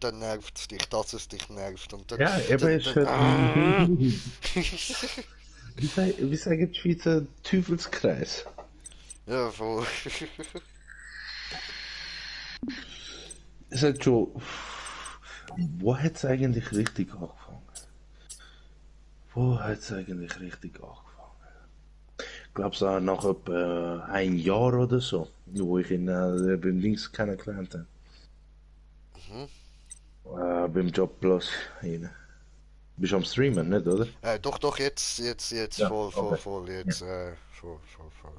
dann nervt es dich, dass es dich nervt. Und dann, Ja, eben dann, ist dann halt, wie sagen die Schweizer, Teufelskreis. ja, voll. Es hat schon, wo hat es eigentlich richtig angefangen? Wo hat es eigentlich richtig angefangen? Ich glaube, es war nach etwa ein Jahr oder so, wo ich ihn beim Dings kennengelernt habe. Mhm. Beim Job Plus. Rein. Bist du am Streamen, nicht, oder? Doch, doch, jetzt, Ja, voll, voll, okay. voll, Ja. jetzt, voll,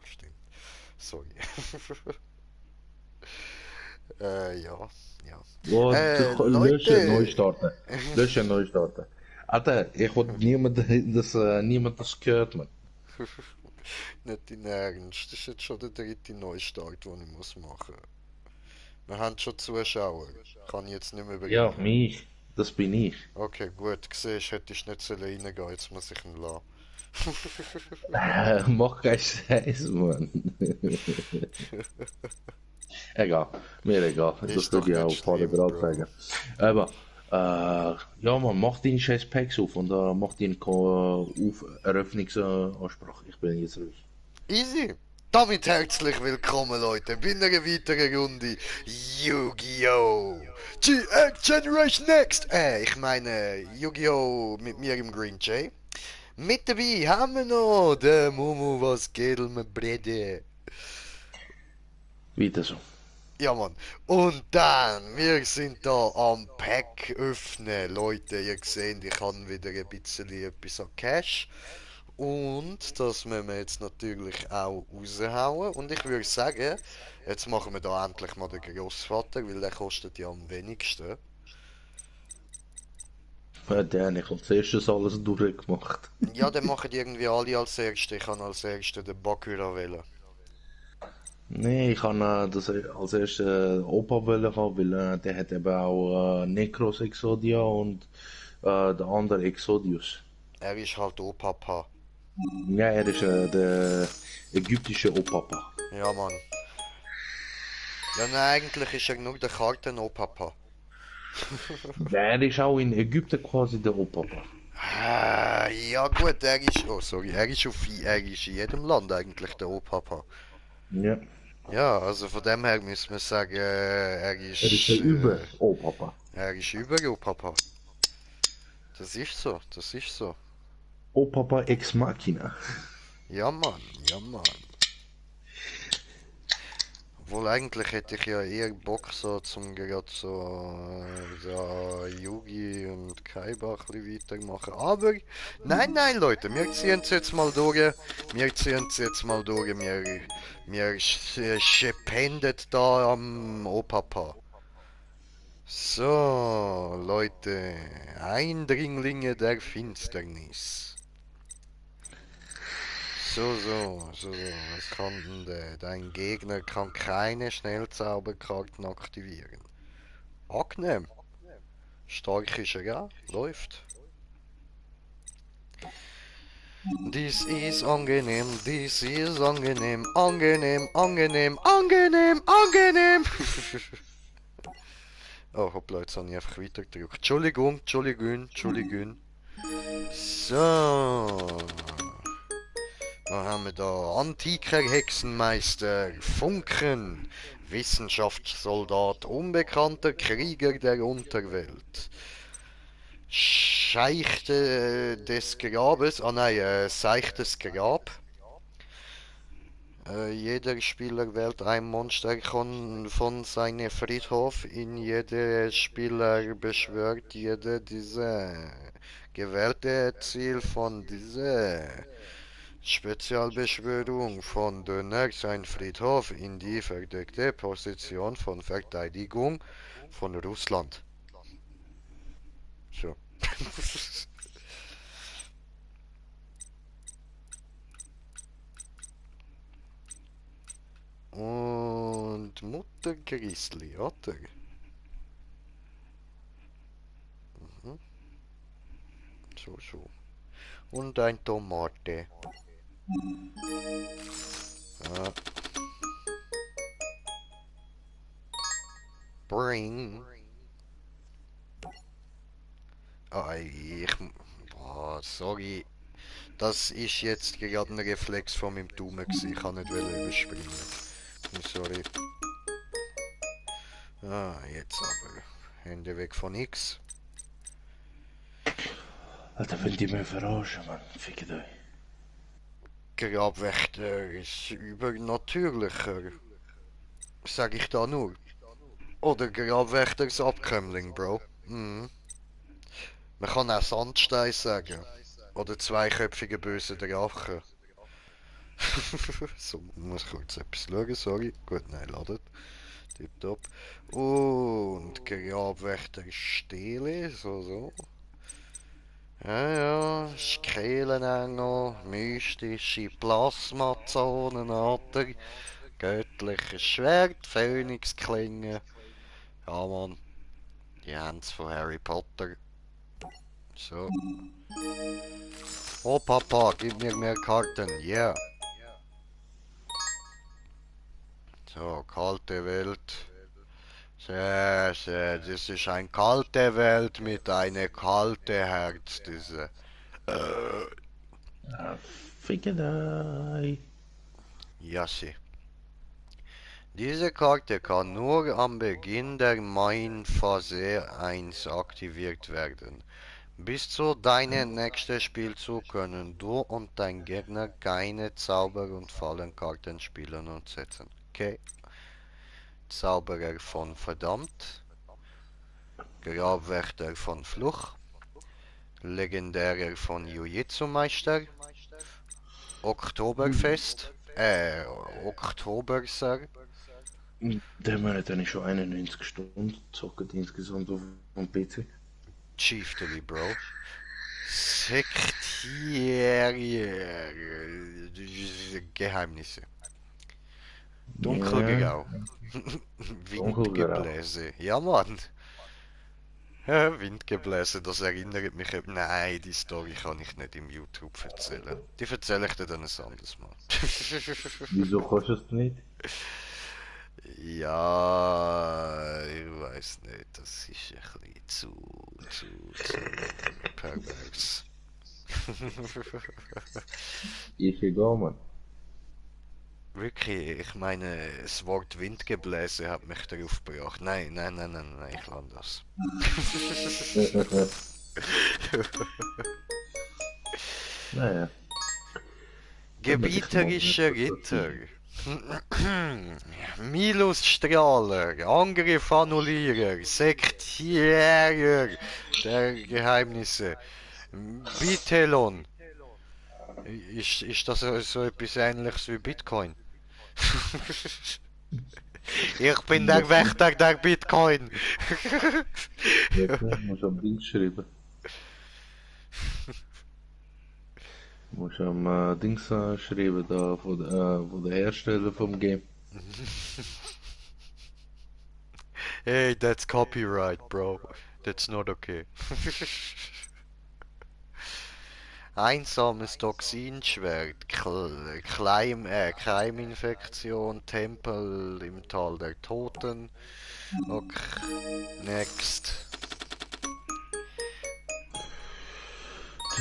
stimmt. Sorry. Ja, ja. Wo, löschen, neu Leute! starten. Löschen, neu starten. Alter, ich wollte niemand das gehört, man. Nicht in Ernst, das ist jetzt schon der dritte Neustart, den ich muss machen. Wir haben schon Zuschauer. Kann ich jetzt nicht mehr Ja, bringen. mich. Das bin ich. Okay, gut, siehst, hätte ich nicht reingehen sollen, jetzt muss ich ihn lassen. Mach keinen Scheiß, Mann. Egal, mir egal. Das Ist würde doch ich nicht auch vorne schlimm, dran Bro. sagen. Aber, ja, man, mach deine scheiß Packs auf und mach den auf Eröffnungsansprache. Ich bin jetzt raus. Easy. Damit herzlich willkommen, Leute, bei einer weiteren Runde Yu-Gi-Oh! GX Generation Next! Ich meine Yu-Gi-Oh! Mit mir im Green Jay. Mit dabei haben wir noch den Mumu, was geht, mein Brede. Weiter so. Ja, Mann. Und dann, wir sind da am Pack öffnen. Leute, ihr seht, ich habe wieder ein bisschen etwas an Cash. Und das müssen wir jetzt natürlich auch raushauen. Und ich würde sagen, jetzt machen wir da endlich mal den Grossvater, weil der kostet ja am wenigsten. Der habe ich als erstes alles durchgemacht. Ja, dann machen die irgendwie alle als Erste. Ich kann als Erste den Bakura wählen. Nee, ich kann das als erstes Opa wollen haben, weil der hat eben auch Necros Exodia und der andere Exodius. Er ist halt Opapa. Ja, er ist der ägyptische Opapa. Ja, Mann. Ja, nein, eigentlich ist er nur der Karten-Opapa. Der ist auch in Ägypten quasi der Opapa. Ja gut, er ist, oh sorry, er ist in jedem Land eigentlich der Opapa. Ja, Ja, also von dem her müssen wir sagen, er ist der Über-Opapa. er ist über Opapa. Das ist so, das ist so. Opapa Ex Machina. Ja Mann, ja Mann. Obwohl eigentlich hätte ich ja eher Bock so zum gerade so Yugi und Kaiba ein bisschen weitermachen. Aber nein, nein Leute, wir ziehen es jetzt mal durch. Wir ziehen es jetzt mal durch. Wir schependet da am Opapa. So, Leute, Eindringlinge der Finsternis. Was kann denn der? Dein Gegner kann keine Schnellzauberkarten aktivieren. Angenehm. Stark ist er, ja? Läuft. Dies ist angenehm, angenehm, angenehm, angenehm, angenehm. Oh, hoppla, jetzt habe ich einfach weiter gedrückt. Entschuldigung, Entschuldigung, Entschuldigung. So. Dann haben wir da antiker Hexenmeister, Funken, Wissenschaftssoldat, unbekannter Krieger der Unterwelt. Scheich des Grabes, seichtes Grab. Jeder Spieler wählt ein Monster von seinem Friedhof. In jeder Spieler beschwört jeder diese gewählte Ziel von dieser Spezialbeschwörung von Dönner sein Friedhof in die verdeckte Position von Verteidigung von Russland. So. Und Mutter Grizzly, oder? Mhm. So. Und ein Tomate. Ja. Bring. Ei, boah, sorry. Das ist jetzt gerade ein Reflex von meinem Daumen gewesen. Ich kann nicht überspringen. Sorry. Ah, jetzt aber. Hände weg von X. Alter, wenn die mich verarschen, Mann. Fickt euch. Grabwächter ist übernatürlicher. Sag ich da nur. Oder Grabwächters Abkömmling, Bro. Mhm. Man kann auch Sandstein sagen. Oder zweiköpfige böse Drache. So, muss kurz etwas schauen, sorry. Gut, nein, ladet. Tipptopp. Und Grabwächter Stele, so. Ja, Skelenengel, mystische Plasmazonenarter, göttliches Schwert, Phönixklinge. Ja, Mann, die haben's von Harry Potter. So. Oh, Papa, gib mir mehr Karten, yeah. So, kalte Welt. Sehr, sehr, das ist eine kalte Welt mit einem kalten Herz, diese. Äh, Ah, fickt euch. Yassi. Diese Karte kann nur am Beginn der Main-Phase 1 aktiviert werden. Bis zu deinem nächsten Spielzug können du und dein Gegner keine Zauber- und Fallenkarten spielen und setzen. Okay. Zauberer von Verdammt, Grabwächter von Fluch, Legendärer von Jiu-Jitsu-Meister, Oktoberfest, Oktoberser, Der Mann hat eigentlich schon 91 Stunden gezockt insgesamt auf dem PC. Chieftainy, Bro. Sektiäre Geheimnisse. Ja, Dunkelgrau. dunkelgrau. Windgebläse. Ja, Mann. Ja, Windgebläse, das erinnert mich eben. Nein, die Story kann ich nicht im YouTube erzählen. Die erzähle ich dir dann ein anderes Mal. Wieso kannst du es nicht? Ja, ich weiß nicht. Das ist ein bisschen zu pervers. Ist egal, Mann. Wirklich, ich meine, das Wort Windgebläse hat mich darauf gebracht. Nein, ich lande das. Naja, wenn man sich mal nicht Gebieterische Ritter. verfügen. Milusstrahler, Angriff Annulierer, Sektiärer der Geheimnisse, Bitelon. Ist das so etwas ähnliches wie Bitcoin? Ich bin der Was? Wächter der Bitcoin. Warte, musst am Dings schreiben. Musst am Dings schreiben, da, von der Hersteller vom Game. Hey, that's copyright, bro. That's not okay. Einsames Toxinschwert, Keiminfektion, Tempel im Tal der Toten. Okay, next.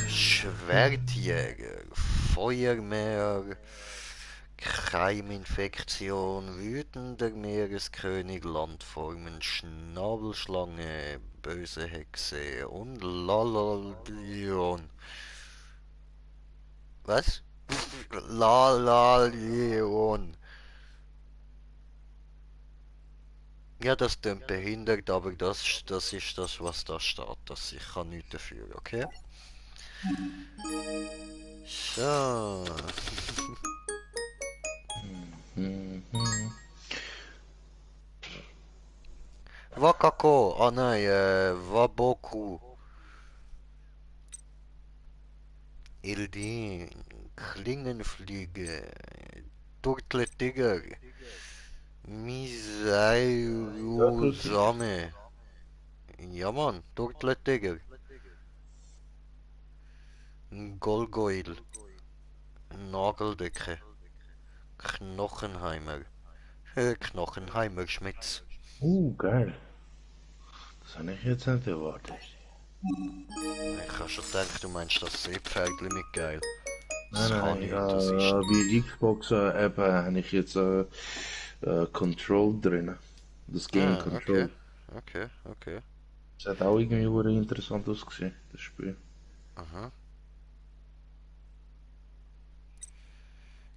Schwertjäger, Feuermeer, Keiminfektion, wütender Meereskönig, Landformen, Schnabelschlange, böse Hexe und Lalalion. Was? Lalalion. Ja, das klingt behindert, aber das ist das, was da steht. Ich kann nichts dafür, okay? So. Mhm. Wakako, ah nein, Waboku, Ildin, Klingenfliege, Turtletiger, Turtle Misairusame. Ja Mann, Turtletiger, Golgoil, Nageldecke, Knochenheimer, Knochenheimer Schmitz. Geil. Das habe ich jetzt nicht erwartet. Ich habe schon gedacht, du meinst das Seepferdli mit geil. Nein, Das kann nein, nicht, das ist bei nicht. Xbox eben habe ich jetzt Control drin. Das Game Ah, okay. Control. Okay, okay. Das hat auch irgendwie verdammt interessant ausgesehen, das Spiel. Aha.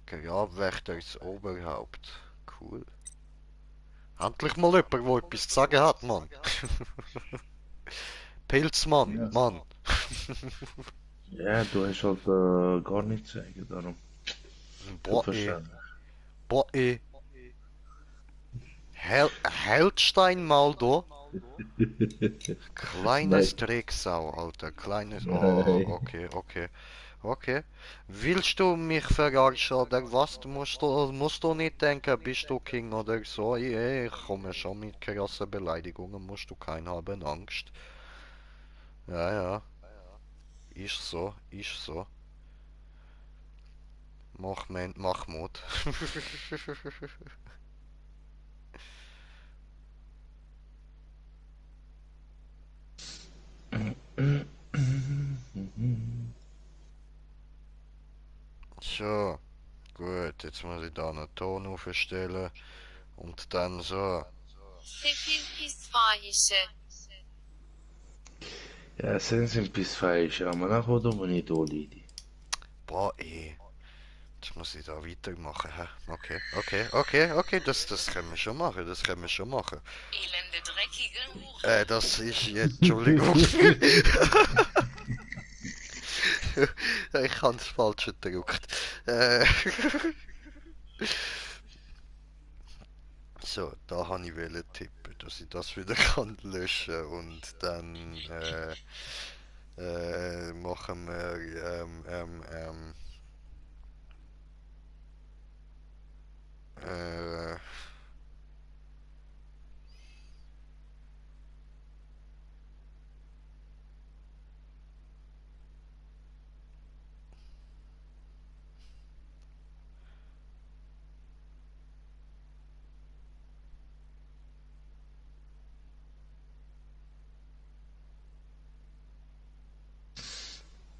Grabwächter ins Oberhaupt. Cool. Endlich mal jemand, der etwas zu sagen hat, Mann. Pilzmann, Ja. Mann. Ja, du hast halt gar nichts zu sagen, darum. Schon Boah, verständlich. boah, Hellstein mal da. Nein, Kleines Drecksau, Alter. Kleines. Oh, nein. okay, okay. Okay. Willst du mich verarschen oder was? Du musst du nicht denken, bist du King oder so. Ich komme schon mit krassen Beleidigungen, musst du keinen haben, Angst. Ja, ja. Ist so, ist so. Mach Mut. So, gut, jetzt muss ich da einen Ton aufstellen und dann so. Sefil pis fahişe. Ja, sensin pis falsch, amına kodumun idoliydi. Boah, jetzt muss ich da weitermachen, hä? Okay, okay, okay, okay, das können wir schon machen, das können wir schon machen. Elende dreckige Hure. Das ist jetzt, Entschuldigung. Ich habe das falsch gedruckt. So, da habe ich tippen, dass ich das wieder kann löschen und dann machen wir äh,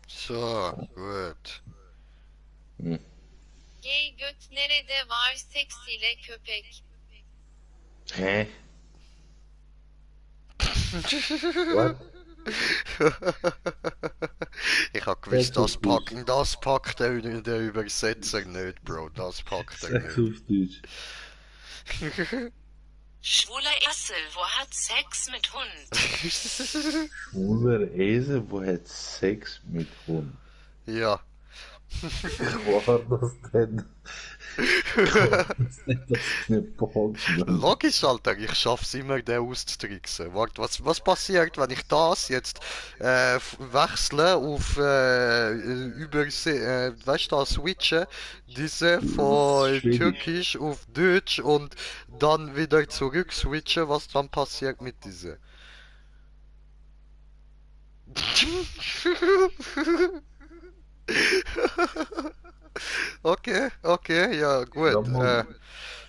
so, gut. Hm. Gay göt nerede var seks ile köpek. Hä? What? Ich hab gewusst, Sag's auf Deutsch. das packt der Übersetzer nicht, Bro. Das packt er Sag's nicht. auf Deutsch. Schwuler Essel, wo hat Sex mit Hund? Schwuler Esel, wo hat Sex mit Hund? Ja. War das denn? War das nicht das Knippelschmerz? Logisch, Alter, ich schaff's immer, den auszutricksen. Warte, was passiert, wenn ich das jetzt wechsle auf weißt du, switche, diese von Schwedisch. Türkisch auf Deutsch und dann wieder zurück switche, was dann passiert mit dieser? Okay, okay, ja, Sag gut. mal,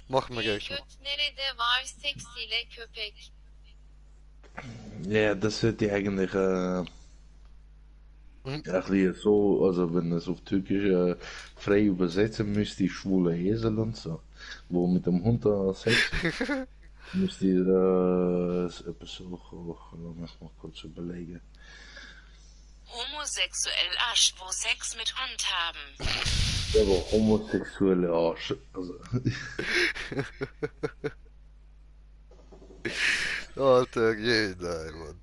Machen wir Gay gleich mal. göt nerede var seks ile köpek. ja, das hätte ich eigentlich Hm? ein bisschen so, also wenn es auf Türkisch frei übersetzen müsste, schwule Esel und so, wo mit dem Hund Sex hat, müsste ich etwas so, lass mich mal kurz überlegen. Homosexuell Asch, wo Sex mit Hund haben. Ja, aber homosexuelle Arsch, also, Alter, jeder, Mann.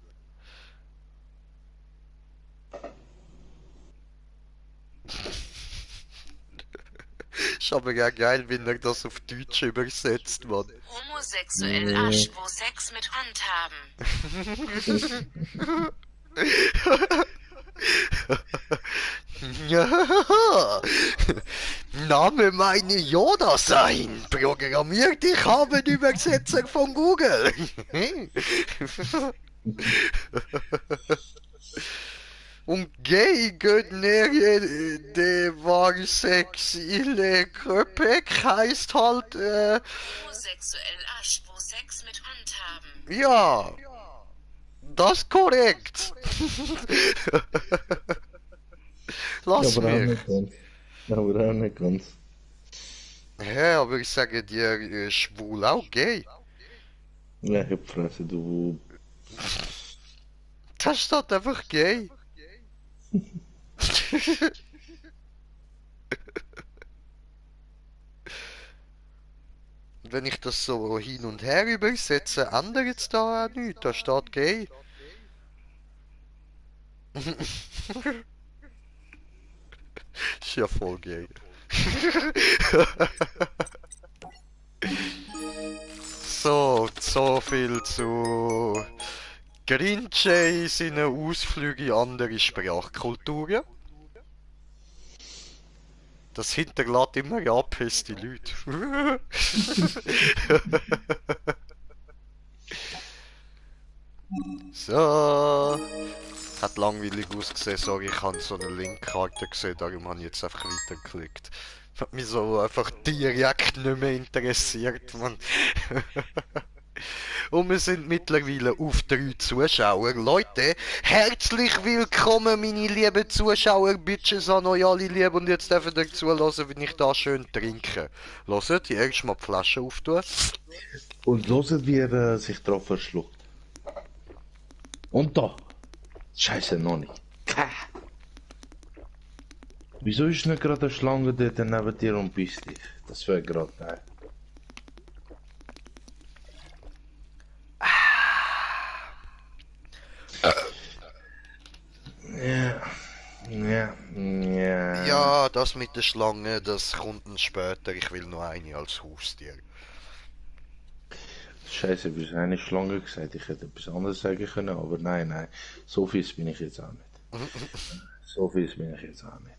Ist aber ja geil, wenn er das auf Deutsch übersetzt, Mann. Homosexuell Asch, wo Sex mit Hund haben. Ja, Name meine Yoda sein. Programmiert, ich habe die Übersetzer von Google. Und gay de var sexile köpek heißt halt, Homosexuell Asch, wo Sex mit Hund haben. ja, Das ist korrekt. Lass Aber auch mich. nicht ganz. Aber auch nicht ganz. Hä, aber ich sage dir, schwul auch gay. Ja, ich hab Fresse, du. Da steht einfach gay. Und wenn ich das so hin und her übersetze, ändert es da auch nichts. Da steht gay. Ist ja voll gay. So viel zu Grinche, seinen Ausflügen in andere Sprachkulturen. Das hinterlässt immer angepisste Leute. So. Hat langweilig ausgesehen, sorry, ich habe so eine Linkkarte gesehen, darum habe ich jetzt einfach weitergeklickt. Hat mich so einfach direkt nicht mehr interessiert, man. Und wir sind mittlerweile auf 3 Zuschauer. Leute, herzlich willkommen, meine lieben Zuschauer, Bitches, an euch alle lieb. Und jetzt dürft ihr zulassen, wie ich da schön trinke. Hört, die erst mal die Flasche auftun. Und loset, wie er sich drauf verschluckt. Und da. Scheiße, noch nicht. Wieso ist nicht gerade eine Schlange dort neben dir und bist dich? Das wäre gerade geil. Ja, ja, ja. Ja, das mit der Schlange, das kommt dann später. Ich will nur eine als Haustier. Scheiße, du hast eine Schlange gesagt. Ich hätte etwas anderes sagen können, aber nein. So fies bin ich jetzt auch nicht. So fies bin ich jetzt auch nicht.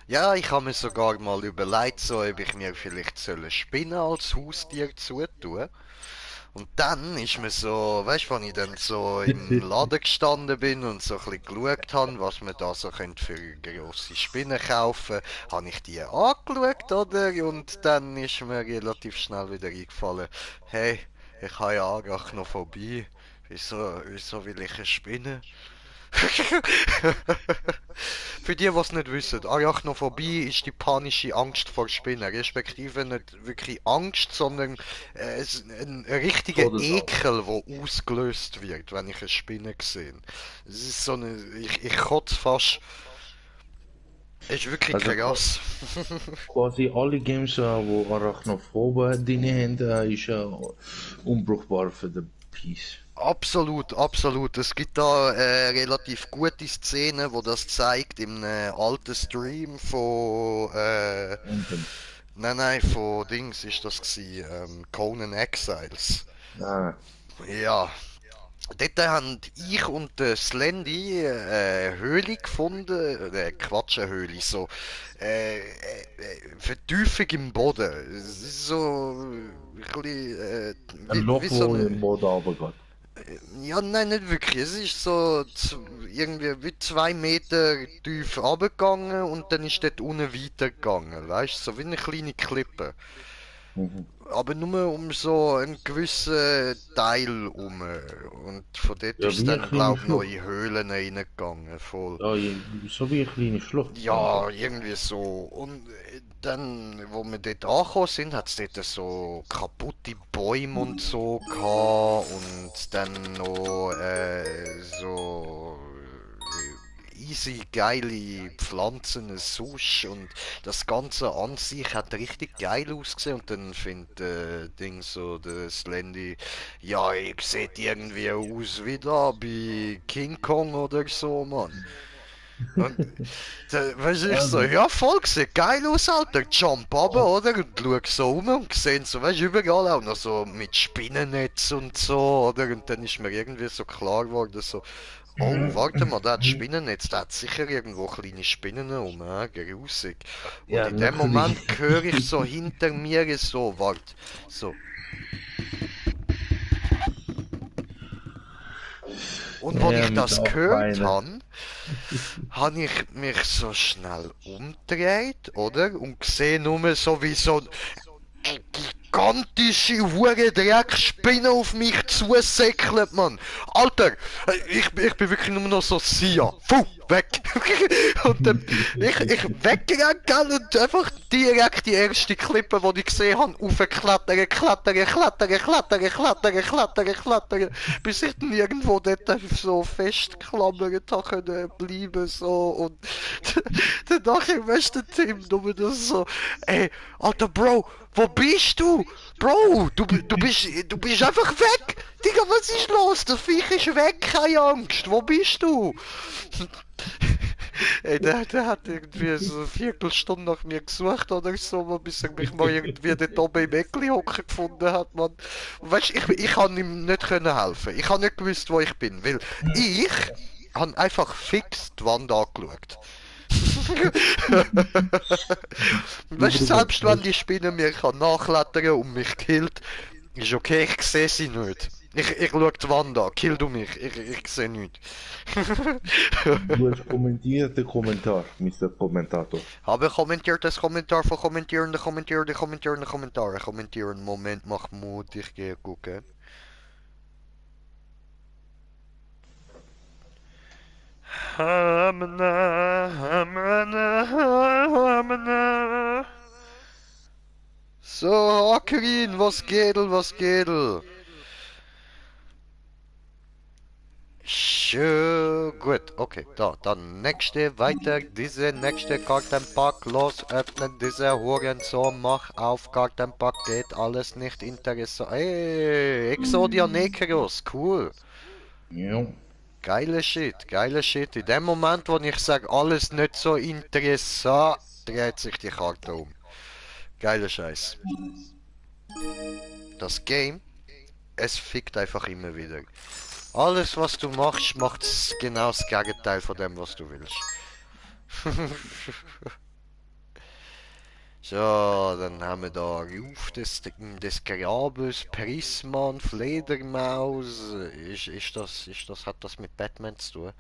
Ja, ich habe mir sogar mal überlegt, so, ob ich mir vielleicht eine Spinne als Haustier zutun. Und dann ist mir so, weißt du, wenn ich dann so im Laden gestanden bin und so ein bisschen geschaut habe, was man da so könnte für grosse Spinnen kaufen, habe ich die angeschaut, oder? Und dann ist mir relativ schnell wieder eingefallen, hey, ich habe ja Arachnophobie. Wieso will ich eine Spinne? Für die, was nicht wissen, Arachnophobie ist die panische Angst vor Spinnen. Respektive nicht wirklich Angst, sondern ein richtiger Todesangst. Ekel, der ausgelöst wird, wenn ich eine Spinne sehe. Es ist so eine. Ich kotze fast. Es ist wirklich Also krass. quasi alle Games, wo Arachnophoben drin haben, ist unbrauchbar für den Peace. Absolut, absolut. Es gibt da relativ gute Szenen, wo das zeigt im alten Stream von nein, von Dings ist das gsi, Conan Exiles. Ah, Ja, dort haben ich und Slendy eine Höhle gefunden, Quatsch, eine Höhle, so Vertiefung im Boden. Es ist so ein bisschen, ein Loch, wie so wo eine. im Boden runtergeht. Ja, nein, nicht wirklich. Es ist so irgendwie wie 2 Meter tief runtergegangen und dann ist dort unten weitergegangen, weißt du, so wie eine kleine Klippe. Mhm. Aber nur um so einen gewissen Teil um. Und von dort Ja, ist es wie eine dann, kleine glaube ich, noch Schlucht. in Höhlen reingegangen, voll. Ja, so wie eine kleine Schlucht. Ja, irgendwie so. Und dann, wo wir dort angekommen sind, hat es dort so kaputte Bäume und so gehabt und dann noch so easy geile Pflanzen, ein Susch und das Ganze an sich hat richtig geil ausgesehen und dann findet Ding so, der Slendy, ja, ihr seht irgendwie aus wie da bei King Kong oder so, Mann. Und weißt du, ich so, ja voll sieht geil aus, Alter, jump runter, oder? Und schau so um und sehen so, weißt du, überall auch noch so mit Spinnennetz und so, oder? Und dann ist mir irgendwie so klar geworden, so, oh, warte mal, der hat Spinnennetz, der hat sicher irgendwo kleine Spinnen rum, grusig. Und Ja, in dem natürlich. Moment höre ich so hinter mir so, warte, so. Und als Ja, ich mit das acht gehört Beinen. habe ich mich so schnell umgedreht, oder? Und gesehen nur so wie so ein gigantische hure Dreckspinne auf mich zusäckelt, Mann. Alter, ich bin wirklich nur noch so Sia. Puh, weg. Und dann, ich weggerannt gell, und einfach direkt die erste Klippe, die ich gesehen habe, aufklettern, klettern, bis ich dann irgendwo dort so festgeklammert habe können bleiben, so, und danach im besten Team nur das so, ey, Alter Bro, wo bist du? Bro, du bist einfach weg! Digga, was ist los? Der Viech ist weg, keine Angst, wo bist du? Ey, der hat irgendwie so eine Viertelstunde nach mir gesucht oder so, bis er mich mal irgendwie dort oben im Eckli hocken gefunden hat, Mann. Und weißt du, ich kann ihm nicht können helfen. Ich habe nicht gewusst, wo ich bin, weil ich habe einfach fix die Wand angeschaut. Weißt du, selbst wenn die Spinne mir kann nachklettern und mich killt, ist okay, ich sehe sie nicht. Ich schaue die Wand an, kill du mich, ich sehe nichts. Du hast kommentiert den Kommentar, Mr. Kommentator. Habe kommentiert das Kommentar von Kommentare. Kommentieren, Moment, mach Mut, ich gehe gucken. So, Hakerin, was geht? Schön, gut, okay, dann nächste, weiter, diese nächste Kartenpack, los, öffnen diese Hurensohn, mach auf, Kartenpack, geht alles nicht interessant, ey, Exodia Necros, cool, Ja. geile Shit, in dem Moment, wo ich sage, alles nicht so interessant, dreht sich die Karte um, geiler Scheiß. Das Game, es fickt einfach immer wieder. Alles, was du machst, macht genau das Gegenteil von dem, was du willst. So, dann haben wir da Ruf des Grabes, Prisma, Fledermaus. Hat das mit Batman zu tun?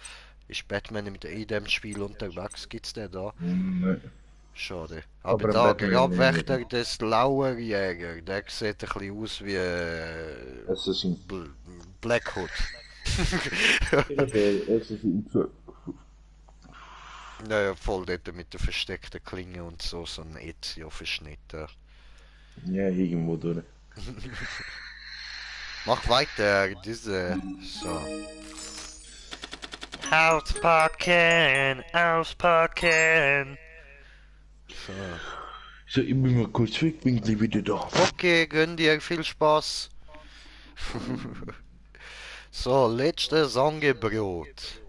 Ist Batman in dem Spiel unterwegs? Gibt's den da? Nein. Schade. Aber Aber da, Batman Grabwächter des Lauerjäger, der sieht ein bisschen aus wie Assassin. Black Hood. Assassin. Naja, voll dort mit der versteckten Klinge und so ein Ezio-Verschnitt. Ja, irgendwo durch. Mach weiter, diese. So. Auspacken! So. So, ich bin mal kurz weg, bin gleich wieder da. Okay, gönn dir viel Spaß. So, letztes Angebot.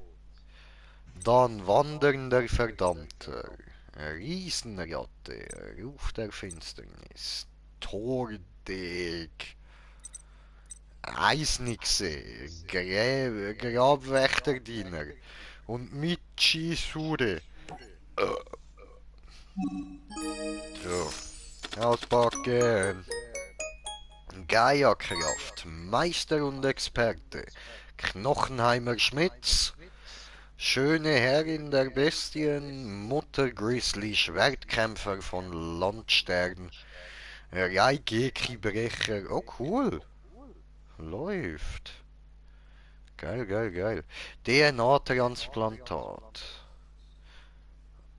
Dann wandernder Verdammter, Riesenratte, Ruf der Finsternis, Tordeg, Eisnixe, Grabwächterdiener und Michisure. So, auspacken. Gaia-Kraft, Meister und Experte, Knochenheimer Schmitz, schöne Herrin der Bestien, Mutter Grizzly, Schwertkämpfer von Landstern, Raigeki-Brecher, oh cool, läuft. Geil. DNA-Transplantat.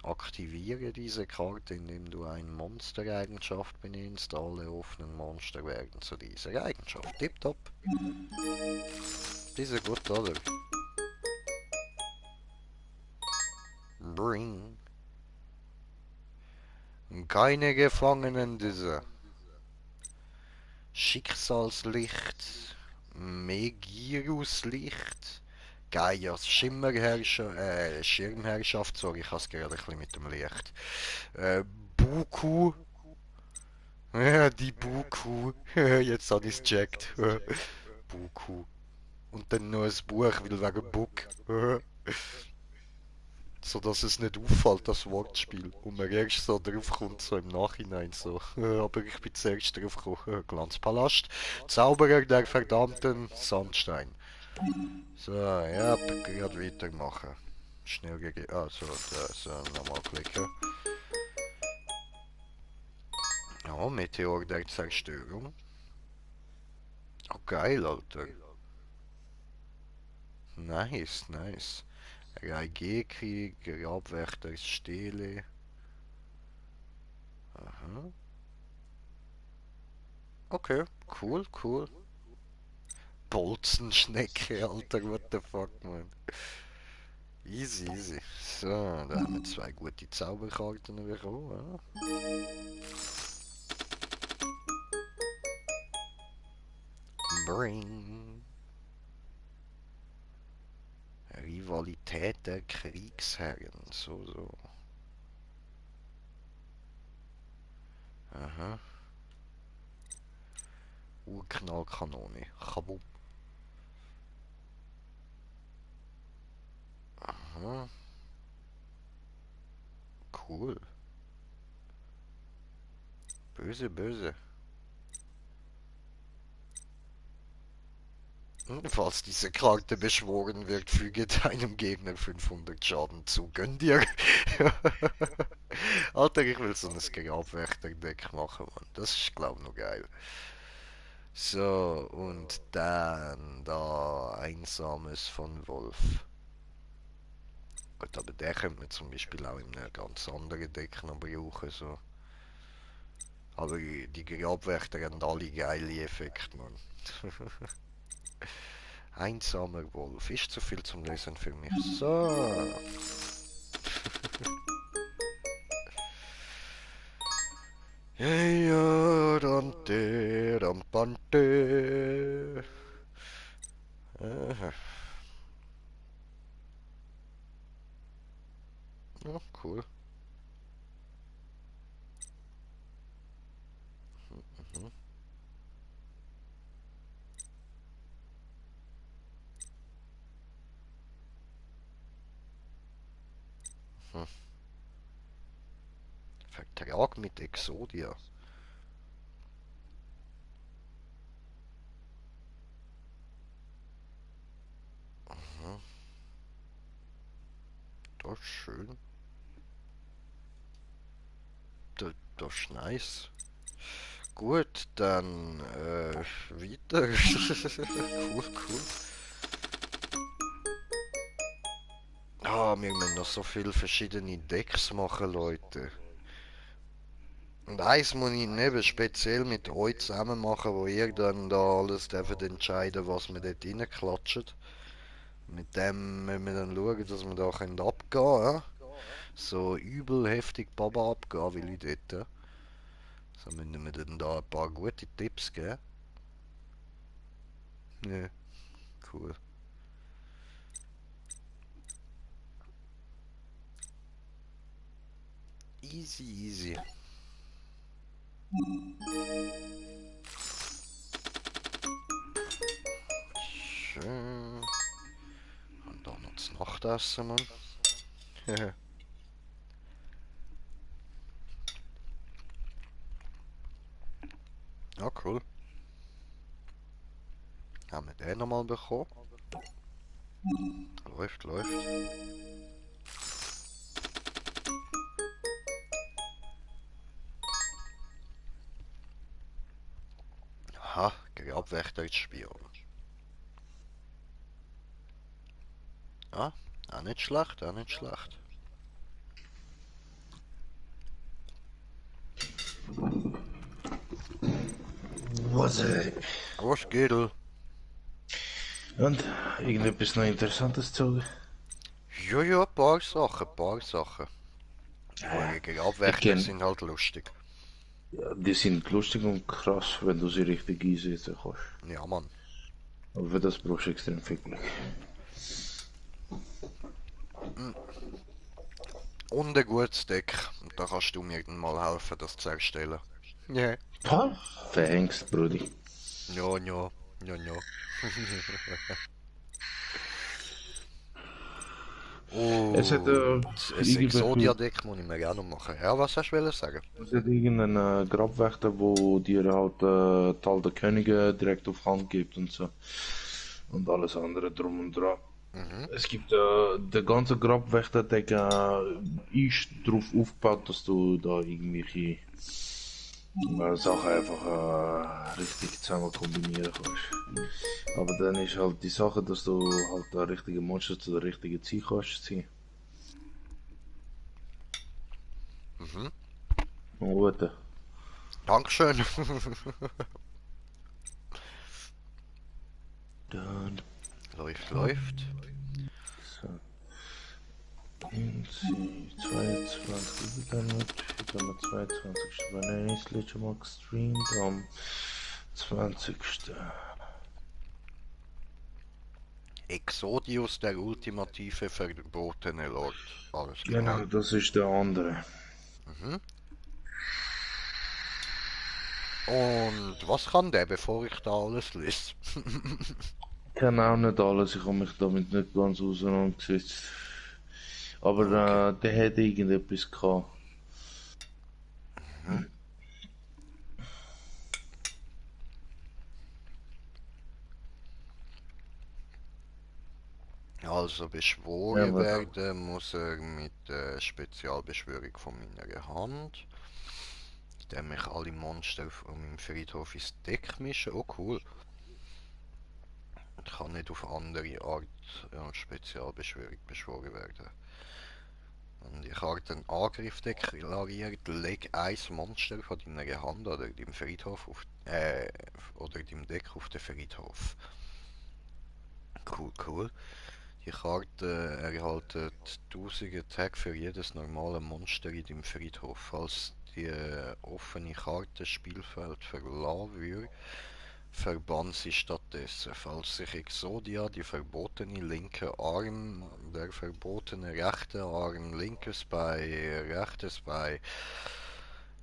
Aktiviere diese Karte, indem du eine Monstereigenschaft benimmst. Alle offenen Monster werden zu dieser Eigenschaft. Tipptopp. Die ist gut, oder? Bring. Keine Gefangenen dieser. Schicksalslicht. Megiruslicht. Gaias Schirmherrschaft, sorry, ich hab's gerade ein bisschen mit dem Licht. Buku. Ja, die Buku. Jetzt hab ich's gecheckt. Buku. Und dann noch ein Buch, weil wegen Book. So dass es nicht auffällt, das Wortspiel. Und man erst so drauf kommt, so im Nachhinein so. Aber ich bin zuerst drauf gekommen. Glanzpalast. Zauberer der verdammten Sandstein. So, ja, gerade weitermachen. Schnell gegen. Ah, so, nochmal klicken. Ja, Meteor der Zerstörung. Oh, geil, Alter. Nice, nice. RIG-Krieg, Grabwächter Stele. Aha. Okay, cool, cool. Bolzenschnecke, Alter, what the fuck, man. Easy, easy. So, da haben wir zwei gute Zauberkarten bekommen. Bring. Rivalität der Kriegsherren. So, so. Aha. Urknallkanone. Kabum. Aha. Cool. Böse, böse. Falls diese Karte beschworen wird, füge deinem Gegner 500 Schaden zu. Gönn dir. Alter, ich will so ein Grabwächter-Deck machen, Mann. Das ist, glaub ich, noch geil. So, und dann da Einsames von Wolf. Gut, aber der könnte man zum Beispiel auch in einem ganz anderen Deck noch brauchen. So. Aber die Grabwächter haben alle geile Effekte, Mann. Einsamer Wolf. Ist zu viel zum Lesen für mich. So. Ja, Dante, Rampante. Aha. Ja, cool. Mhm. Hm. Vertrag mit Exodia. Mhm. Das ist schön. Das ist nice. Gut, dann weiter. Cool, cool. Ah, wir müssen noch so viele verschiedene Decks machen, Leute. Und eins muss ich eben speziell mit euch zusammen machen, wo ihr dann da alles dürft entscheiden, was wir dort reinklatschen. Mit dem müssen wir dann schauen, dass wir da abgehen können. Ja? So übel heftig Baba abgehen will ich dort. So müssen wir dann da ein paar gute Tipps geben. Ja, cool. Easy, easy. Schön. Und dann noch das Nachtessen, Mann. Ja, cool. Haben wir den nochmal bekommen? Läuft, läuft. Aha, Grabwächter ins Spion. Ah, auch nicht schlecht, auch nicht schlecht. Was? Was geht? Und irgendetwas noch Interessantes zu sagen? Ja, ja, ein paar Sachen, ein paar Sachen. Ja, Aber ich Grabwächter kenn, sind halt lustig. ja, die sind lustig und krass, wenn du sie richtig einsetzen kannst. Ja, Mann. Aber für das brauchst du extrem viel Glück. Mm. Und ein gutes Deck. Und da kannst du mir dann mal helfen, das zu erstellen. Ja. Pa, verhängst, Brudi. Ja, ja, ja, ja. Es hat Und ein irgendwelche, Exodia-Deck muss ich mir auch noch machen. Ja, was hast du wollen sagen? es hat irgendeinen Grabwächter, wo dir halt Tal der Könige direkt auf Hand gibt und so. Und alles andere drum und dran. Mhm. Es gibt der ganze Grabwächter-Deck ist darauf aufgebaut, dass du da irgendwelche Sachen einfach richtig zusammen kombinieren kannst. Aber dann ist halt die Sache, dass du halt den richtigen Monster zu der richtigen Zeit kannst ziehen. Mhm. Gut. Dankeschön. Dann Läuft, läuft. so. 22 damit, dann am 22. Wenn ich das letzte Mal gestreamt am 20. Exodius, der ultimative verbotene Lord. Alles klar. Genau, das ist der andere. Mhm. Und was kann der, bevor ich da alles lese? Ich kenne auch nicht alles, ich habe mich damit nicht ganz auseinandergesetzt. Aber Okay. der hätte irgendetwas gehabt. Mhm. Also Ja, beschworen was? werden muss er mit der Spezialbeschwörung von meiner Hand, indem ich alle Monster auf meinem Friedhof ins Deck mische. Oh cool. Ich kann nicht auf andere Art Spezialbeschwörung beschworen werden. Wenn die Karte einen Angriff deklariert, leg ein Monster von deiner Hand oder deinem Friedhof auf, oder deinem Deck auf den Friedhof. Cool, cool. Die Karte erhaltet 1000 Attack für jedes normale Monster in deinem Friedhof. Falls die offene Karte das Spielfeld verlassen würde, verbann sie stattdessen. Falls sich Exodia, die verbotene linke Arm, der verbotene rechte Arm, linkes Bein, rechtes Bein,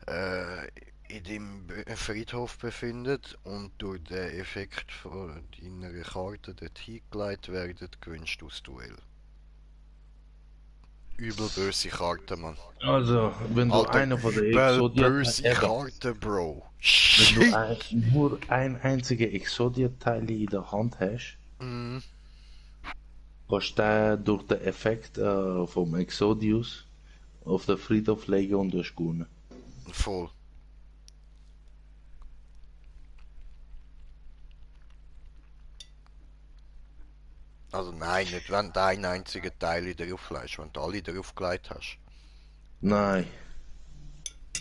äh, in dem Friedhof befindet und durch den Effekt von deiner Karte dorthin geleitet werden, gewinnst du das Duell. Übel böse Karte, Mann. Also, wenn du Alter, einer von der übel Exodia böse eben, Karte, Bro. wenn du Shit! nur ein einziger Exodia-Teil in der Hand hast, Mm, kannst du den durch den Effekt vom Exodius auf den Friedhof legen und durchgehen. voll. Also nein, nicht wenn du einen einzigen Teil drauf legst, wenn du alle draufgelegt hast. Nein,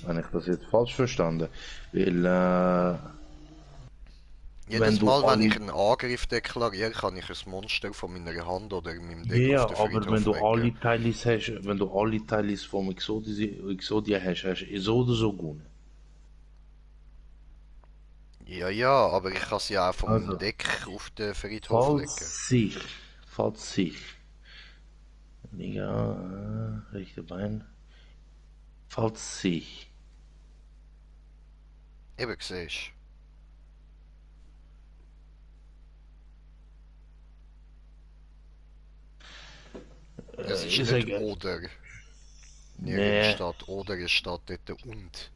habe ich das jetzt falsch verstanden? Weil, wenn Jedes du Mal, wenn alle. ich einen Angriff deklariere, kann ich ein Monster von meiner Hand oder in meinem Deck auf Ja, den aber wenn Friedhof du legen. alle Teilis hast, wenn du alle Teilis vom Exodia hast, hast du so oder so gut. Ja, ja, aber ich kann sie auch von meinem Also, Deck auf den Friedhof legen. falls sich, falls sich, Liga, rechte Bein, falls sich, Eben, siehst es ist ich nicht sage, oder. Nirgends nee, steht oder, es steht dort und.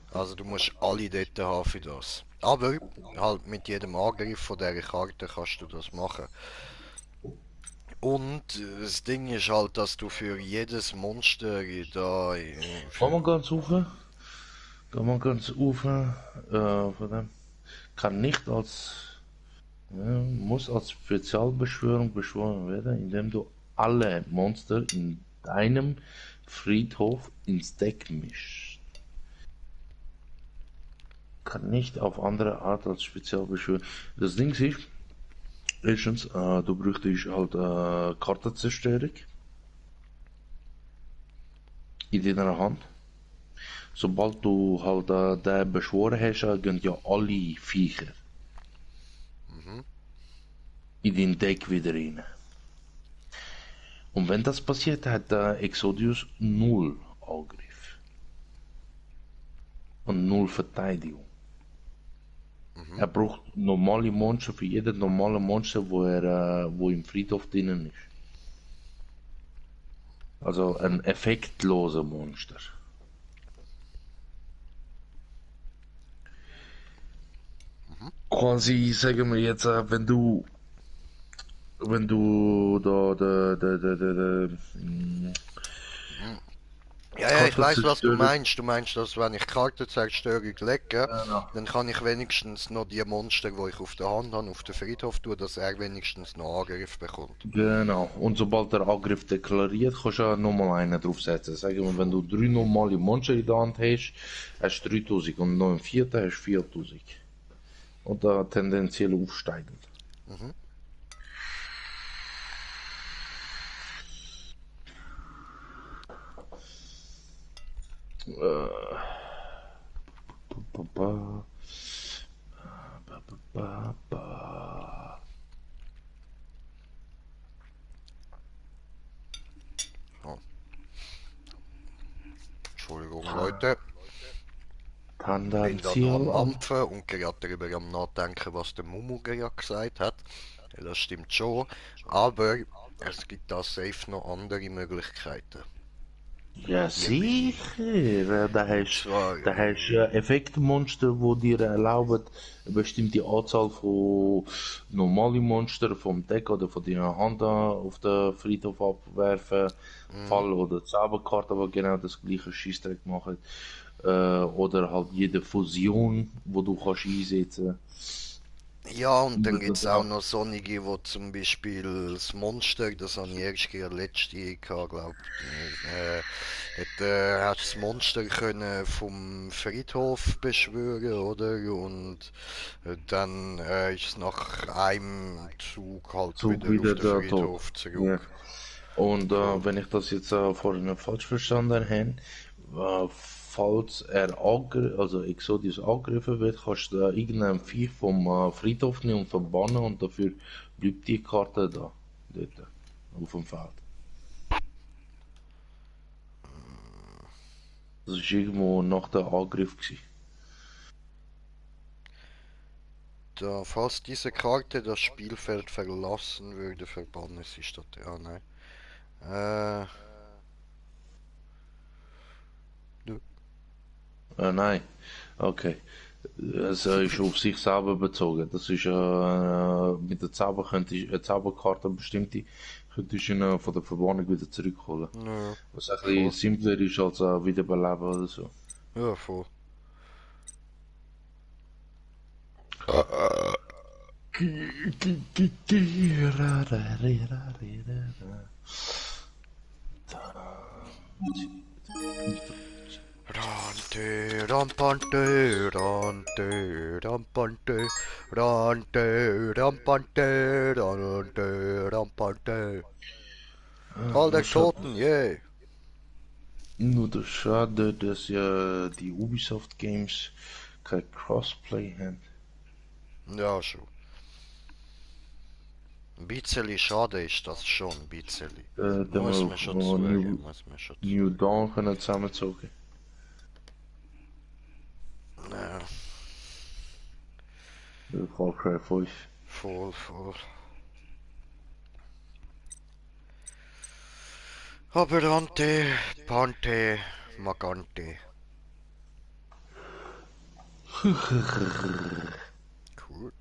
Also du musst alle dort haben für das. Aber halt mit jedem Angriff von dieser Karte kannst du das machen. Und das Ding ist halt, dass du für jedes Monster da kann man ganz rufen, von dem, kann nicht als, muss als Spezialbeschwörung beschworen werden, indem du alle Monster in deinem Friedhof ins Deck mischst. Kann nicht auf andere Art als Spezialbeschwörung. Das Ding ist, erstens, du bräuchtest halt Kartenzerstörung in deiner Hand. Sobald du halt den beschworen hast, gehen ja alle Viecher mhm. in dein Deck wieder rein. Und wenn das passiert, hat der Exodius null Angriff und null Verteidigung. Mhm. Er braucht normale Monster für jeden normale Monster, wo im Friedhof drinnen ist. Also Mhm. ein effektloser Monster. Mhm. Quasi, sagen wir jetzt, wenn du da, Ja, ja, ich weiß, was du Kartenzerstörung. meinst. Du meinst, dass wenn ich Kartenzerstörung lege, Genau. dann kann ich wenigstens noch die Monster, die ich auf der Hand habe, auf den Friedhof tun, dass er wenigstens noch Angriff bekommt. Genau. Und sobald der Angriff deklariert, kannst du ja nochmal einen draufsetzen. Sagen wir, wenn du 3 normale Monster in der Hand hast, hast du 3000 und noch einen vierten hast du 4000. Und da tendenziell aufsteigend. Mhm. Ba, ba, ba, ba, ba. Ja. Entschuldigung, Leute. Bin da noch Tendenziell am am. Mampfen und gerade darüber am Nachdenken, was der Mumuga ja gesagt hat. Ja, das stimmt schon, aber es gibt da safe noch andere Möglichkeiten. Ja, Irgendwie. sicher. Und zwar, Da hast Effektmonster, die dir erlauben, eine bestimmte Anzahl von normalen Monster vom Deck oder von deiner Hand auf den Friedhof abwerfen. mhm. Fall- oder Zauberkarten, die genau das gleiche Schießtrick machen. Oder halt jede Fusion, wo du kannst einsetzen. Ja, und dann gibt es auch Ja. noch solche, wo zum Beispiel das Monster, das habe ich erst gerade letzte gehabt, glaub, hat das Monster können vom Friedhof beschwören, oder? Und dann ist es nach einem Zug halt Zug wieder auf wieder den da tot. Friedhof Ja. zurück. Und Cool. wenn ich das jetzt vorhin falsch verstanden habe, falls er also Exodius angegriffen wird, kannst du irgendein Viech vom Friedhof nehmen und verbannen und dafür bleibt die Karte da, dort, auf dem Feld. Das ist irgendwo nach der Angriff gewesen. Da, falls diese Karte das Spielfeld verlassen würde, verbannen sie statt. Ja, nein. Äh, nö. Nein, okay. Es ist auf sich selber bezogen. Das ist mit der Zauberkarte bestimmte, könntest du ihn von der Verbannung wieder zurückholen. Nö. Was ein bisschen Voll. simpler ist als Wiederbeleben oder so. Ja, voll. Rante, rampante, rante, rampante, rante, rampante, rante, rampante. Tal Nur der schade, Toten, yeah. nur das Schade, dass ja die Ubisoft Games kein Crossplay haben. Ja, schon. Ein bisschen schade ist das schon, ein bisschen. Da haben Muss wir man schon New, zugeben, muss man schon New zugeben. Dawn können zusammenzogen. Ja, Far Cry 5. voll, voll. Aberrante, Pante, Magante. Cool.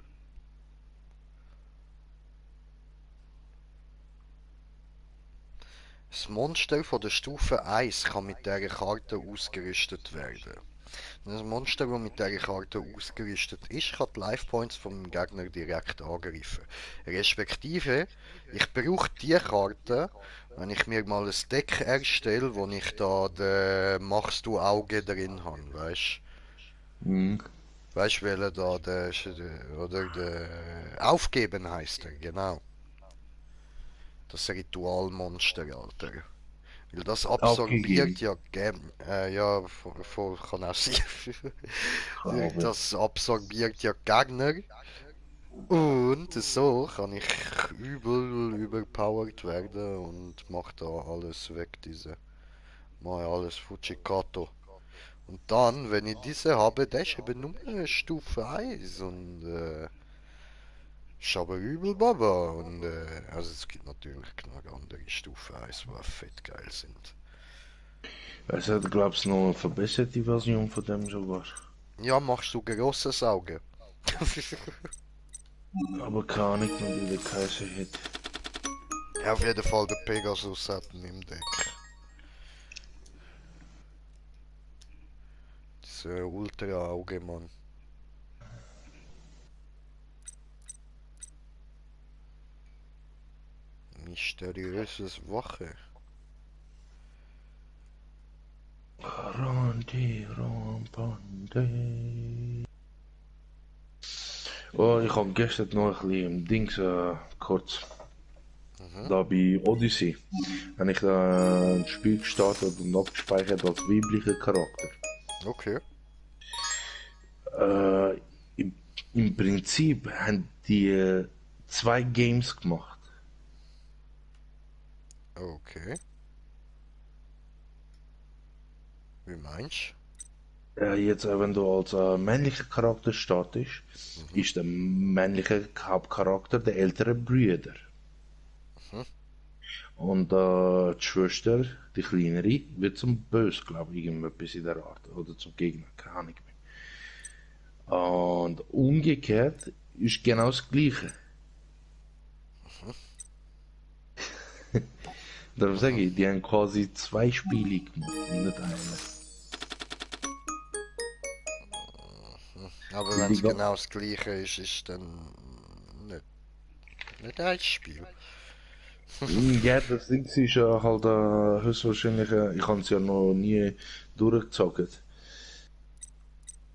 Das Monster von der Stufe 1 kann mit dieser Karte ausgerüstet werden. Das Monster, das mit dieser Karte ausgerüstet ist, kann die Life Points vom Gegner direkt angreifen. Respektive, ich brauche diese Karte, wenn ich mir mal ein Deck erstelle, wo ich da den Machst du Auge drin habe, weißt Mhm. Weißt du, welcher da oder der Aufgeben heißt er, genau. Das Ritualmonster, Alter. Weil das absorbiert Aufgegeben. ja ja, kann auch sein. Aber Das absorbiert ja Gegner. Und so kann ich übel überpowered werden und mach da alles weg, mach alles Fujikato. Und dann, wenn ich diese habe, das ist eben nur eine Stufe 1 und ist aber übel Baba. Und also es gibt natürlich noch andere Stufe 1, die fett geil sind. es hat, glaubst du, noch eine verbesserte Version von dem sogar. Ja, machst du grosses Auge? Aber keine Ahnung, wie der Kaiser hat. Ja, auf jeden Fall der Pegasus hat ihn im Deck. das Ultra-Auge, Mann. Mysteriöses Wache. Randi, Rampande. Oh, ich habe gestern noch ein bisschen im Dings kurz. Da bei Odyssey habe ich da ein Spiel gestartet und abgespeichert als weiblicher Charakter. Okay. Im, Im Prinzip haben die zwei Games gemacht. Okay. Wie meinst Jetzt, wenn du als männlicher Charakter startest, ist der männliche Hauptcharakter der ältere Brüder. Mhm. Und die Schwester, die kleinere, wird zum Bös, glaube ich, irgendetwas in der Art. Oder zum Gegner, keine Ahnung mehr. Und umgekehrt ist genau das Gleiche. Darum sage ich, die haben quasi zwei Spiele gemacht und nicht eine. Aber wenn es genau das gleiche ist, ist dann nicht ein Spiel. Ja, das Ding ist halt höchstwahrscheinlich, ich habe es ja noch nie durchgezockt.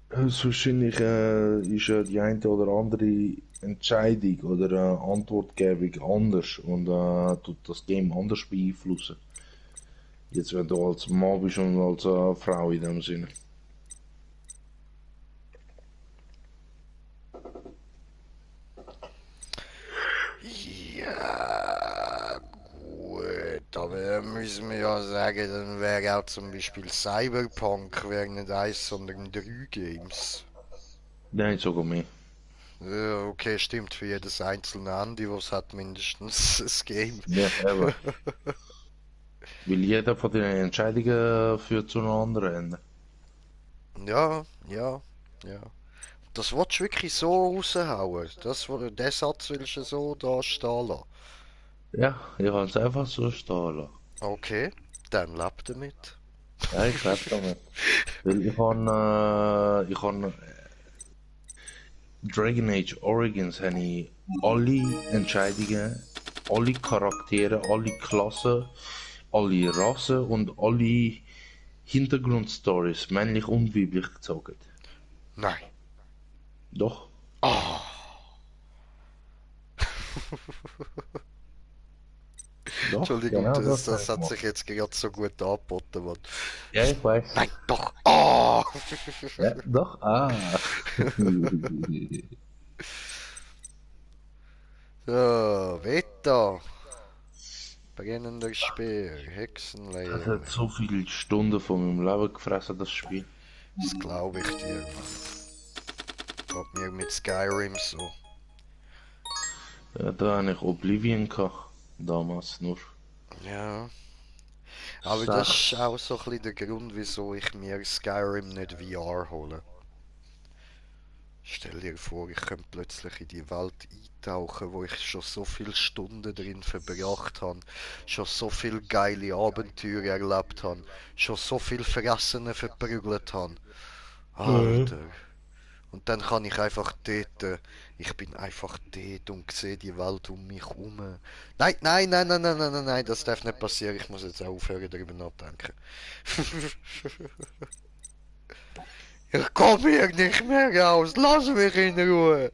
Höchstwahrscheinlich ist ja die eine oder andere Entscheidung oder Antwortgebung anders und tut das Game anders beeinflussen. Jetzt, wenn du als Mann bist und als Frau in dem Sinne. Ja, gut, aber dann müssen wir ja sagen, dann wäre auch zum Beispiel Cyberpunk wäre nicht eins, sondern 3 Games. Nein, sogar mehr. Ja, okay, stimmt, für jedes einzelne Handy, was hat mindestens ein Game. Ja, eben. Weil jeder von den Entscheidungen führt zu einem anderen Ende. Ja, ja, ja. Das willst du wirklich so raushauen. Den Satz willst du so da stehen lassen. Ja, ich habe es einfach so stehen lassen. Okay, dann lebt damit. Ja, ich lebe damit. Weil ich habe Dragon Age Origins habe ich alle Entscheidungen, alle Charaktere, alle Klassen, alle Rassen und alle Hintergrundstories, männlich und weiblich gezogen. Nein. Doch. Oh. Doch, Entschuldigung, genau das das hat habe sich jetzt gerade so gut angeboten, Mann. Ja, ich weiß. Nein, doch. Oh. Ja, doch. Ah. So, Veta. Brennender Speer, Das Hexenlehre. hat so viele Stunden von meinem Leben gefressen, das Spiel. Das glaube ich dir, Mann. Geht mir mit Skyrim so. Ja, da habe ich Oblivion gehabt. Damals nur. Ja. Aber das ist auch so ein bisschen der Grund, wieso ich mir Skyrim nicht VR hole. Stell dir vor, ich könnte plötzlich in die Welt eintauchen, wo ich schon so viele Stunden drin verbracht habe, schon so viele geile Abenteuer erlebt habe, schon so viel Fressen verprügelt habe. Alter. Und dann kann ich einfach dort, ich bin einfach dort und sehe die Welt um mich herum. Nein, nein, nein, nein, nein, nein, nein, nein, das darf nicht passieren. Ich muss jetzt aufhören, darüber nachdenken. Ich komme hier nicht mehr raus. Lass mich in Ruhe.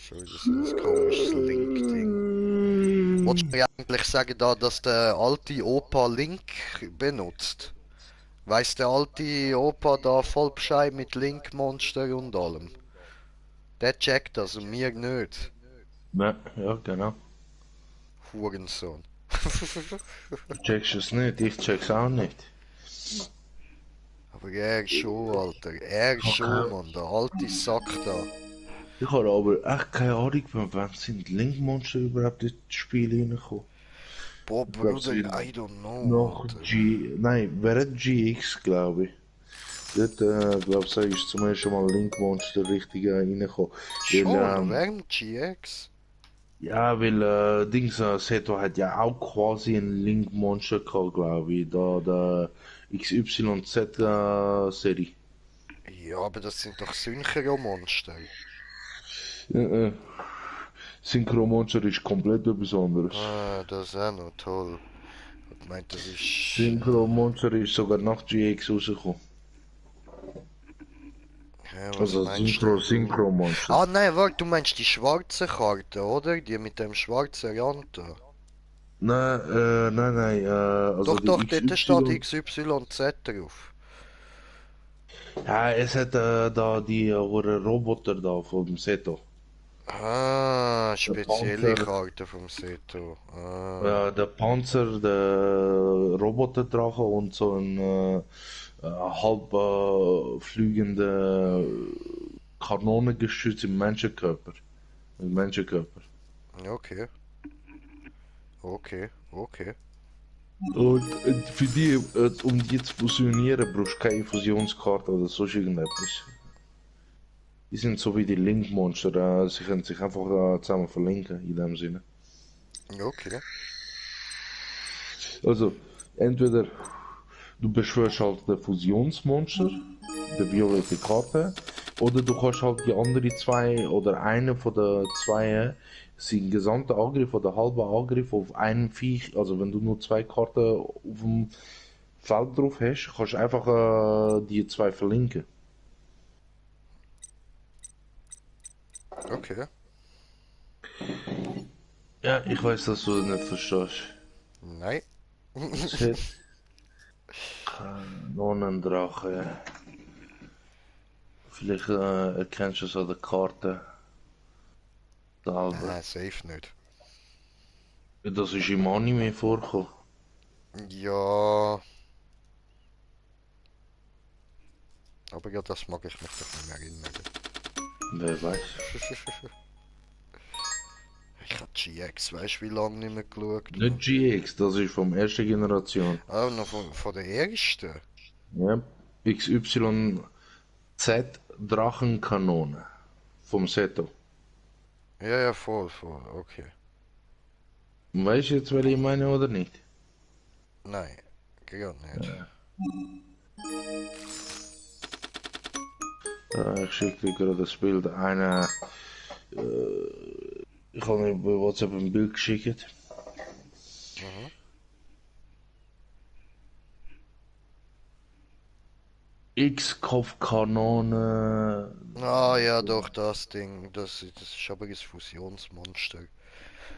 So, das ist ein komisches Link-Ding. Wolltest du mir eigentlich sagen, da, dass der alte Opa Link benutzt? Weiss der alte Opa da voll Bescheid mit Link-Monster und allem? Der checkt das und mir nicht. Ja, ja, genau. Hurensohn. Du checkst es nicht, ich check's auch nicht. Aber er schon, Alter. Er schon, Okay. Mann. Der alte Sack da. Ich habe aber echt keine Ahnung, wann sind Link-Monster überhaupt in das Spiel reingekommen. Boah, Ich glaube, Bruder, sie I don't know, nach Alter. Nein, während GX, glaube ich. Dort, glaube ich, ist zum ersten Mal Link Monster richtig reingekommen. Weil, Schon, während GX? ja, weil, Dings, Seto hat ja auch quasi ein Link Monster gehabt, glaube ich. Da, der XYZ-Serie. Ja, aber das sind doch Synchro-Monster. Äh, Synchro Monster ist komplett etwas anderes. Ah, das ist auch noch toll. Ich meinte, das ist. Synchro Monster ist sogar nach GX rausgekommen. Was Also meinst denn du? Synchro Monster. Ah, nein, warte, du meinst die schwarze Karte, oder? Die mit dem schwarzen Rand da. Nein, also Doch, die doch, dort steht XY. XYZ drauf. Ja, es hat da die Roboter da vom Seto. Ah, Der spezielle Panzer, Karte vom Seto. Ah, ja, der Panzer, der Roboterdrache und so ein halb fliegende Kanonengeschütz im Menschenkörper. Im Menschenkörper. okay, okay. Und für die, um die zu fusionieren, brauchst du keine Fusionskarte oder sonst irgendetwas. Die sind so wie die Link-Monster, sie können sich einfach zusammen verlinken, in dem Sinne. Okay. Also, entweder du beschwörst halt den Fusionsmonster, die violette Karte, oder du kannst halt die anderen zwei oder eine von den zwei seinen gesamten Angriff oder halben Angriff auf einen Viech, also wenn du nur zwei Karten auf dem Feld drauf hast, kannst du einfach die zwei verlinken. Okay. Ja, ich weiß, dass du das nicht verstehst. Nein. Shit. Kanonendrache. Vielleicht erkennst du so die Karte. Selber. Nein, safe nicht. Das ist im Anime vorgekommen. Ja, aber ja, das mag ich mich doch nicht mehr erinnern. Wer weiß. Ich hab GX, weißt du, wie lange nicht mehr geschaut, Nicht Mann. GX, das ist vom ersten Generation. Ah, noch von der ersten? Ja. XYZ Drachenkanone. Vom Seto. Ja, ja, voll, okay. Weißt du jetzt, welche ich meine oder nicht? Nein, gerade nicht. Ich schicke dir gerade das Bild. Ich habe mir bei WhatsApp ein Bild geschickt. Mhm. X-Kopfkanone. Ah, ja, doch, das Ding. Das ist aber ein Fusionsmonster.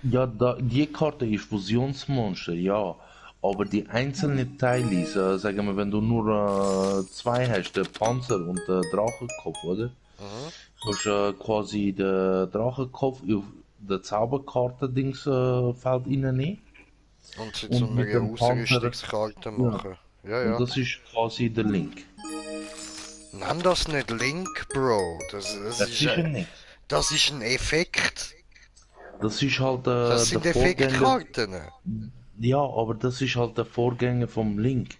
Ja, die Karte ist Fusionsmonster, ja. Aber die einzelnen Teile, sagen wir, wenn du nur zwei hast, der Panzer und der Drachenkopf, oder? Mhm. Kannst quasi den Drachenkopf auf der Zauberkarte-Dings Feld reinnehmen. Und sie zu Und mit einer dem Panzer, Ausrüstungskarte ja. machen. Ja, Und ja. das ist quasi der Link. Nenn das nicht Link, Bro. Das ist er nicht. Das ist ein Effekt. Das ist halt Das der sind Vorgänger. Effektkarten. Ja, aber das ist halt der Vorgänger vom Link.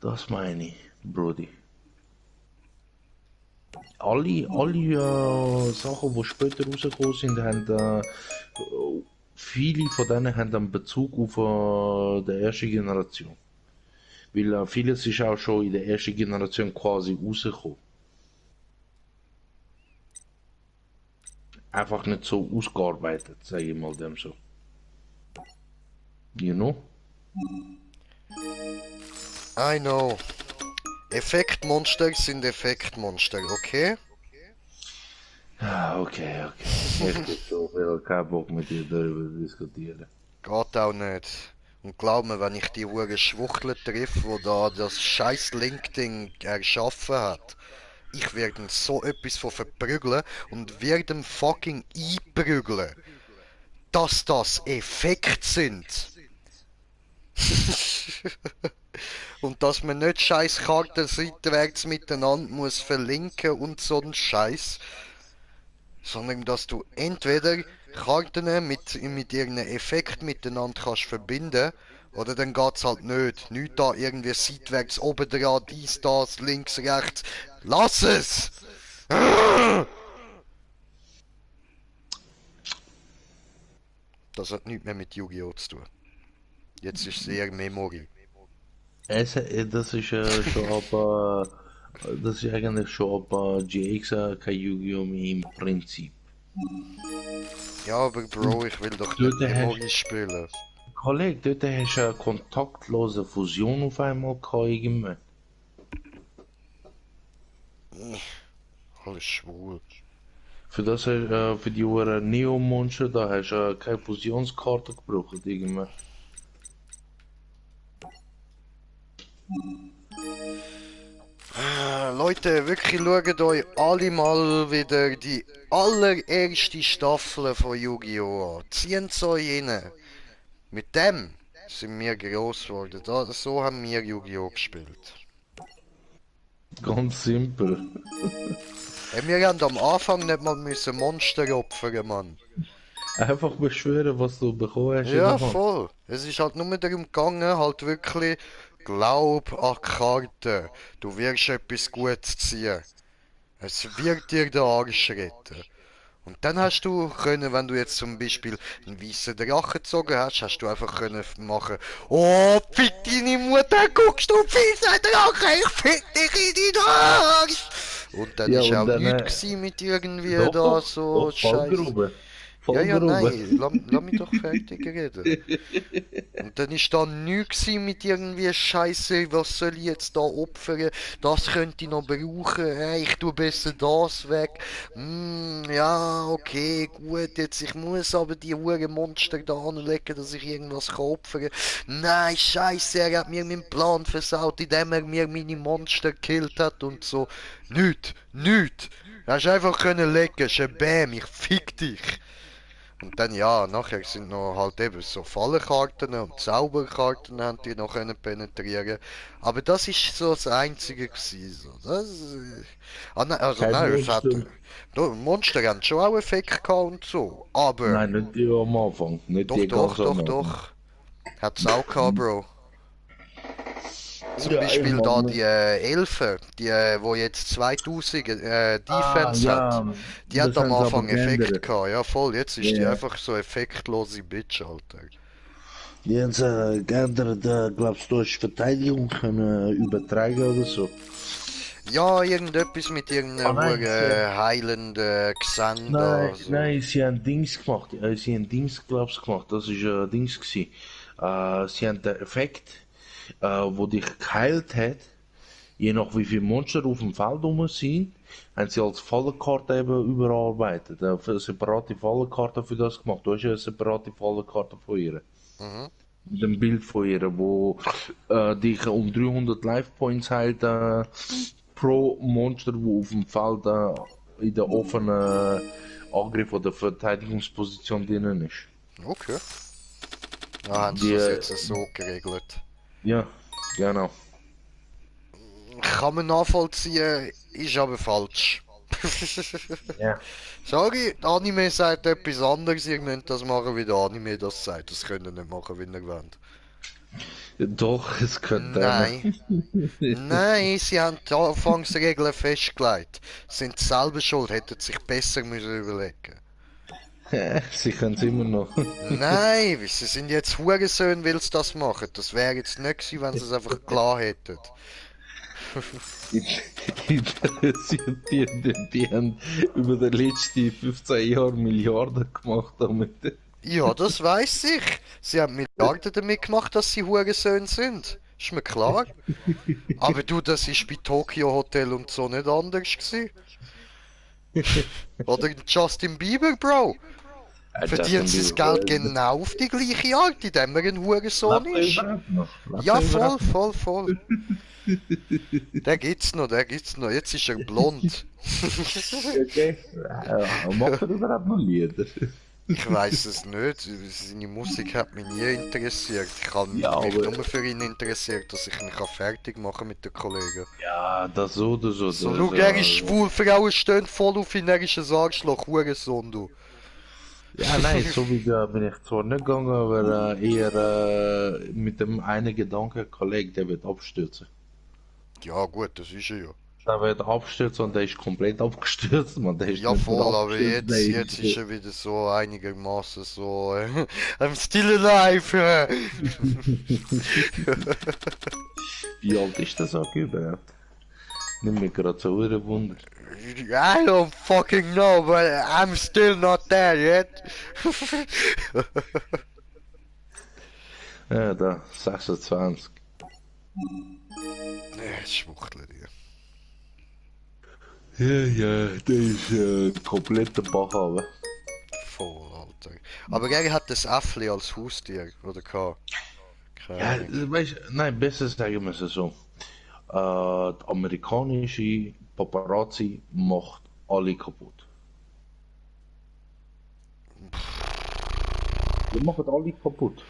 Das meine ich, Brody. Alle Sachen, die später rausgekommen sind, haben viele von denen haben einen Bezug auf die erste Generation. Weil vieles ist auch schon in der ersten Generation quasi rausgekommen. Einfach nicht so ausgearbeitet, sage ich mal dem so. You know? I know. Effektmonster sind Effektmonster, okay? Ah, okay. Ich hab so viel keinen Bock mit dir darüber zu diskutieren. Geht auch nicht. Und glaub mir, wenn ich die hure Schwuchtel treffe, wo da das scheiß LinkedIn erschaffen hat, ich werde ihn so etwas von verprügeln und werde ihn fucking einprügeln, dass das Effekt sind. Und dass man nicht scheiß Karten seitwärts miteinander muss verlinken und so ein Scheiß, sondern dass du entweder Karten mit ihrem Effekt miteinander kannst verbinden Oder dann geht's halt nicht. Nicht da irgendwie seitwärts, oben dran, dies, das, links, rechts. Lass es! Das hat nichts mehr mit Yu-Gi-Oh! Zu tun. Jetzt ist es eher Memory. Das ist schon aber. Das ist eigentlich schon aber GX kein Yu-Gi-Oh! Mehr im Prinzip. Ja, aber Bro, ich will doch Dort nicht hast Memory spielen. Kollege, dort hast du eine kontaktlose Fusion auf einmal gehabt, irgendwann. Alles schwul. Für das hast, für die Neo-Monster, da hast du keine Fusionskarte gebraucht, irgendwann. Leute, wirklich schaut euch alle mal wieder die allererste Staffel von Yu-Gi-Oh! An. Zieht's euch rein. Mit dem sind wir gross geworden. So haben wir Yu-Gi-Oh! Gespielt. Ganz simpel. Wir haben am Anfang nicht mal müssen Monster opfern, Mann. Einfach beschwören, was du bekommen hast in Ja, der Hand. voll. Es ist halt nur darum gegangen, halt wirklich, glaub an die Karte. Du wirst etwas Gutes ziehen. Es wird dir den Arsch retten. Und dann hast du können, wenn du jetzt zum Beispiel einen weißen Drachen gezogen hast, hast du einfach können machen, oh, fick deine Mutter, guckst du weißen Drachen, ich fick dich in die Arsch! Und dann Ja, ist und auch dann, nichts gewesen mit irgendwie Doch, da doch, so doch, Scheiße. Fallgrube. Ja, ja, Fallgrube. nein, lass mich doch fertig reden. Und dann ist da nichts gewesen mit irgendwie Scheiße, was soll ich jetzt da opfern? Das könnte ich noch brauchen, ich tue besser das weg. Ja, okay, gut, jetzt ich muss aber die Huren Monster da anlegen, dass ich irgendwas kann opfern. Nein, Scheiße, er hat mir meinen Plan versaut, indem er mir meine Monster gekillt hat und so. Nicht. Du hast einfach können legen, Bam, ich fick dich. Und dann ja, nachher sind noch halt eben so Fallenkarten und Zauberkarten haben die noch können penetrieren. Aber das ist so das Einzige gewesen. So. Nein, also Kein nein, es hat, Monster. Monster haben schon auch Effekt gehabt und so. Aber, Nein, nicht die am Anfang. Nicht doch, die doch, ganz am doch, Anfang. doch. Hat's auch gehabt, Bro. Zum Ja, Beispiel da irgendwann. die Elfe, die wo jetzt 2000 Defense hat. Ja, Die hat das am haben sie aber Anfang Effekt geändert. gehabt, ja voll, jetzt ist die Ja. einfach so effektlose Bitch, Alter. Die haben sie geändert, glaubst du, hast Verteidigung können übertragen oder so? Ja, irgendetwas mit irgendeiner Nein, heilenden Xander, so. nein, sie haben Dings gemacht. Sie haben Dings, glaubst du, gemacht. Das ist Dings gewesen. Sie haben den Effekt, wo dich geheilt hat, je nach wie viele Monster auf dem Feld rum sind, haben sie als Fallenkarte eben überarbeitet. Eine separate Fallenkarte für das gemacht. Du hast ja eine separate Fallenkarte von ihr. Mhm. Mit einem Bild von ihr, wo dich um 300 Life Points heilt pro Monster, wo auf dem Feld in der offenen Angriff oder Verteidigungsposition drinnen ist. Okay. Ja, haben sie Die, das jetzt so geregelt. Ja, genau. Kann man nachvollziehen, ist aber falsch. Ja. Sorry, der Anime sagt etwas anderes, ihr müsst das machen, wie der Anime das sagt. Das könnt ihr nicht machen, wie ihr wollt. Doch, es könnte. Nein. Nein, sie haben die Anfangsregeln festgelegt. Sind selber schuld, hätten sich besser müssen überlegen. Sie können es immer noch. Nein, sie sind jetzt Hurensöhne, weil sie das machen. Das wäre jetzt nicht gewesen, wenn sie es einfach klar hätten. Interessiert die haben über die letzten 15 Jahre Milliarden gemacht damit. Ja, das weiß ich. Sie haben Milliarden damit gemacht, dass sie Hurensöhne sind. Ist mir klar. Aber du, das ist bei Tokyo Hotel und so nicht anders gewesen. Oder Justin Bieber, Bro. Verdient sein Geld genau auf die gleiche Art, indem er ein Hurensohn ist. Ja, voll. Der gibt's noch. Jetzt ist er blond. Okay. Macht er überhaupt noch Lieder? Ich weiß es nicht. Seine Musik hat mich nie interessiert. Ich habe mich aber- nur für ihn interessiert, dass ich ihn fertig machen kann mit den Kollegen. Ja, das oder so. So, das, schau, er ist schwul, Frauen stehen voll auf ihn, er ist ein Arschloch, Hurensohn, du. Ja, nein, so wie da bin ich zwar nicht gegangen, aber eher mit dem einen Gedanke, Kollege, der wird abstürzen. Ja gut, das ist er ja. Der wird abstürzen und der ist komplett abgestürzt, man, der ist Ja nicht nur voll, aber abgestürzt, der jetzt ist. ist er wieder so einigermaßen so. I'm still alive! Wie alt ist das auch überhaupt? Nimm mich gerade so ein Wunder. I don't fucking know, but I'm still not there yet. Ja, da, 26. Schwuchtel dir. Ja, ja, der ist komplett der Bach runter. Voll, Alter. Aber er hat das Äffli als Haustier, oder gehabt? Keine Ja, Ahnung. weißt nein, besser sagen wir es so. Die amerikanische Paparazzi macht alle kaputt. Die machen alle kaputt.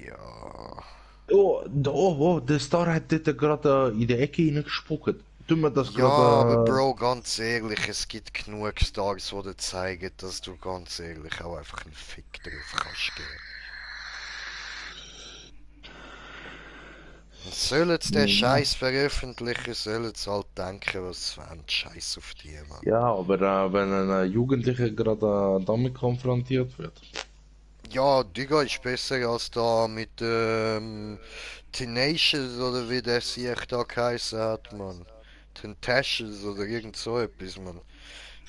Ja. Oh, der Star hat dort gerade in die Ecke hineingespuckt. Tun wir das Ja, aber gerade. Bro, ganz ehrlich, es gibt genug Stars, die dir zeigen, dass du ganz ehrlich auch einfach einen Fick drauf kannst geben. Sollen sie den Ja, Scheiß veröffentlichen, sollen sie halt denken, was sie wollen. Scheiß auf die, Mann. ja, aber wenn ein Jugendlicher gerade damit konfrontiert wird. Ja, Digga ist besser als da mit Tenacious oder wie der sich da geheißen hat, Mann. Tentacious oder irgend so etwas, Mann.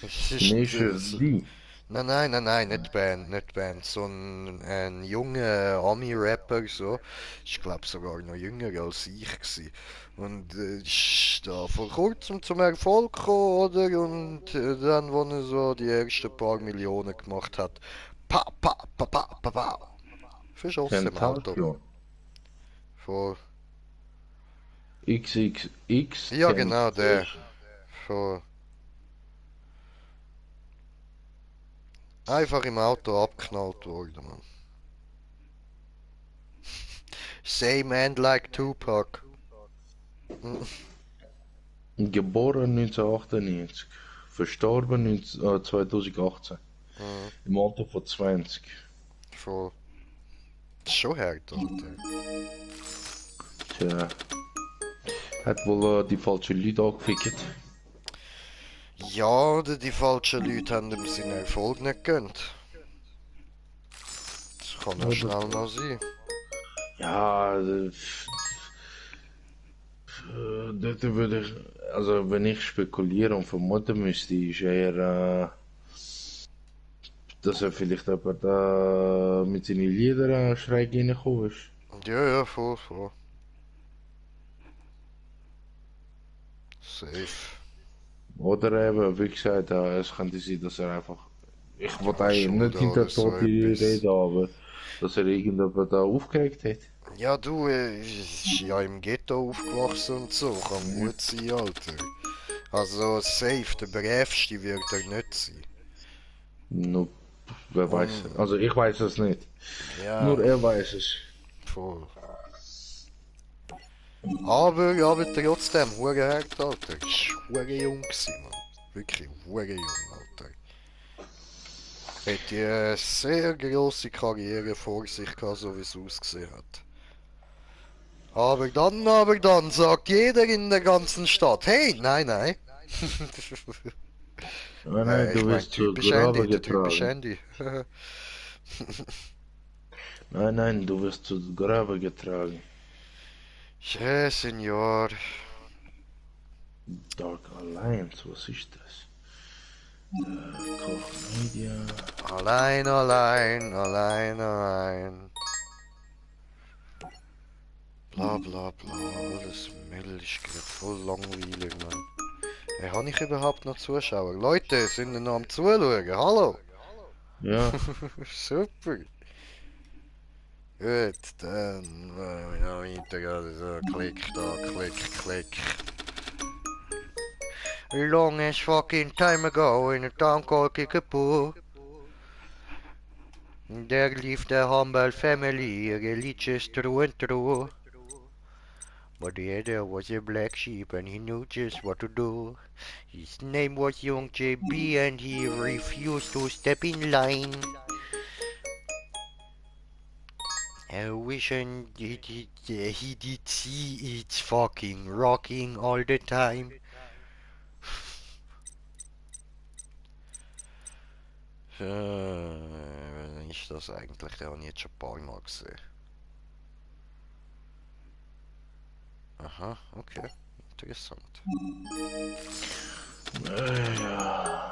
Es ist, Tenacious D. nein, nicht Band, nicht Band. So ein junger Ami-Rapper, so. Ich glaube sogar noch jünger als ich gsi. Und ist da vor kurzem zum Erfolg gekommen, oder? Und dann, wo er so die ersten paar Millionen gemacht hat, pa, pa, pa, pa, pa, pa. Verschossen im Auto. Tentation. Vor, XXX ja genau, der. Tentation. Vor, einfach im Auto abknallt worden, Mann. Same end like Tupac. Geboren 1998. Verstorben 2018. Mhm. Im Alter von 20. Vor, schon hart, Alter. Tja, hat wohl die falschen Leute angefickt. Ja, oder die falschen Leute haben ihm seinen Erfolg nicht gegönnt. Das kann ja Oder? schnell mal sein. Ja, dort würde ich, also wenn ich spekuliere und vermuten müsste, ist eher, dass er vielleicht jemand mit seinen Liedern schräg reingekommen ist. Ja, voll. Safe. Oder eben, wie gesagt, es könnte sein, dass er einfach, ich wollte Ja, eigentlich nicht Schulden oder hinter so Tote etwas. reden, aber dass er irgendjemand da aufgeregt hat. Ja, du, ist ja im Ghetto aufgewachsen und so. Kann gut sein, Alter. Also, safe, der Brävste wird er nicht sein. Nur, wer weiß, Und, also ich weiß es nicht. ja, Nur er weiß es. voll. Aber trotzdem, hure hart, Alter. Ist hure jung gewesen, Mann. Wirklich hure jung, Alter. Hätte eine sehr grosse Karriere vor sich gehabt, so wie es ausgesehen hat. Aber dann sagt jeder in der ganzen Stadt, hey, nein. Nein, nein, Ich du mein, wirst zu typisch Grabe Andy, der typische getragen. Andy. Nein, du wirst zu Grabe getragen. Ja, Senor. Dark Alliance, was ist das? Koch Media. Allein. Bla, alles Müll ist gerade voll langweilig, Mann. Hey, habe ich überhaupt noch Zuschauer? Leute, sind ihr noch am Zuschauen? Hallo? Ja, Super. Gut, dann ja, weiter. Also, klick da, klick. Long as fucking time ago in a town called Kickapoo. There lived a humble family, religious through and through. But yeah, there was a black sheep and he knew just what to do. His name was Young JB and he refused to step in line. I wish and he did see it fucking rocking all the time. Wann ist das eigentlich? Den habe ich jetzt schon ein paar Mal gesehen. Aha, okay. Interessant. Ja.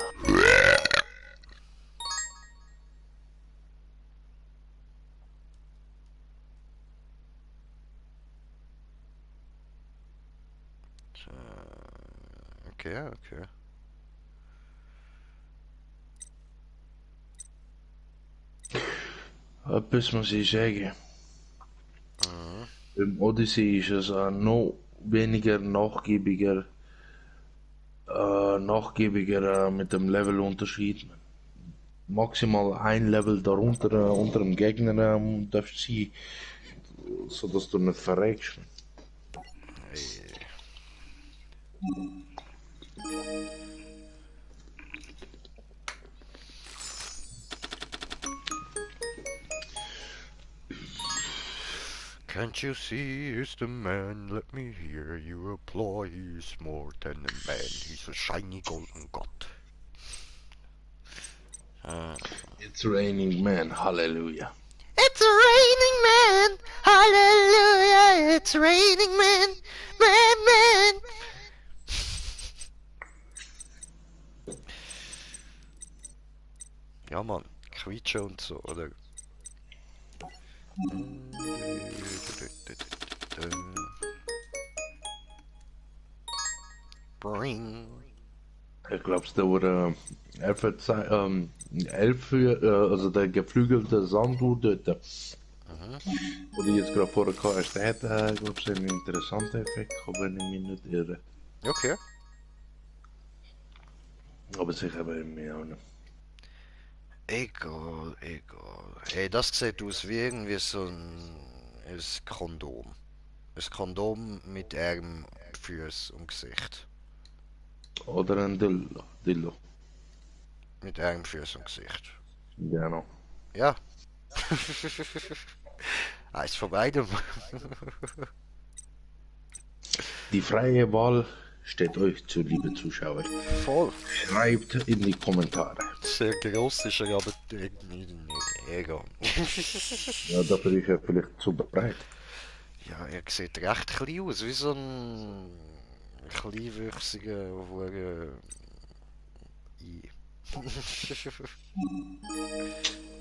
Okay, okay. Etwas muss ich sagen. Mhm. Im Odyssey ist es noch weniger nachgiebiger mit dem Levelunterschied. Maximal ein Level darunter unter dem Gegner darfst du sein, sodass du nicht verreckst. Hey. Can't you see he's the man? Let me hear you apply. He's more than a man. He's a shiny golden god. It's raining man, hallelujah. It's raining man! Hallelujah! It's raining man! Man! Ja, Mann. Quietsche und so, oder? Bring. Ich glaube, da wurde also der geflügelte Sandu dort, wo die jetzt gerade vorher hast, der hat, glaube ich, einen interessanten Effekt, wenn ich mich nicht irre. Okay. Aber sicher bei mir auch nicht. Egal. Ey, das sieht aus wie irgendwie so ein Kondom. Ein Kondom mit Arm, Füßen und Gesicht. Oder ein Dildo. Mit Arm, Füßen und Gesicht. Genau. Ja. Eins von beidem. Die freie Wahl steht euch zu, liebe Zuschauer. Voll. Schreibt in die Kommentare. Sehr gross ist er, aber egal. Ja, dafür ist er vielleicht zu breit. Ja, er sieht recht klein aus, wie so ein kleinwüchsiger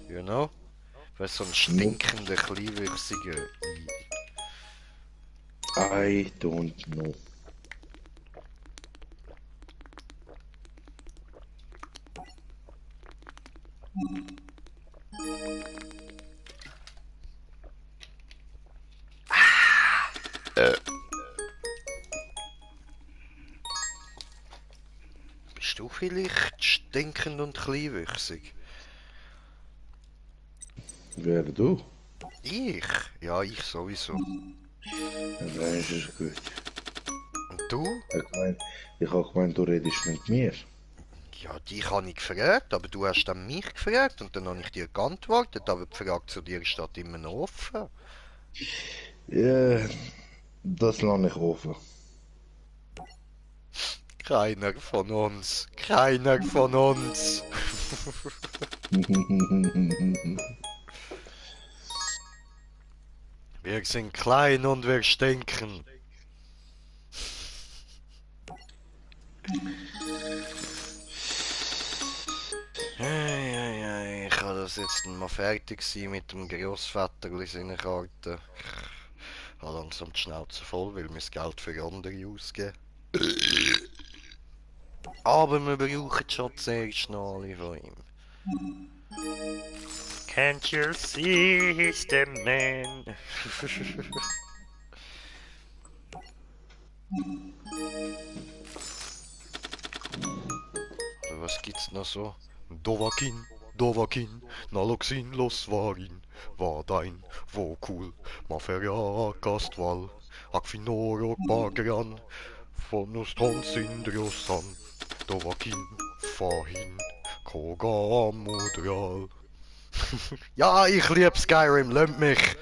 You know? Weißt so ein stinkender, kleinwüchsiger I don't know. Bist du vielleicht stinkend und kleinwüchsig? Wer du? Ich? Ja, ich sowieso. Dann ist es gut. Und du? Ich habe gemeint, du redest mit mir. Ja, dich habe ich gefragt, aber du hast dann mich gefragt und dann habe ich dir geantwortet, aber die Frage zu dir steht immer noch offen. Ja, das lasse ich offen. Keiner von uns. Keiner von uns. Wir sind klein und wir stinken. Ich kann das jetzt mal fertig sein mit dem Grossvaterli seiner Karte. Ich habe langsam die Schnauze voll, weil wir das Geld für andere ausgeben. Aber wir brauchen schon zuerst noch alle von ihm. Can't you see he's the man? Was gibt's noch so? Dovakin, Naloxin, Losvarin, Vadein, Vokul, Maferia, Kastval, Akvinoro Bagran, von Ostonsindriosan, Dovakin, Fahin, Kogamudral. Ja, ich lieb Skyrim, lasst mich!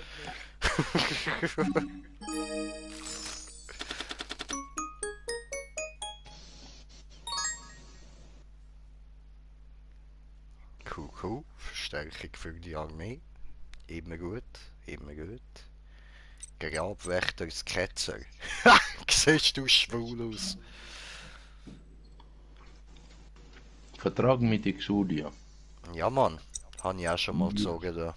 Cool. Verstärkung für die Armee. Immer gut, immer gut. Grabwächter ist Ketzer. Siehst du schwul aus? Vertrag mit Exodia. Ja, Mann. Habe ich auch schon mal gezogen da.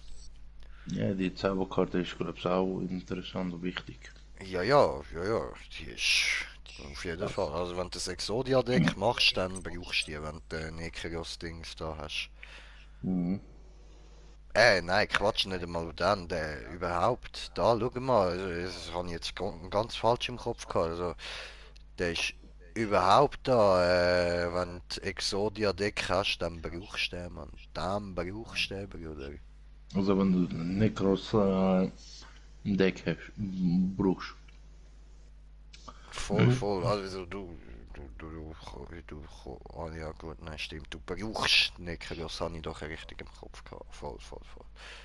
Ja, die Zauberkarte ist, glaube ich, auch interessant und wichtig. Ja. Die ist. Auf jeden Fall. Also, wenn du das Exodia-Deck machst, dann brauchst du die, wenn du Nekros-Dings da hast. Mhm. Nein, Quatsch, nicht einmal dann, der überhaupt. Da, schau mal, das habe ich jetzt ganz falsch im Kopf gehabt. Also, der ist überhaupt da, wenn du Exodia Deck hast, dann brauchst du den, Mann. Dann brauchst du den, Bruder. Also wenn du Necros im Deck hast, brauchst. Voll, also ah ja gut, nein, stimmt, du brauchst Necros, habe ich doch richtig im Kopf gehabt. Voll.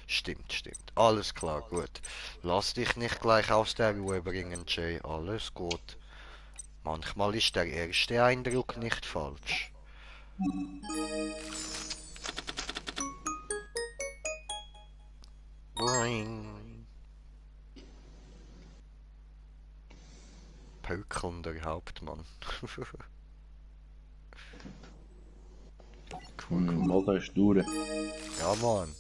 Stimmt. Alles klar, gut. Lass dich nicht gleich aus der Ruhe bringen, Jay, alles gut. Manchmal ist der erste Eindruck nicht falsch. Boing. Pökelnder Hauptmann. Cool. Malta ist durch. Ja, Mann.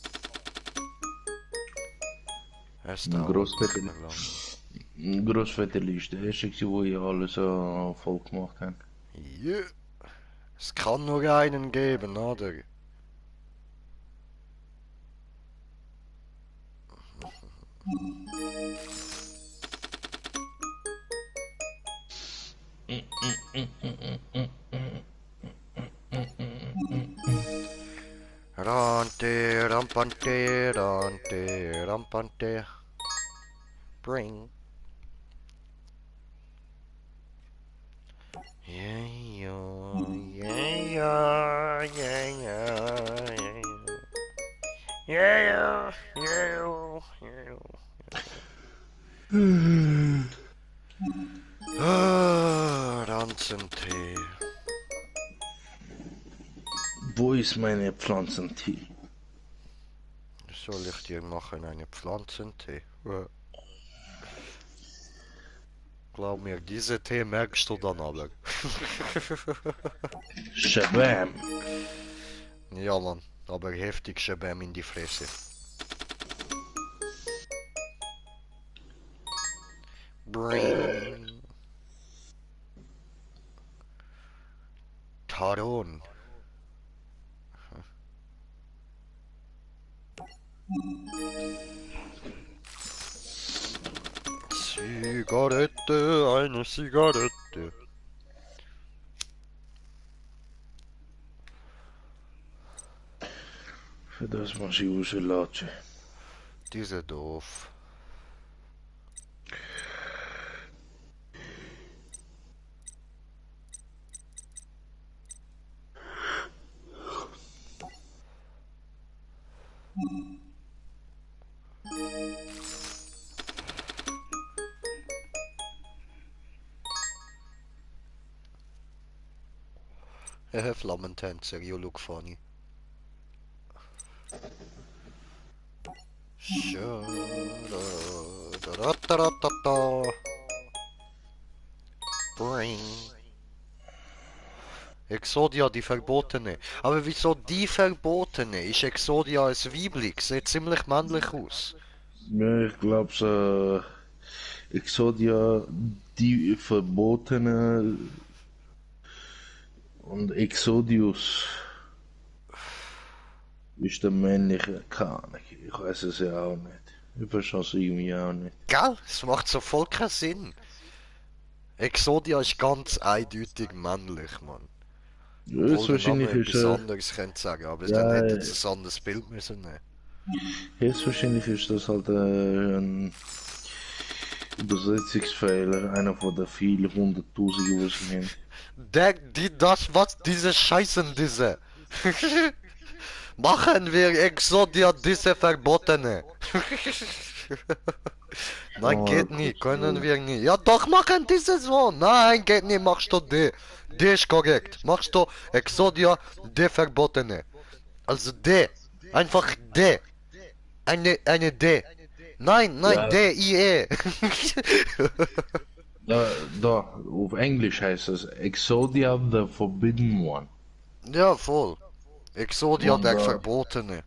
Es dauert nicht mehr lang. Grossvetterli ist der erste, wo ich alles voll gemacht habe. Ja. Es kann nur einen geben, oder? Rampante. Bring. Yeah. Ranzentee. Wo ist meine Pflanzentee? Soll ich dir machen einen Pflanzentee? Ja. Glaub mir, diese Tee merkst du dann aber. Shabam! Ja, Mann, aber heftig Schabam in die Fresse. Bring. Taron. Zigarette, eine Zigarette. Für das muss ich rauslassen. Diese doof. Flammentänzer, you look funny. Bring. Exodia, die Verbotene. Aber wieso die Verbotene? Ist Exodia ein Weiblich? Sieht ziemlich männlich aus. Ja, ich glaube, Exodia, die Verbotene und Exodius ist der männliche Kanik. Ich weiß es ja auch nicht. Ich verstehe es irgendwie auch nicht. Gell? Es macht so voll keinen Sinn. Exodia ist ganz eindeutig männlich, Mann. Obwohl der Name etwas anderes könnte sagen, aber dann hätte es ein anderes Bild müssen nehmen. Höchstwahrscheinlich ist das halt ein Übersetzungsfehler, einer von den vielen Hunderttausenden, die sie haben. Was, diese Scheißen, diese. Machen wir Exodia diese Verbotene. Nein, Oh, geht nicht, Gottes können Willen. wir nicht. Ja doch, machen diese so. Nein, geht nicht, machst du D. D ist korrekt. Machst du Exodia D Verbotene. Also D. Einfach D. Eine D. Nein, Ja, D, I, E. da, auf Englisch heißt es Exodia the Forbidden One. Ja, voll. Exodia Und, der Verbotene.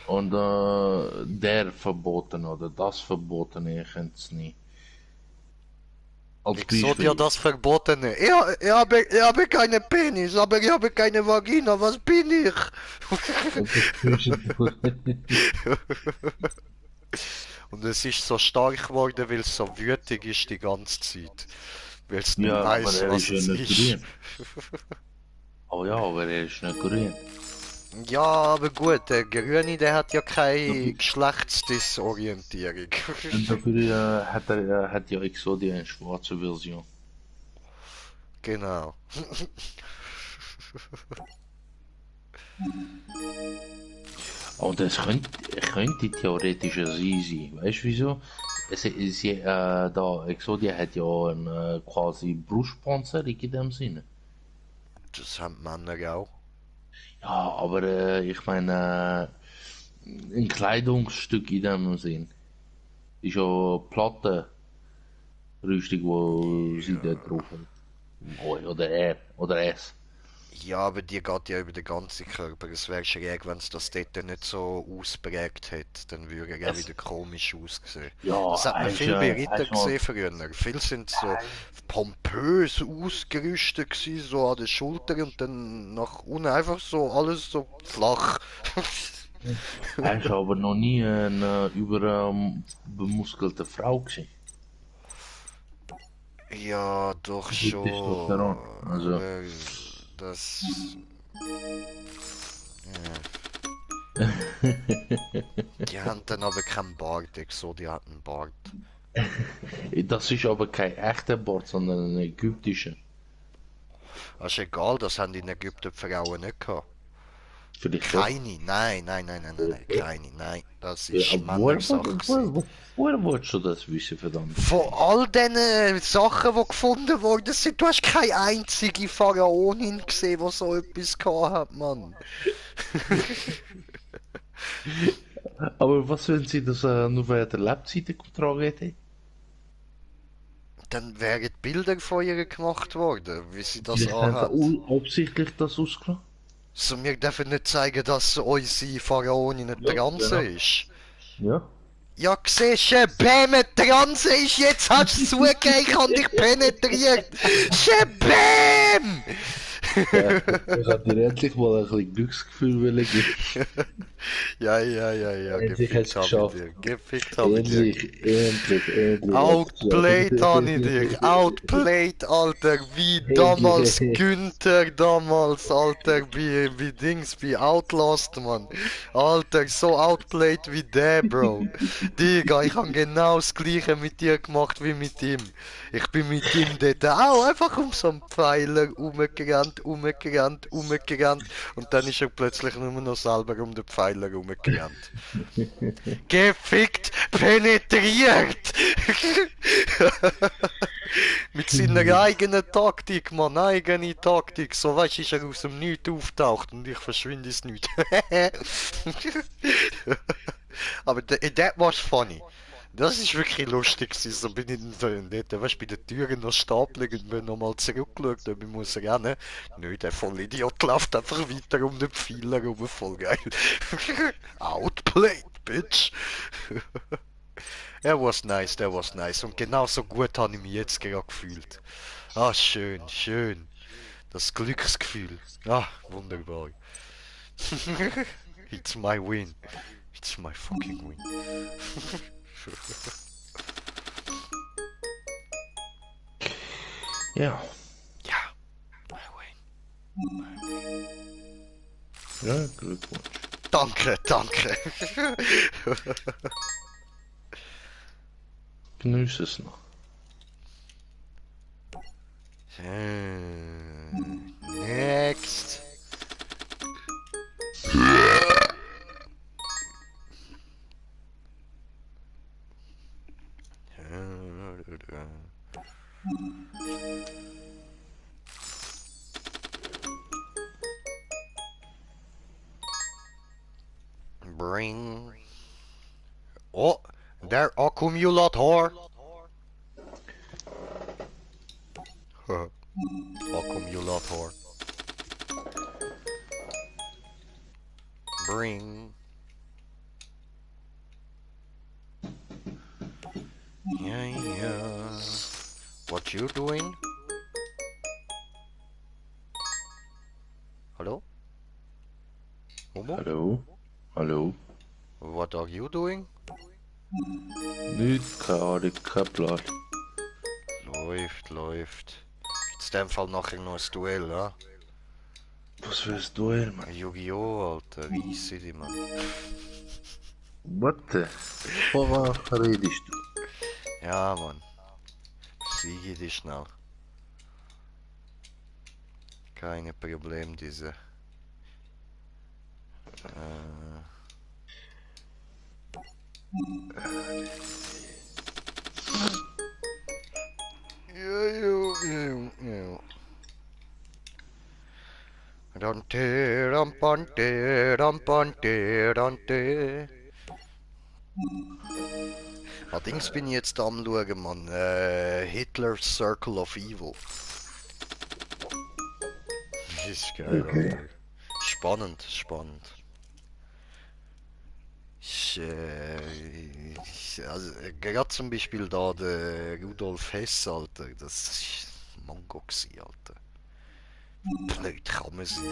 der Verbotene oder das Verbotene, ich kenne es nicht. Als Exodia Beispiel. das Verbotene. Ich habe keine Penis, aber ich habe keine Vagina. Was bin ich? Und es ist so stark geworden, weil es so wütig ist die ganze Zeit. Weil es nicht Ja, aber weiß, er was ist ja es nicht ist. grün. Oh ja, aber er ist nicht grün. Ja, aber gut, der Grüne, der hat ja keine Geschlechtsdisorientierung. Und dafür hat ja Exodia eine schwarze Version. Genau. Und es könnte theoretisch ja sie sein. Weißt du wieso? Da Exodia hat ja eine quasi Brustpanzerung in dem Sinne. Das haben Männer auch. Ja, aber ich meine, ein Kleidungsstück in dem Sinn. Ist ja Plattenrüstung, wo sie da drauf hat. Oder er, oder es. Ja, aber die geht ja über den ganzen Körper. Es wäre schräg, wenn es das dort nicht so ausprägt hätte. Dann würde er auch Es, wieder komisch aussehen. ja, Das hat man viel bei Ritter hast mal, gesehen früher. Viele sind so pompös ausgerüstet gewesen, so an den Schultern und dann nach unten einfach so alles so flach. hast aber noch nie eine überbemuskelte Frau gesehen. Ja, doch Mit schon. Testosteron. Also, Aber das. Die haben dann aber keinen Bart. Ich so, die hatten einen Bart. das ist aber kein echter Bart, sondern ein ägyptischer. Das ist egal, das haben in Ägypten die Frauen nicht gehabt. Vielleicht doch. Keine, nein, keine, nein. Das Ja, ist aber woher, Männersache gewesen. woher willst du das wissen, verdammt? Von all diesen Sachen, die gefunden worden sind, du hast keine einzige Pharaonin gesehen, die so etwas gehabt hat, Mann. Aber was, wenn sie das nur während der Lebzeiten getragen hätte? Dann wären Bilder von ihr gemacht worden, wie sie das Vielleicht haben anhat. sie absichtlich das ausgelassen. So, wir dürfen nicht zeigen, dass unsere Pharaonin eine Ja, Transe genau. ist. Ja. Ja, siehst du, Bäm, eine Transe ist, jetzt hast du es zugegeben, ich hab dich penetriert. Bäm! Ich hat dir endlich mal ein bisschen Glücksgefühl geben. Ja, Endlich hast gefickt du es hab ich geschafft. dir, gefickt hab ich dir. Endlich. Outplayed habe ich dich, outplayed, Alter, wie damals Günther damals, Alter, wie Dings, wie Outlast, Mann. Alter, so outplayed wie der, Bro. Digga, ich habe genau das gleiche mit dir gemacht wie mit ihm. Ich bin mit ihm dort auch einfach um so einen Pfeiler umgerannt und dann ist er plötzlich nur noch selber um den Pfeiler rumgerannt. Gefickt, penetriert! Mit seiner eigenen Taktik, Mann, eigene Taktik. So weißt du, ist er aus dem Nichts auftaucht und ich verschwinde ins Nichts. Aber that was funny. Das ist wirklich lustig gewesen. So bin ich dann dort, weißt, bei den Türen noch stapeln und bin nochmal zurückgeschaut, ob ich muss rennen. Nö, der Vollidiot läuft einfach weiter um den Pfeiler rum, voll geil. Outplayed, bitch. Er was nice, der was nice. Und genauso gut habe ich mich jetzt gerade gefühlt. Ah, schön, schön. Das Glücksgefühl. Ah, wunderbar. It's my win. It's my fucking win. Ja. Ja, my win. Ja, Glückwunsch. Danke, danke. Genieß es noch. Next. Bring. Oh, der Akkumulator. Akkumulator. Bring. Yeah. What you doing? Hello? Homo? Hallo? Hallo? What are you doing? Nicht, keine Ahnung, kein Plan. Läuft. Gibt's in dem Fall nachher noch ein Duell, ja? Was für ein Duell, Mann? Yu-Gi-Oh, Alter, Weiss City, Mann. Warte, woran redest du? Ja, Mann. Siege dich schnell. Keine Problem, diese. Dante, rampante, rampante, Dante. Allerdings bin ich jetzt am schauen, Mann. Hitler's Circle of Evil. Das ist geil, Okay. Alter. Spannend. Also, gerade zum Beispiel da der Rudolf Hess, Alter, das ist Mongo gsi, Alter. Blöd kann man sein.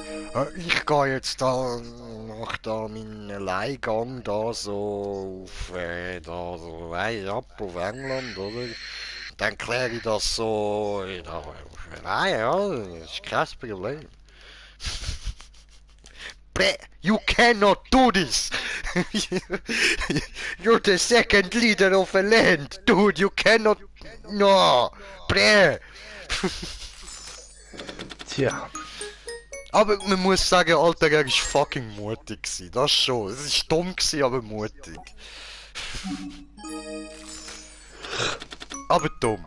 Ich gehe jetzt da, mach da meinen Alleingang da so auf, da so ab auf England, oder? Dann kläre ich das so, nein, ja, das ist kein Problem. You cannot do this! You're the second leader of a land, dude, you cannot... No! Bre! Tja, Aber man muss sagen, Alter, er ist fucking mutig gewesen, das schon. Es ist dumm gewesen, aber mutig. Aber dumm.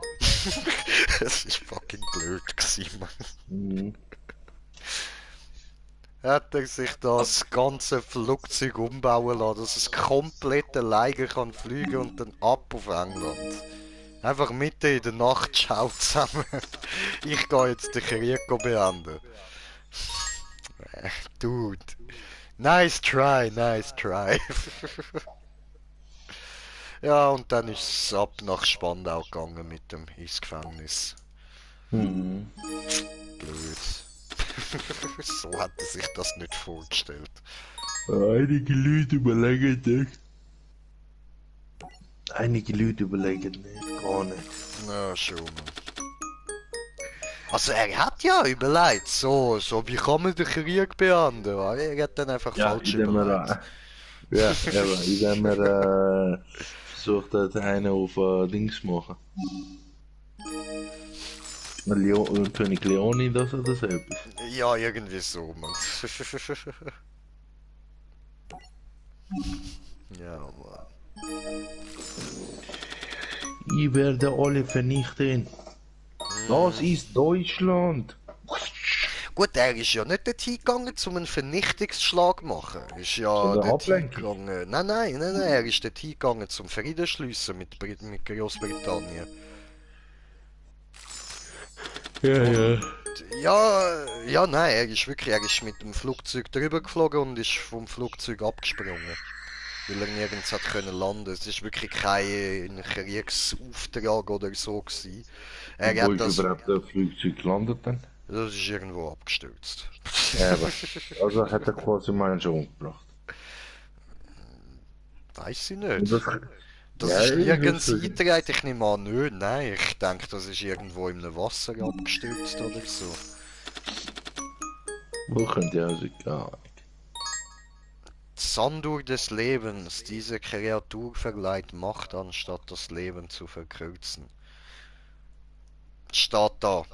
Es ist fucking blöd gewesen, Mann. Hat er sich das ganze Flugzeug umbauen lassen, dass es komplett alleine kann fliegen und dann ab auf England. Einfach mitten in der Nacht schaut zusammen. Ich gehe jetzt den Krieg beenden. Dude. Nice try. Ja, und dann ist es ab nach Spandau gegangen mit dem ins Gefängnis. Blöd. So hat er sich das nicht vorgestellt. einige Leute überlegen nicht. Einige Leute überlegen nicht, gar nicht. Na, schon, Mann. Also er hat ja überlegt, so wie kann man den Krieg beenden? Er hat dann einfach falsch überlegt. Indem er versucht hat, einen auf Dings zu machen. König Leonidas oder so etwas. Ja, irgendwie so, Mann. Ja, Mann. Ich werde alle vernichten. Das ist Deutschland. Gut, er ist ja nicht dorthin gegangen, um einen Vernichtungsschlag zu machen. Er ist ja Sondern dorthin Ablenkung. gegangen. Nein, er ist dorthin gegangen, zum Frieden schließen mit Großbritannien. Nein, er ist mit dem Flugzeug drüber geflogen und ist vom Flugzeug abgesprungen. Weil er nirgends hat können landen. Es ist wirklich kein Kriegsauftrag oder so gewesen. Wo ist überhaupt das Flugzeug gelandet dann? Das ist irgendwo abgestürzt. Also hat er quasi meinen schon umgebracht. Weiß ich nicht. Das Das ist nirgends eingetragen, ich nehme an, nicht. Nein, ich denke, das ist irgendwo in einem Wasser abgestürzt oder so. Wo könnte er also gar Sanduhr des Lebens. Diese Kreatur verleiht Macht, anstatt das Leben zu verkürzen. Steht da.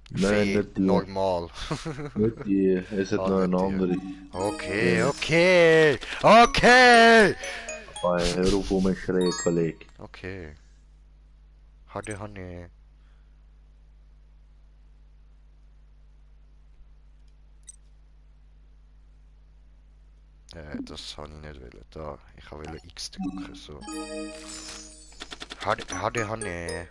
Nein, Fee, nicht die. normal. Nicht die. Es hat Ah, noch nicht eine die. andere. Okay, okay, okay, Hör auf rumschreien, Kollege. okay. Hade Hanne. Das habe ich nicht wollen. Da, ich wollte X drücken, so. Hade Hanne.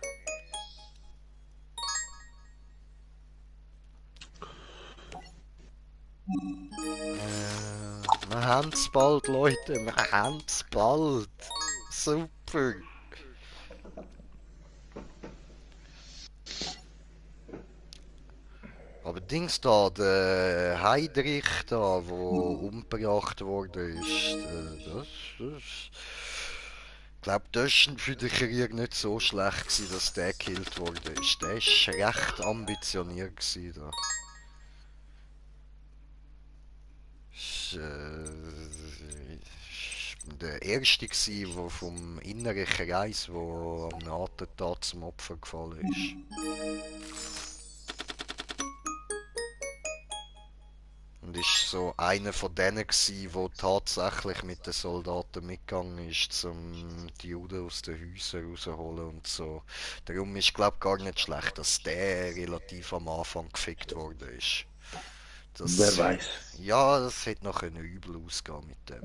Wir haben es bald, Leute. Wir haben es bald. Super. Aber Dings da, der Heidrich da, wo umgebracht worden ist, das, ich glaube, das war für den Krieg nicht so schlecht gewesen, dass der gekillt worden ist. Der war recht ambitioniert gewesen da. Der erste gsi, der vom inneren Kreis, wo am Attentat zum Opfer gefallen ist. Und ist so einer von denen gsi, wo tatsächlich mit den Soldaten mitgegangen ist, um die Juden aus den Häusern rauszuholen und so. Darum ist, glaube gar nicht schlecht, dass der relativ am Anfang gefickt worden ist. Wer weiß. Ja, das hätte noch übel ausgehen mit dem.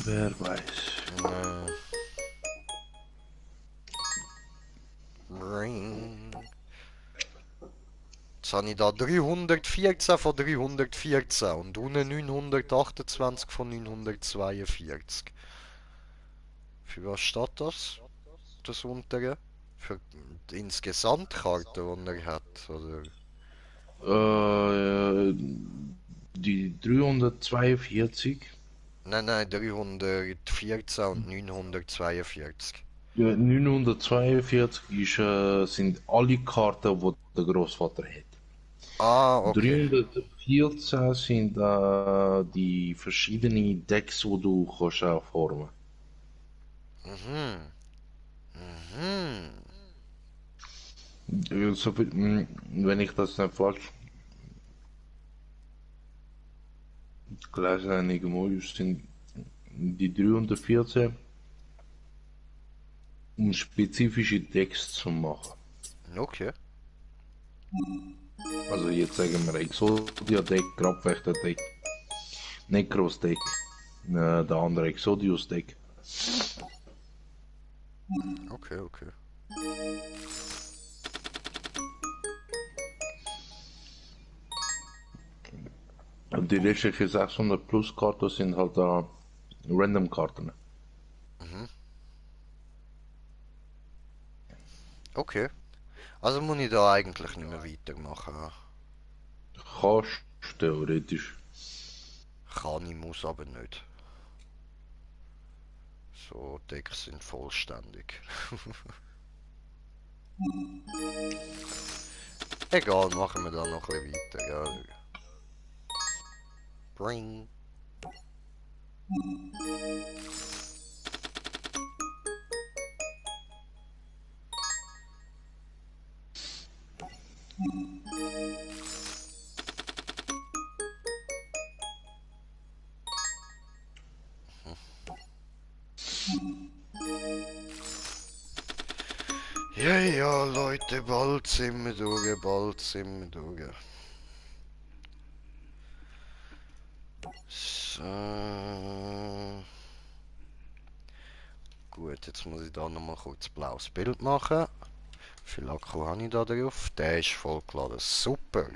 Wer weiß. Jetzt habe ich da 314 von 314 und unten 928 von 942. Für was steht das? Das untere? Für die Insgesamtkarte, die er hat, oder? Die 342. Nein, 314 und 942. Ja, 942 sind alle Karten, die der Großvater hat. Ah, okay. 314 sind die verschiedenen Decks, die du kannst formen. Wenn ich das nicht falsch gelesen habe, irgendwo sind die 314 um spezifische Decks zu machen. Okay. Also jetzt sagen wir Exodia-Deck, Grabwächter-Deck, Necros-Deck, der andere Exodius-Deck. Okay. Und die restlichen 600 plus Karten sind halt Random-Karten. Okay. Also muss ich da eigentlich nicht mehr weitermachen. Kannst theoretisch. Kann ich, muss aber nicht. So, Decks sind vollständig. Egal, machen wir da noch ein bisschen weiter. Ja. Bring. Ja, Leute, bald sind wir durch, So. Gut, jetzt muss ich da nochmal kurz ein blaues Bild machen. Wie viel Akku habe ich da drauf? Der ist vollgeladen. Super!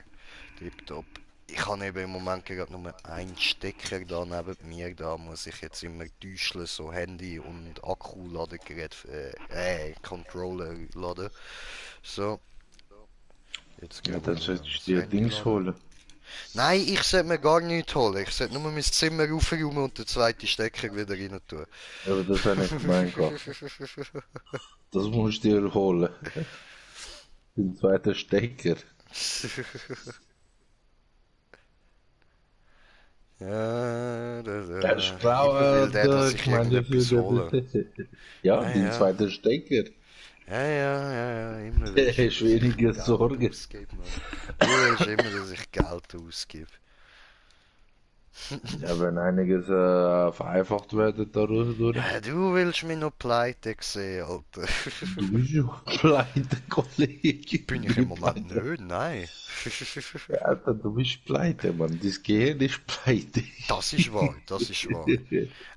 Tipptopp. Ich habe eben im Moment gerade nur einen Stecker da neben mir. Da muss ich jetzt immer täuschen, so Handy und Akkuladegerät, Controller laden. So. Jetzt Ja, gehen wir dann mal solltest das du dir Handy Dings laden. holen. Nein, ich sollte mir gar nichts holen. Ich sollte nur mein Zimmer aufräumen und den zweiten Stecker wieder rein tun. Aber das habe ich gemeint. Das musst du dir holen. Den zweiten Stecker. Ja, Der ist immer will der, dass ich ich meine, irgendetwas hole. ja, Ja, den ja. zweiten Stecker. Immer Der willst du, ist dass ich weniger Geld Sorge. ausgebe, Mann. Du willst immer, dass ich Geld ausgebe. Ja, wenn einiges vereinfacht wird dadurch. Ja, du willst mich noch pleite sehen, Alter. Du bist ja pleite, Kollege. Bin ich im Wie Moment pleite? nicht, nein. Ja, Alter, du bist pleite, Mann. Das Gehirn ist pleite. Das ist wahr, das ist wahr.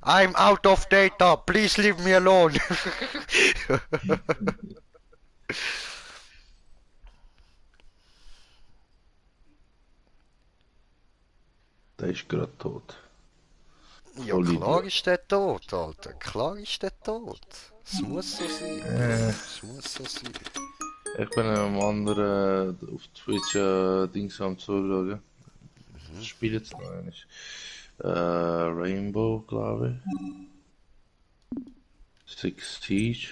I'm out of data, please leave me alone. Der ist gerade tot. Ja, Voll klar Idiot. ist der tot, Alter. Klar ist der tot. Es muss so sein, Bro. Es muss so sein. Ich bin einem anderen auf Twitch Dings am zuschauen. Das Spiel jetzt noch eines. Rainbow, glaube ich. Six Siege.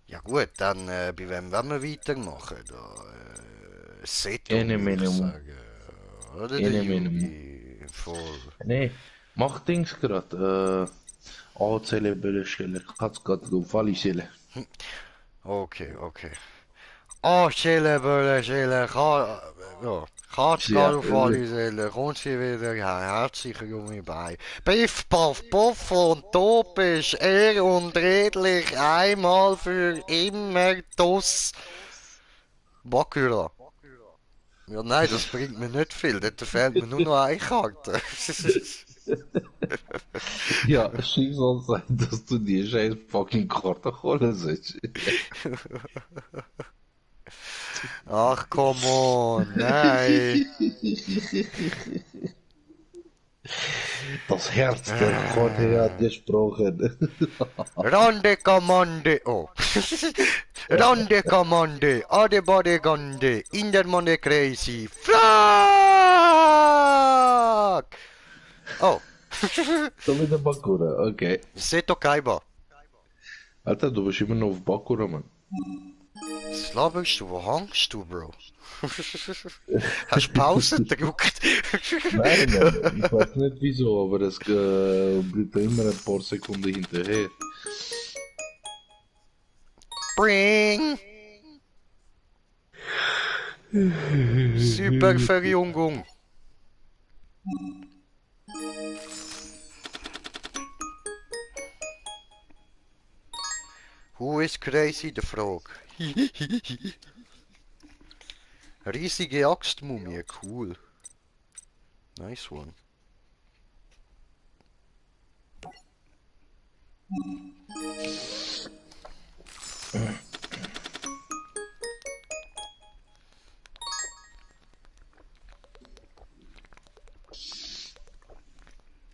Ja gut, dann bei wem wollen wir weitermachen? Da, Seto Ene würde ich Minimum. sagen. Oder der Ene Minimum. Yugi. Voll. Nee, mach Dings gerade. Anzählen, Bälle, Katz gerade auf alle Stellen. Okay, okay. Oh, chillen, Bölle, chillen. Ja. Gaat Ja, auf alle Seelen, kommt sie wieder, ja, herzlich junge bei. Piff, paff, puff und du bist ehr und redlich, einmal für immer das Bakura. Ja, nein, das bringt mir nicht viel, dort fehlt mir nur noch eine Karte. Ja, Schicksal sein, dass du die scheiß fucking Karte holen sollst. Ach, come on, nein. Das Herz der Karte hat gesprochen. Rande Commande, oh. Rande Commande, Adebode Gande, in der Monde Crazy, Fuck! Oh. So mit der Bakura, okay. Seto Kaiba. Alter, du bist immer noch auf Bakura, Mann. Was laberst du? Wo hängst du, Bro? Hast Pause gedrückt? Nein, Mann, ich weiß nicht wieso, aber es bleibt immer ein paar Sekunden hinterher. Bring! Super Verjüngung. Who is crazy? De Frage. Riesige Axtmumie, cool. Nice one.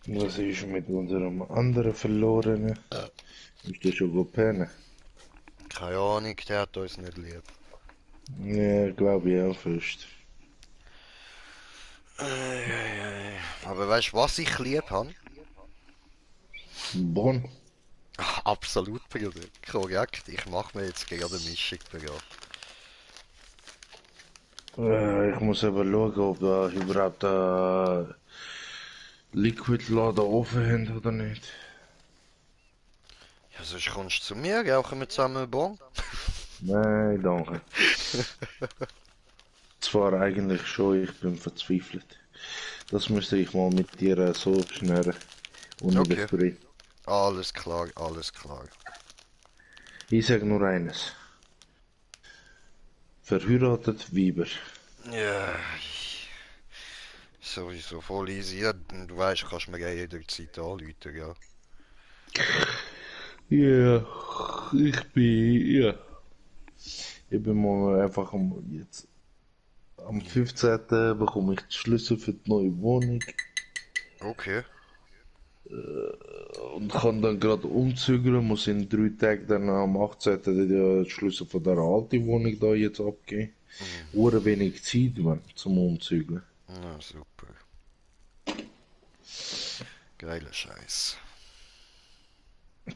Was ist mit unserem anderen Verlorenen? Ist der schon gepennt? Keine Ahnung, der hat uns nicht lieb. Ja, glaube ich auch fast. Aber weißt du, was ich lieb habe? Bon. Ach, absolut, Bruder. Korrekt. Ich mache mir jetzt gerade eine Mischung bereit. Ich muss aber schauen, ob da überhaupt Liquid-Laden offen haben oder nicht. Ja, sonst kommst du zu mir, rauchen wir zusammen einen Bon. Nein, danke. Zwar eigentlich schon, ich bin verzweifelt. Das müsste ich mal mit dir so schnell unter Okay. der Spree. Alles klar, alles klar. Ich sag nur eines. Verheiratet Weiber. Ja, sowieso voll easy. Ja, du weißt, kannst mir ja jederzeit anrufen, ja. Ja, ich bin, ja. Ich bin mal einfach jetzt am 15. bekomme ich die Schlüssel für die neue Wohnung Okay. und kann dann gerade umzügeln, muss in 3 Tagen dann am 18. die Schlüssel von der alten Wohnung da jetzt abgeben. Ure wenig Zeit, man, zum Umzügeln. Na, super. Geiler Scheiß.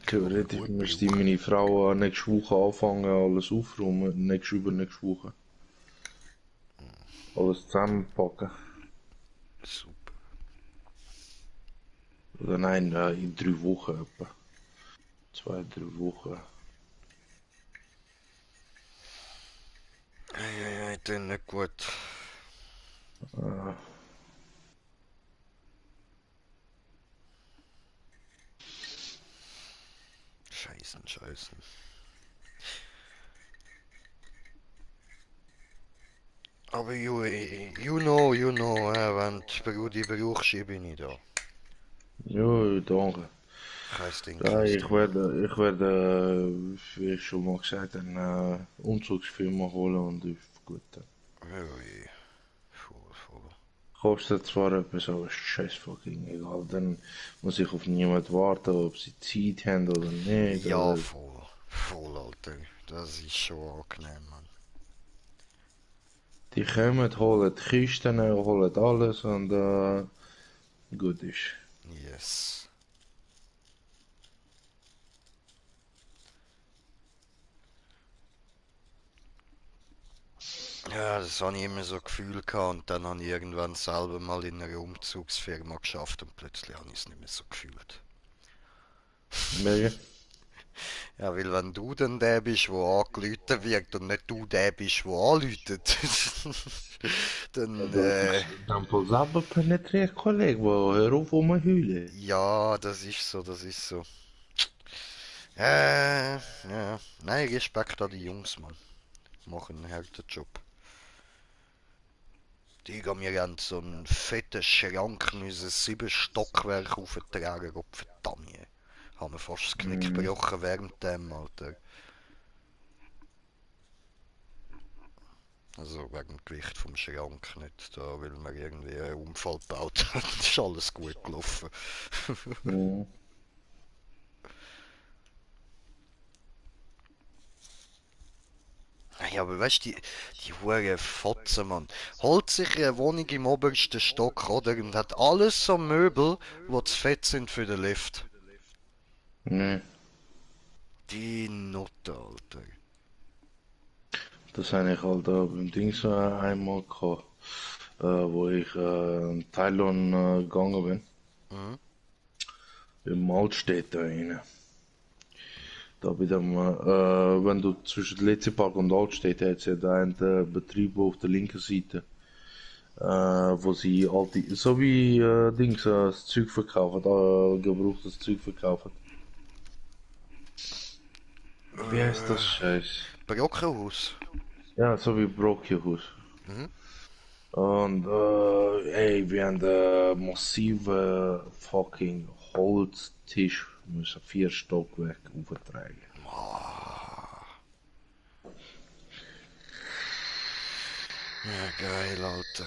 Theoretisch müsste meine Frau nächste Woche anfangen, alles aufräumen, übernächste Woche. Alles zusammenpacken. Super. Oder nein, in 3 Wochen etwa. 2, 3 Wochen. Eieiei, dann nicht gut. Äh, Scheißen, scheißen. Aber you know, wenn du die brauchst, bin ich da. ja, danke. Kein Ding, Ja, kein Ding. ich werde, wie ich schon mal gesagt habe, eine Umzugsfirma holen und ist gut. Ui, voll, voll. Kostet zwar etwas, aber ist scheiß fucking egal. Dann muss ich auf niemand warten, ob sie Zeit haben oder nicht. Ja, Oder voll. Voll, Alter. Das ist schon angenehm, Mann. die kommen, holen die Kisten, holen alles und gut ist. Yes. Ja, das habe ich immer so Gefühl gehabt und dann habe ich irgendwann selber mal in einer Umzugsfirma geschafft und plötzlich habe ich es nicht mehr so gefühlt. Wegen? Ja, weil wenn du dann der bist, wo angerufen wird und nicht du der bist, wo anruft, dann, Dann voll selber penetriert, Kollege, hör auf, heulen. ja, das ist so, das ist so. Ja, nein, Respekt an die Jungs, Mann. Machen einen harten Job. Digga, wir haben so einen fetten Schrank, müssen 7 Stockwerke auftragen, Gott verdammt. Haben wir fast das Knick Mhm. gebrochen während dem, Alter. Also wegen dem Gewicht vom Schrank nicht, da, weil wir irgendwie einen Unfall gebaut haben. Ist alles gut gelaufen. Mhm. Ja, aber weißt du, die hure Fotzen, Mann. Holt sich eine Wohnung im obersten Stock, oder? Und hat alles so Möbel, die zu fett sind für den Lift. Nee, Die Nutte, Alter. das habe ich halt beim Dings einmal gehabt, wo ich in Thailand gegangen bin. Mhm. Im Altstädte rein. Da bei dem, wenn du zwischen Letzipark und Altstädte hat es ja da einen Betrieb auf der linken Seite, wo sie alte, so wie Dings, das Zeug verkaufen, gebrauchtes Zeug verkaufen. Wie heißt das Scheiß? Brockenhaus. Ja, so wie Brokjehus. Mhm. Und ey, wir haben massive fucking Holztisch müssen 4 Stockwerke auftragen. Ah, ja, geil, Alter.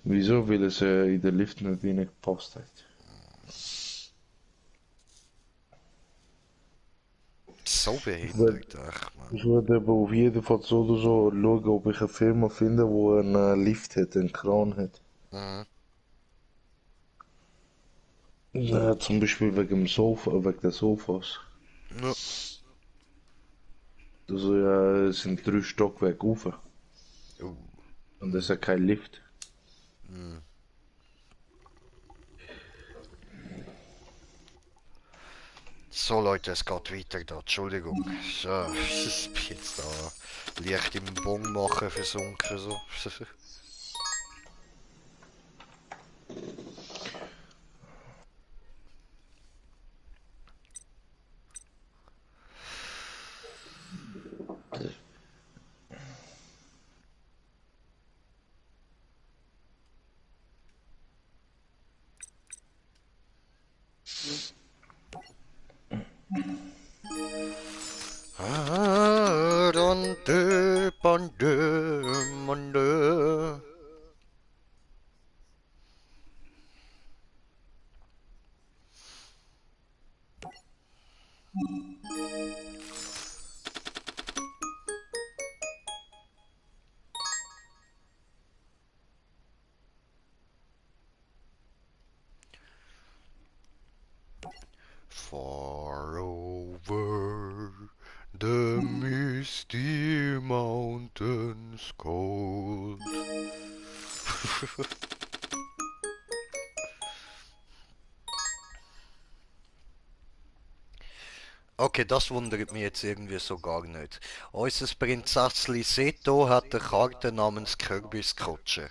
Wieso? Weil es in der Lift nicht reingepasst hat. So Ich werde behindert, ach man. ich werd aber auf jeden Fall so oder so schauen, ob ich eine Firma finde, wo einen Lift hat, einen Kran hat. Mhm. Zum Beispiel wegen dem Sofa, wegen der Sofas. Ja. Also ja, es sind 3 Stockwerke rauf. Uh. Und es hat kein Lift. Mhm. So Leute, es geht weiter da. Entschuldigung. So, ich bin jetzt da leicht im Bon machen versunken so. Ah, donde, bonde, monde. Far over the misty mountains cold. Okay, das wundert mich jetzt irgendwie so gar nicht. Unser Prinzessli Seto hat eine Karte namens Kürbiskutsche.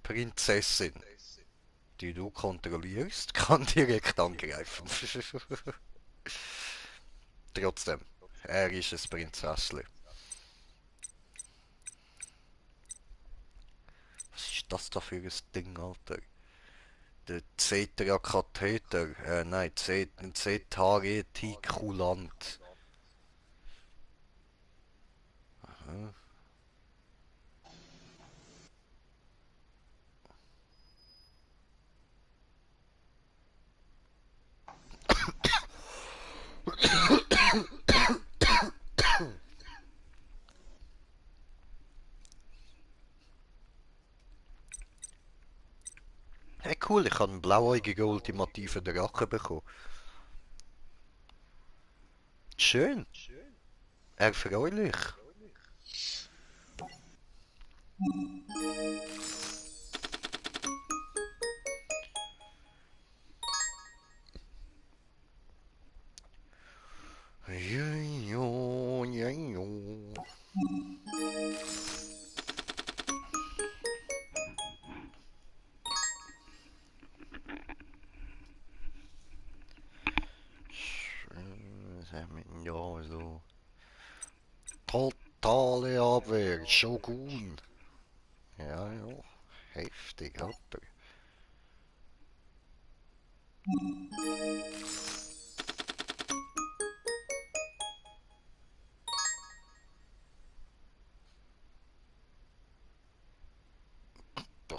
Prinzessin, die du kontrollierst, kann direkt angreifen. Trotzdem, er ist ein Prinzessli. Was ist das da für ein Ding, Alter? Der Cetra-Katheter, nein, Cetareticulant. Aha. Hey cool, ich habe einen blauäugigen ultimativen Drachen bekommen. Schön, erfreulich. Jejo, jejo. Ja, so. Totale Abwehr, Shogun. Ja, ja. Heftig, Alter.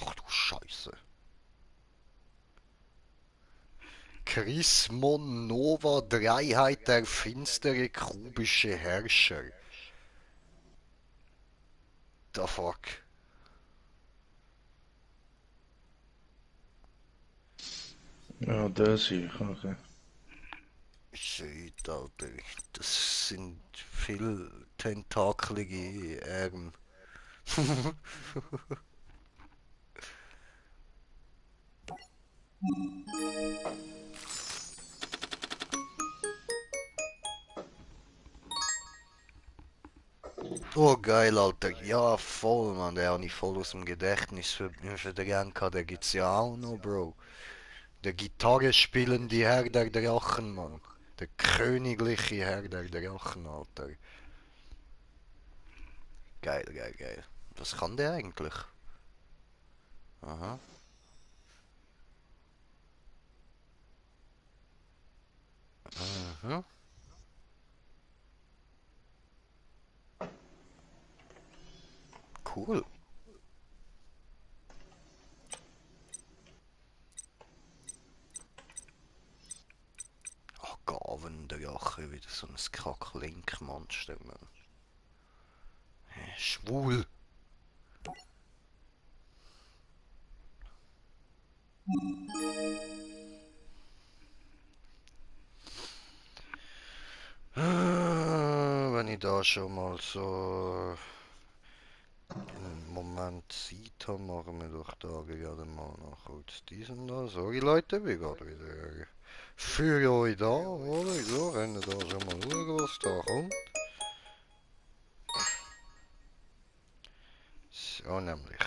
Ach du Scheiße. Chrismon Nova Dreiheit der finstere kubische Herrscher. The fuck? Ja, das hier, okay. Shit, Alter. Das sind viel tentakelige Arme. Oh geil, Alter. Ja, voll, Mann. Der habe ich voll aus dem Gedächtnis verdrängt gehabt. Der gibt's ja auch noch, Bro. Der Gitarre spielen die Herr der Drachen, Mann. Der königliche Herr der Drachen, Alter. Geil, geil, geil. Was kann der eigentlich? Aha. Mhm. Cool. Oh, Gavendrache, wieder so ein Kack-Link-Monster, Mann. Schwul. Wenn ich da schon mal so einen Moment Zeit habe, machen wir doch da gerade mal noch kurz diesen da. Sorry Leute, wir gerade wieder für euch da, oder? So, rennen da schon mal schauen, was da kommt. So nämlich.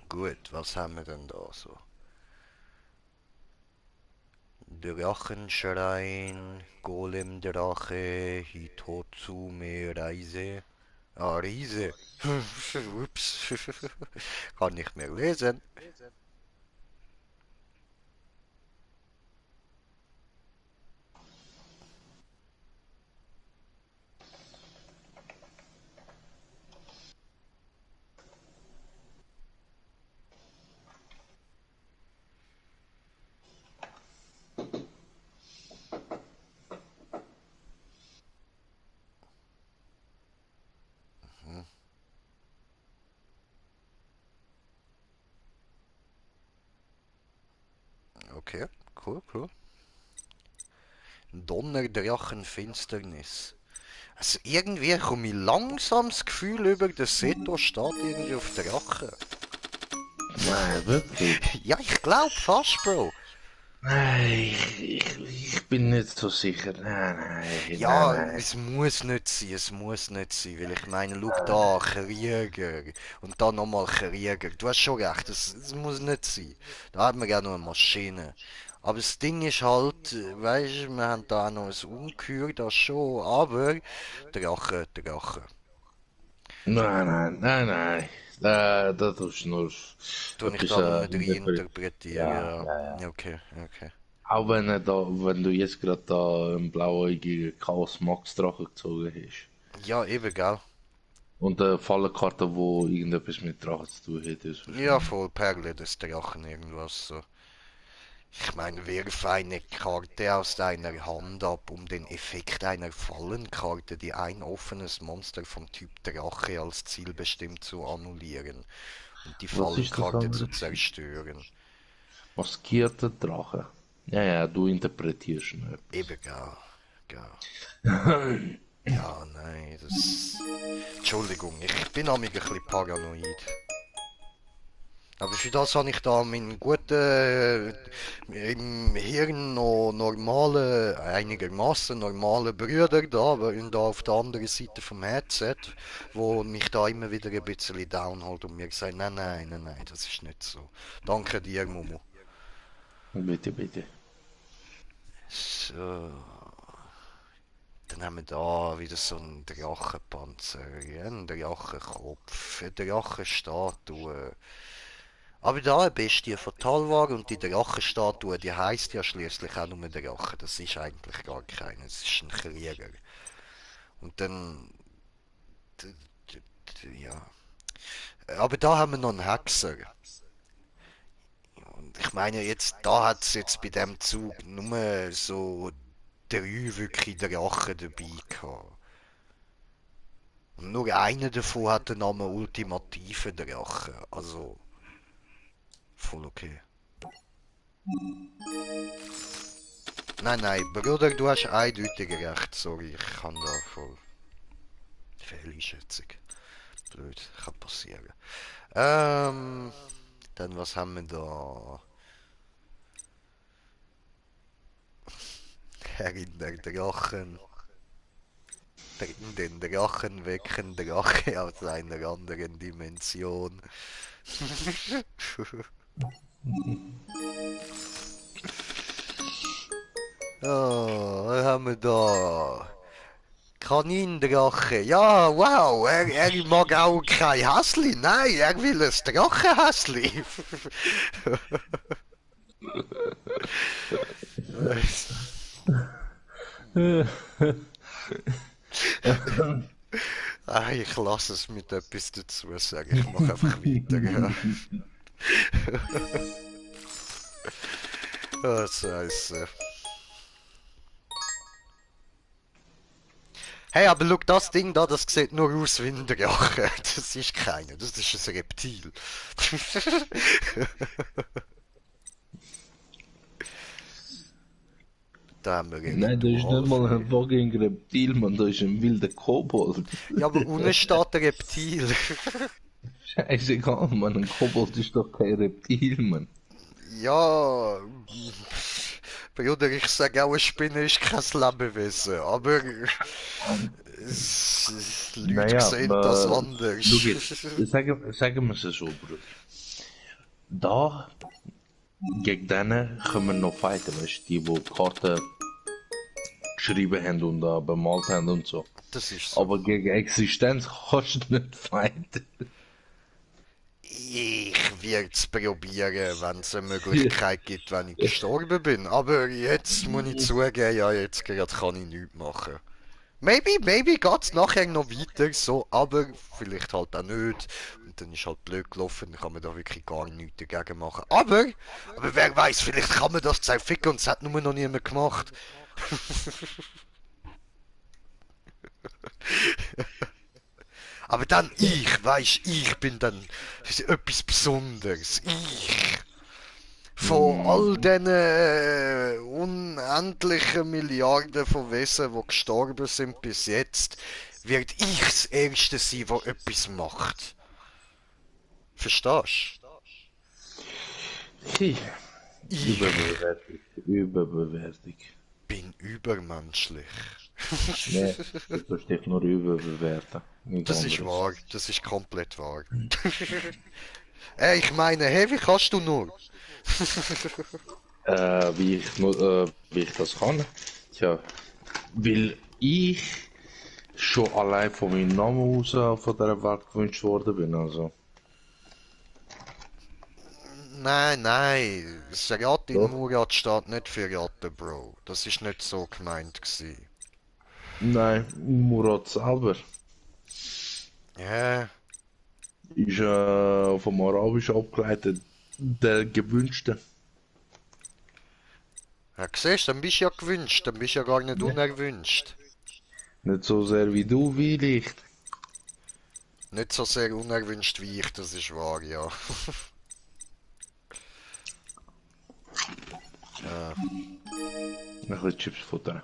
Gut, was haben wir denn da so? Drachenschrein, Golemdrache, Hitotsume, Reise. Ah, Riese. Ups. Kann nicht mehr lesen. Hm, okay, cool, cool. Donnerdrachenfinsternis. Also irgendwie komme ich langsam das Gefühl über, der Seto steht irgendwie auf der Rache. Nein, wirklich. Ja, ich glaube fast, Bro. Nein, ich bin nicht so sicher. Ja, Nein. es muss nicht sein, es muss nicht sein, weil ich meine, schau da, Krieger und dann nochmal Krieger. Du hast schon recht, es muss nicht sein. Da hat man gerne noch eine Maschine. Aber das Ding ist halt, weißt du, wir haben da auch noch ein Ungeheuer, das schon, aber Drache, Drache. Nein. Da tust du nur Tue ich etwas da nur reinterpretieren, Ja, ja. ja, ja. Okay, okay. Auch wenn du jetzt gerade da einen blauäugigen Chaos Max Drache gezogen hast. Ja, eben, gell? Und eine Fallenkarte, wo irgendetwas mit Drachen zu tun hat, ist Ja, wahrscheinlich. voll Perle des Drachen, irgendwas so. Ich meine, wirf eine Karte aus deiner Hand ab, um den Effekt einer Fallenkarte, die ein offenes Monster vom Typ Drache als Ziel bestimmt, zu annullieren und die Was ist das Fallenkarte zu andere? zerstören. Maskierter Drache. Ja, du interpretierst schon etwas. Eben, gell, gell. Ja, nein, das... Entschuldigung, ich bin nämlich ein bisschen paranoid. Aber für das habe ich da meinen guten, im Hirn noch normale, einigermaßen normale Brüder da, aber da auf der anderen Seite vom Headset, wo mich da immer wieder ein bisschen downholt und mir sagt, nein, das ist nicht so. Danke dir, Momo. Bitte. So, dann haben wir da wieder so einen Drachenpanzer, ja, einen Drachenkopf, eine Drachenstatue. Aber da eine Bestie fatal war und die Drachenstatue, die heißt ja schließlich auch nur Drache. Das ist eigentlich gar keiner, es ist ein Krieger. Und dann, ja. Aber da haben wir noch einen Hexer. Und ich meine, jetzt, da hat es jetzt bei dem Zug nur so drei wirklich Drachen dabei gehabt. Und nur einer davon hat den Namen Ultimative Drache. Also, voll okay. Nein, Bruder, du hast eindeutig recht. Sorry, ich kann da voll Fehleinschätzung. Blöd, kann passieren. Dann was haben wir da? Herrin der Drachen. Den Drachen wecken Drache aus einer anderen Dimension. Was haben wir da? Kanindrache. Ja, wow, er mag auch kein Häsli. Nein, er will ein Drachenhäsli. Ich lasse es mit etwas dazu sagen. Ich mache einfach weiter. Ja. Oh, Scheiße. Hey, aber schau, das Ding da, das sieht nur aus wie ein Drache. Das ist keiner, das ist ein Reptil. Da haben wir Nein, das ist nicht mal ein Ritualfeuer. fucking Reptil, man, das ist ein wilder Kobold. Ja, aber unten steht ein Reptil. Scheißegal, man, ein Kobold ist doch kein Reptil, man. Ja, Bruder, ich sage auch, eine Spinne ist kein Lebewesen, aber Leute Naja, sehen das schau anders. jetzt, sagen wir es so, Bruder. Da, gegen denen können wir noch fighten, weißt du, die Karten geschrieben haben und bemalt haben und so. Das ist so. Aber gegen Existenz kannst du nicht fighten. Ich werde es probieren, wenn es eine Möglichkeit gibt, wenn ich gestorben bin. Aber jetzt muss ich zugeben, ja, jetzt gerade kann ich nichts machen. Maybe geht's nachher noch weiter, so, aber vielleicht halt auch nicht. Und dann ist halt blöd gelaufen, dann kann man da wirklich gar nichts dagegen machen. Aber wer weiß, vielleicht kann man das zerficken und es hat nur noch niemand gemacht. Aber dann ich, weisst, ich bin dann etwas Besonderes. Ich. Von all diesen unendlichen Milliarden von Wesen, die gestorben sind bis jetzt, wird ich das Erste sein, der etwas macht. Verstehst Hey, du? Ich Überbewertung. Überbewertung. bin übermenschlich. Nee, du tust dich nur überbewerten. Nichts Das ist anderes. wahr, das ist komplett wahr. Ich meine, hey, wie kannst du nur? Wie ich das kann? Tja, weil ich schon allein von meinem Namen aus von dieser Welt gewünscht worden bin. Also, Nein, nein, das Rat in doch. Murat steht nicht für Ratte, Bro. Das ist nicht so gemeint gewesen. Nein, Murat selber Ja, ist vom Arabisch abgeleitet der Gewünschte. ja, siehst du, dann bist du ja gewünscht, dann bist du ja gar nicht Ja. unerwünscht. Nicht so sehr wie du, vielleicht. Nicht so sehr unerwünscht wie ich, das ist wahr, ja. Ja. Ein bisschen Chips futtern.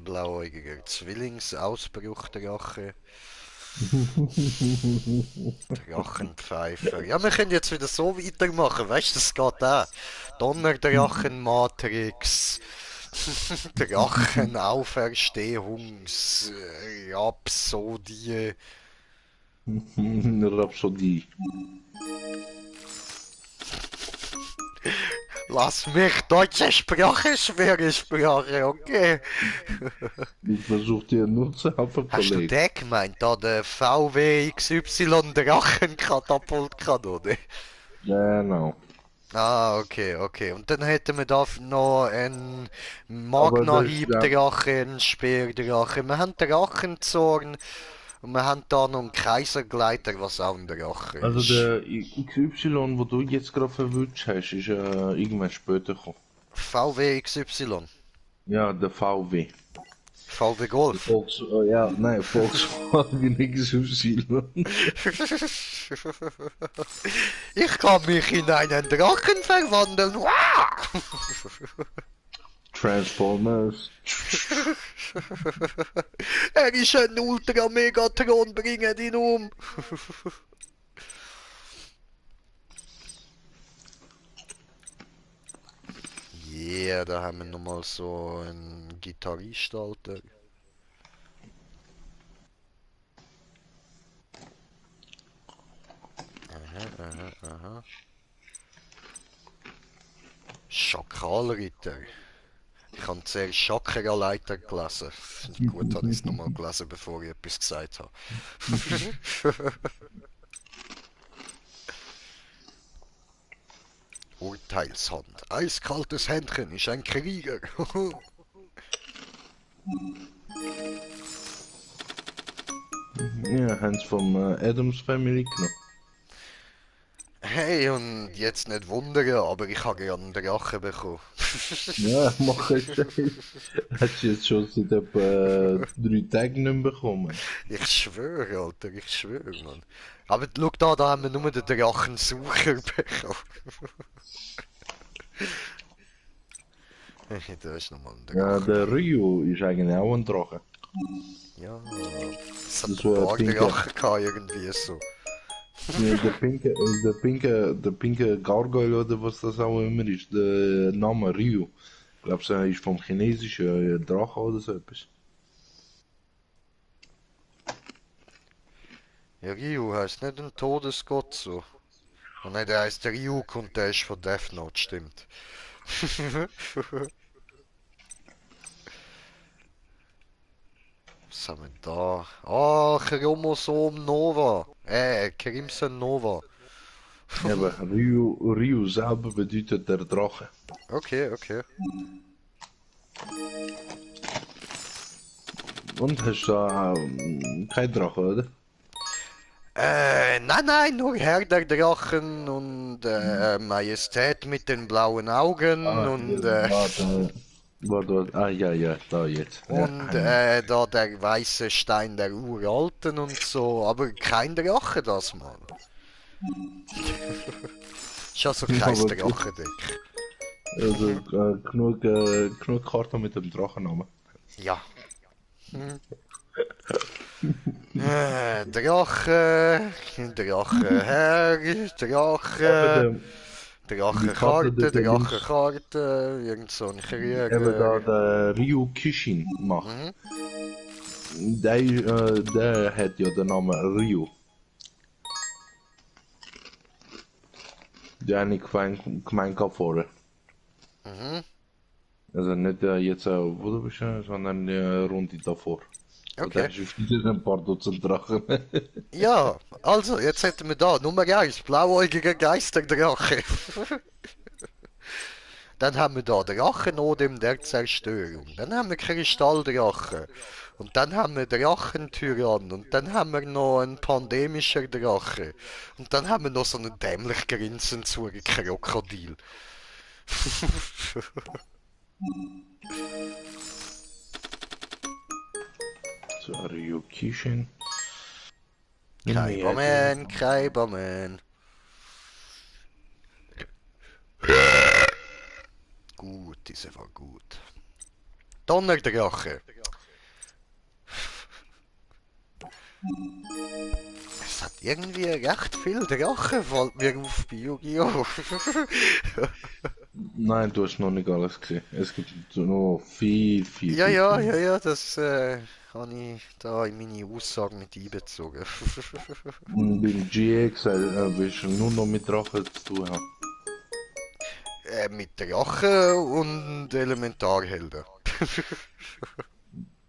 Blauäugiger Zwillingsausbruch der Rache. Drachenpfeifer. Ja, wir können jetzt wieder so weitermachen, weißt du, das geht auch. Donnerdrachen-Matrix. Drachen-Auferstehungs-Rhapsodie. Rhapsodie. Lass mich deutsche Sprache, schwere Sprache, okay? Ich versuche dir nur zu helfen, Hast du Kollege. den gemeint, da der VW XY Drachenkatapultkanone? Genau. Ah, okay, okay. Und dann hätten wir da noch einen Aber das ist ja, Magna-Hieb-Drache, einen Speerdrache. Wir haben Drachenzorn und wir haben da noch einen Kaisergleiter, was auch ein Drache also ist. der XY, wo du jetzt gerade verwünscht hast, ist irgendwann später gekommen. VW XY. Ja, der VW. VW Golf. Ja, nein, Volkswagen XY. Ich kann mich in einen Drachen verwandeln. Wow! Transformers. Er ist ein Ultra-Megatron, bringen ihn um. Yeah, da haben wir nochmal so einen Gitarrist, Alter. Aha. Schakalritter. Ich habe zuerst Chakraleiter gelesen. Gut, habe ich es nochmal gelesen, bevor ich etwas gesagt habe. Urteilshand. Eiskaltes Händchen ist ein Krieger. Ja, Hans vom Adams Family genommen. Hey, und jetzt nicht wundern, aber ich habe gerne einen Drachen bekommen. Ja, mach es Scheiß. Hast du jetzt schon seit etwa 3 Tagen nicht mehr bekommen? Ich schwöre, Alter, ich schwöre, Mann. Aber schau da haben wir nur den Drachensucher bekommen. Da ist nochmal ein Ja, Drache. der Ryu ist eigentlich auch ein Drache. Ja, es hat Das ein war paar pinke. Drachen gehabt, irgendwie so. Ja, der pinke Gargoyle oder was das auch immer ist, der Name Ryu. Ich glaube, er ist vom chinesischen Drache oder so etwas. Ja, Ryu heißt nicht ein Todesgott so. Oh nein, der heißt Ryuk und der ist von Death Note, stimmt. Was haben wir da? Ah, Chromosom Nova. Crimson Nova. Aber Ryu selber bedeutet der Drache. Okay, okay. Und hast du da kein Drache, oder? Nein, nur Herr der Drachen und Majestät mit den blauen Augen und warte. Warte, ah, ja, ja, da jetzt. Ja, Und da der weiße Stein der Uralten und so, aber kein Drache das mal. Ist also kein aber Drachendeck. also, genug Karten mit dem Drachennamen. Ja. Hm. Drache, Drache, Eben Drache, die Karte Drachenkarte, dort links, Drachenkarte, irgend so ein eben da Krieger. der Ryu Kishin macht. Mhm. Der hat ja den Namen Ryu. Der habe ich gemeint gehabt vorher. Mhm. Also nicht jetzt, wo du bist, sondern die Runde davor. Und da Okay. hast du wieder ein paar Dutzend Drachen. Ja, also, jetzt hätten wir da Nummer 1, blauäugiger Geisterdrache. Dann haben wir da Drachenodem der Zerstörung. Dann haben wir Kristalldrache. Und dann haben wir Drachentyrann. Und dann haben wir noch einen pandemischer Drache. Und dann haben wir noch so einen dämlich grinsenden Krokodil. So, Ryu Kishin. Kaiberman, Kaiberman. Gut, diese war gut. Donnerdrache. Es hat irgendwie recht viel Drache, fällt mir auf bei Yu-Gi-Oh! Nein, du hast noch nicht alles gesehen. Es gibt noch viel, viel, Ja, viel, ja, viel. ja, ja, das habe ich da in meine Aussagen mit einbezogen. Und beim GX willst du nur noch mit Drachen zu tun haben. Mit Drachen und Elementarhelden.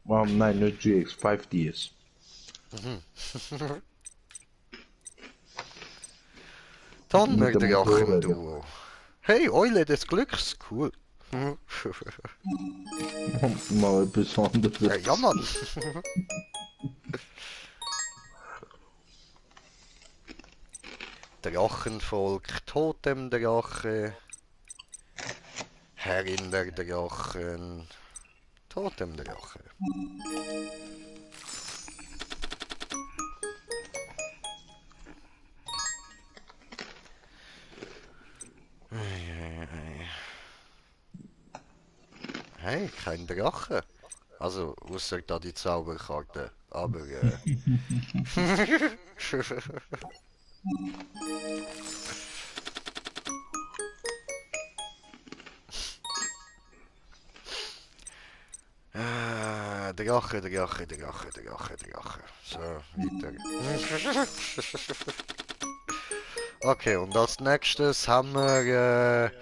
Nein, nicht GX, 5DS. Mit dem Motorräder. Donnerdrachen-Duo. Hey, Eule des Glücks, cool. Mal etwas anderes. Ja, Mann. Drachenvolk, Totemdrache, Herrin der Drachen, Totemdrache. Hey, kein Drache. Also, außer da die Zauberkarte. Aber, Drache, Drache, Drache, Drache, Drache. So, weiter. Okay, und als nächstes haben wir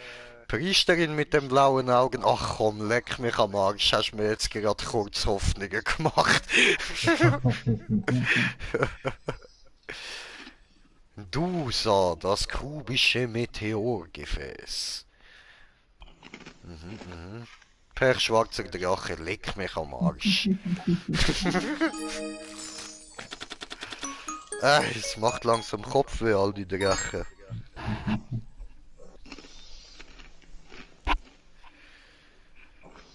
Priesterin mit den blauen Augen. Ach komm, leck mich am Arsch, hast mir jetzt gerade kurz Hoffnungen gemacht. Dusa, das kubische Meteorgefäß. Per schwarzer Drache, leck mich am Arsch. Es macht langsam Kopfweh, all die Drachen.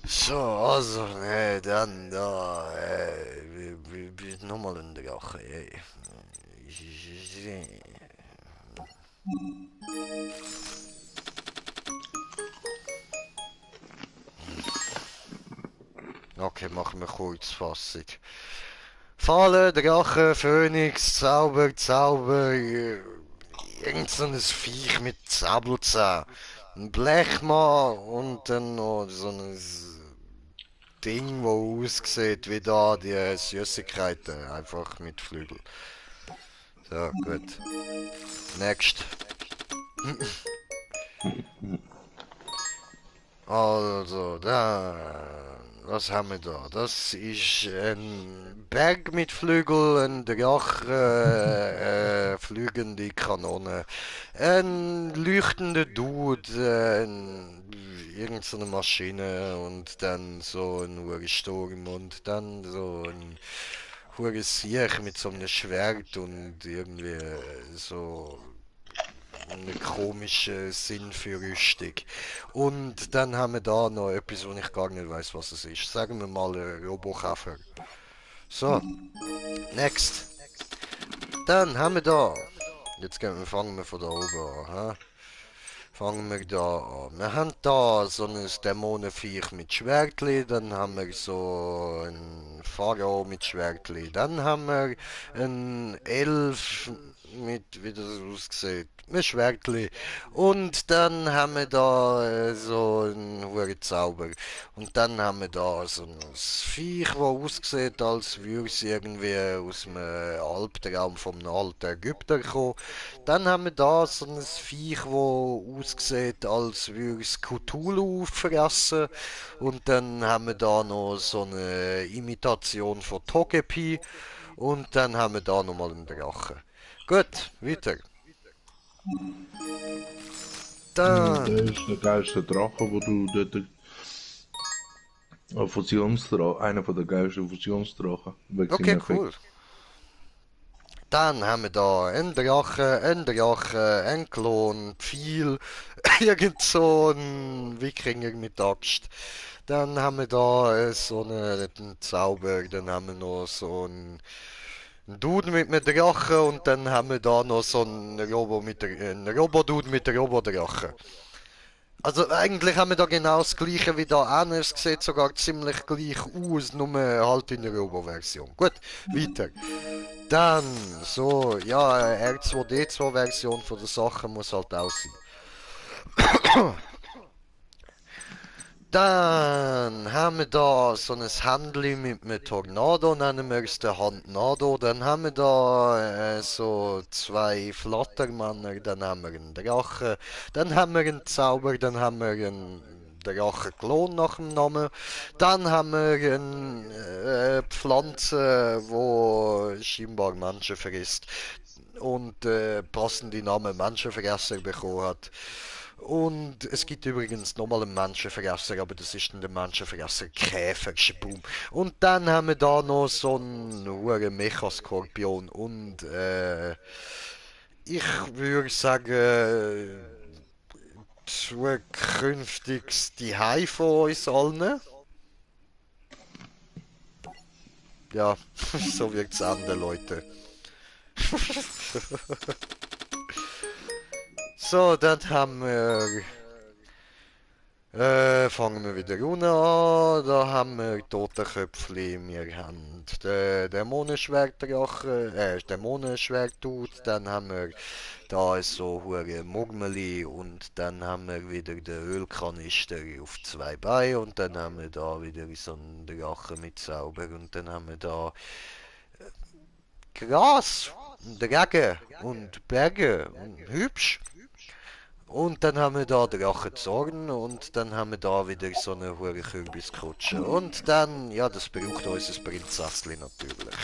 So, also, dann da, nochmal ein Drache, ey. Okay, machen wir Kurzfassung. Falle, Drache, Phönix, Zauber, Zauber, irgend so ein Viech mit Säbelzähnen. Ein Blechmann und dann noch so ein Ding, wo aussieht wie da die Süßigkeiten, einfach mit Flügel. So, gut. Next. Also, da, was haben wir da? Das ist ein Berg mit Flügeln, ein Drache, fliegende Kanone, ein leuchtender Dude, irgend so eine Maschine und dann so ein Ursturm und dann so ein hure Siech mit so einem Schwert und irgendwie so eine komische Sinn für Rüstung. Und dann haben wir da noch etwas, wo ich gar nicht weiß, was es ist. Sagen wir mal Robokäfer. So, next. Dann haben wir da. Fangen wir von da oben an. Hä? Fangen wir da an. Wir haben da so ein Dämonenviech mit Schwertli, dann haben wir so ein Pharao mit Schwertli, dann haben wir einen Elf mit, wie das aussieht, mit Schwertli. Und dann haben wir da so einen hohen Zauber. Und dann haben wir da so ein Viech, das aussieht, als würde es irgendwie aus einem Albtraum vom alten Ägypter kommen. Dann haben wir da so ein Viech, das aussieht, als würde es Cthulhu fressen. Und dann haben wir da noch so eine Imitation von Togepi. Und dann haben wir da nochmal einen Drachen. Gut, weiter. Der Dann. ist der geilste Drache, wo du dort. Fusionsdrache, einer von der geilsten Fusionsdrachen. Wegen Okay, seinem Effekt. cool. Dann haben wir da einen Drache, einen Klon, Pfeil, irgend so ein Wikinger mit Axt. Dann haben wir da so einen Zauber, dann haben wir noch so einen Dude mit einem Drache und dann haben wir da noch so einen Robodude mit einem Robodrache. Also eigentlich haben wir da genau das gleiche wie da auch. Es sieht sogar ziemlich gleich aus, nur halt in der Robo-Version. Gut, weiter. Dann, so, ja, R2D2-Version von der Sache muss halt auch sein. Dann haben wir da so ein Händchen mit einem Tornado, nennen wir es den Handnado. Dann haben wir da so zwei Flattermänner, dann haben wir einen Drachen, dann haben wir einen Zauber, dann haben wir einen Drachenklon nach dem Namen. Dann haben wir eine Pflanze, wo scheinbar Menschen frisst und passende Namen Menschenfresser bekommen hat. Und es gibt übrigens nochmal einen Menschenfresser, aber das ist dann der Menschenfresser Käfer, Boom. Und dann haben wir da noch so einen hohen Mechaskorpion und ich würde sagen, zukünftig die Hai von uns allen. Ja, so wird's enden, Leute. So, dann haben wir fangen wir wieder unten an. Da haben wir Totenköpfchen. Wir haben den Dämonenschwertdrache, Dämonenschwertut. Dann haben wir da so hure Murmeli und dann haben wir wieder den Ölkanister auf zwei Beinen und dann haben wir da wieder so einen Drache mit Zauber und dann haben wir da Gras und Regen und Berge und hübsch. Und dann haben wir da Drachenzorn und dann haben wir da wieder so eine hohe Kürbiskutsche. Und dann, ja, das braucht unser Prinzessli natürlich.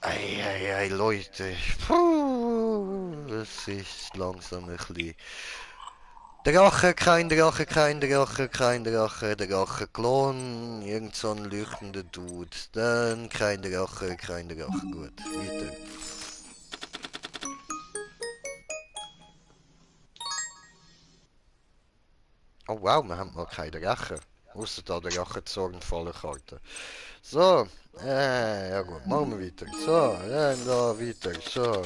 Ei, Leute. Puh, das ist langsam ein bisschen... Drache, kein Drache, kein Drache, kein Drache, Drache-Klon, irgend so ein leuchtender Dude. Dann kein Drache, kein Drache. Gut, weiter. Oh wow, wir haben noch keine Drachen. Außer da der Rachenzorn volle Karte. So, ja gut, machen wir weiter. So, dann da weiter, so.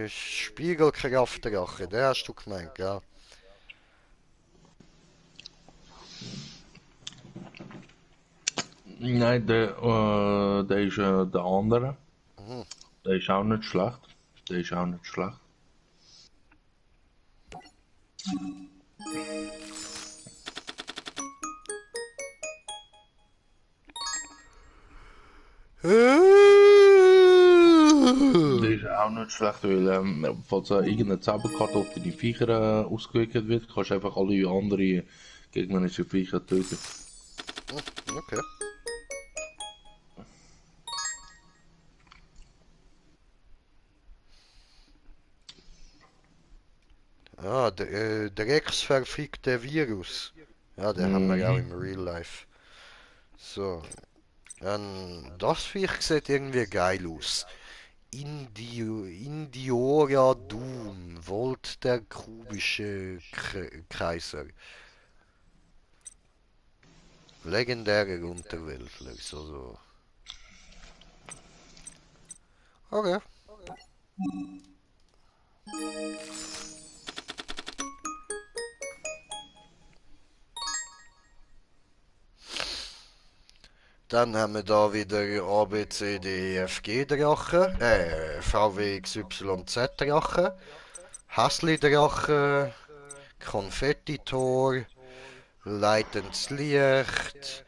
Spiegelkraftdrache, der hast du gemeint, gell? Nein, der ist der andere. Mhm. Der ist auch nicht schlecht. Der ist auch nicht schlecht. Der ist auch nicht schlecht, weil falls irgendeine Zauberkarte auf deine Viecher ausgewirkt wird, kannst du einfach alle anderen gegnerischen Viecher töten. Okay. Ah, der Rex verfickte Virus. Ja, den haben wir auch im Real Life. So. Das Viech sieht irgendwie geil aus. Indiora Doom, Volt der kubische Kaiser. Legendäre Unterweltler, so. Okay. Dann haben wir da wieder A, B, C, D, E, F, G Drache, V, W, X, Y, Z Drache, Häsli Drache, Konfettitor, Leitendes Licht,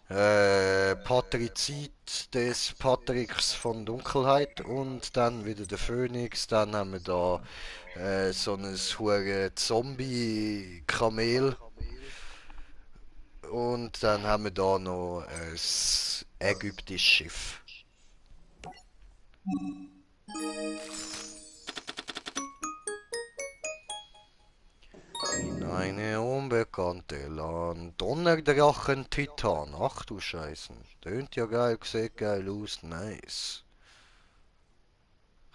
Patrizid des Patricks von Dunkelheit und dann wieder der Phönix. Dann haben wir da so ein hure Zombie-Kamel und dann haben wir da noch ein ägyptisches Schiff. In eine unbekannte Land. Donnerdrachen Titan. Ach du Scheiße. Tönt ja geil, sieht geil aus. Nice.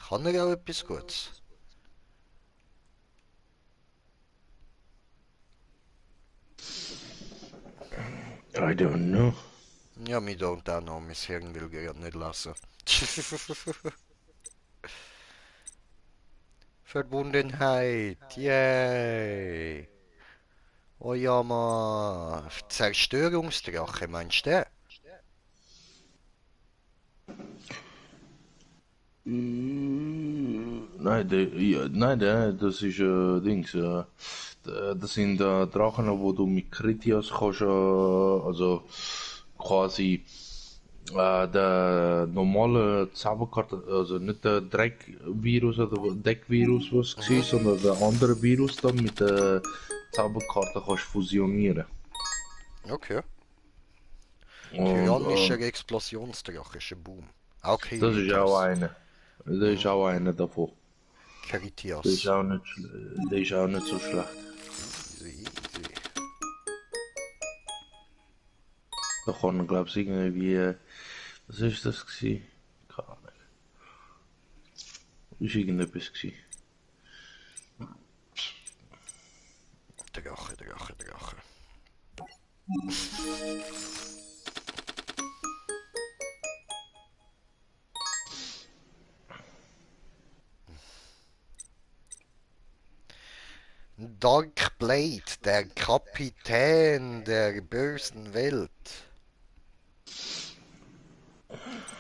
Kann er auch etwas Gutes? I don't know. Ja, me don't auch noch. Mein Hirn will gerade nicht lassen. Verbundenheit. Yay. Oh ja, Mann. Zerstörungsdrache, meinst du den? Nein, ja, nein, das ist Dings. Das sind Drachen, wo du mit Kritias kannst, also quasi der normale Zauberkarte, also nicht der Dreckvirus oder Deckvirus, was es war, Mhm. sondern der andere Virus dann mit der Zauberkarte kannst fusionieren. Okay. Und Tyrannischer Explosionsdrache ist ein Boom. Auch das ist auch Kiritos. einer. Das ist Mhm. auch einer davon. Kritios. Der ist auch nicht so schlecht. Easy, easy. Da kann man, glaube ich, irgendwie. Was ist das gewesen? Keine Ahnung. Ist irgendetwas gewesen. Drache, Drache, Drache. Darkblade, der Kapitän der bösen Welt.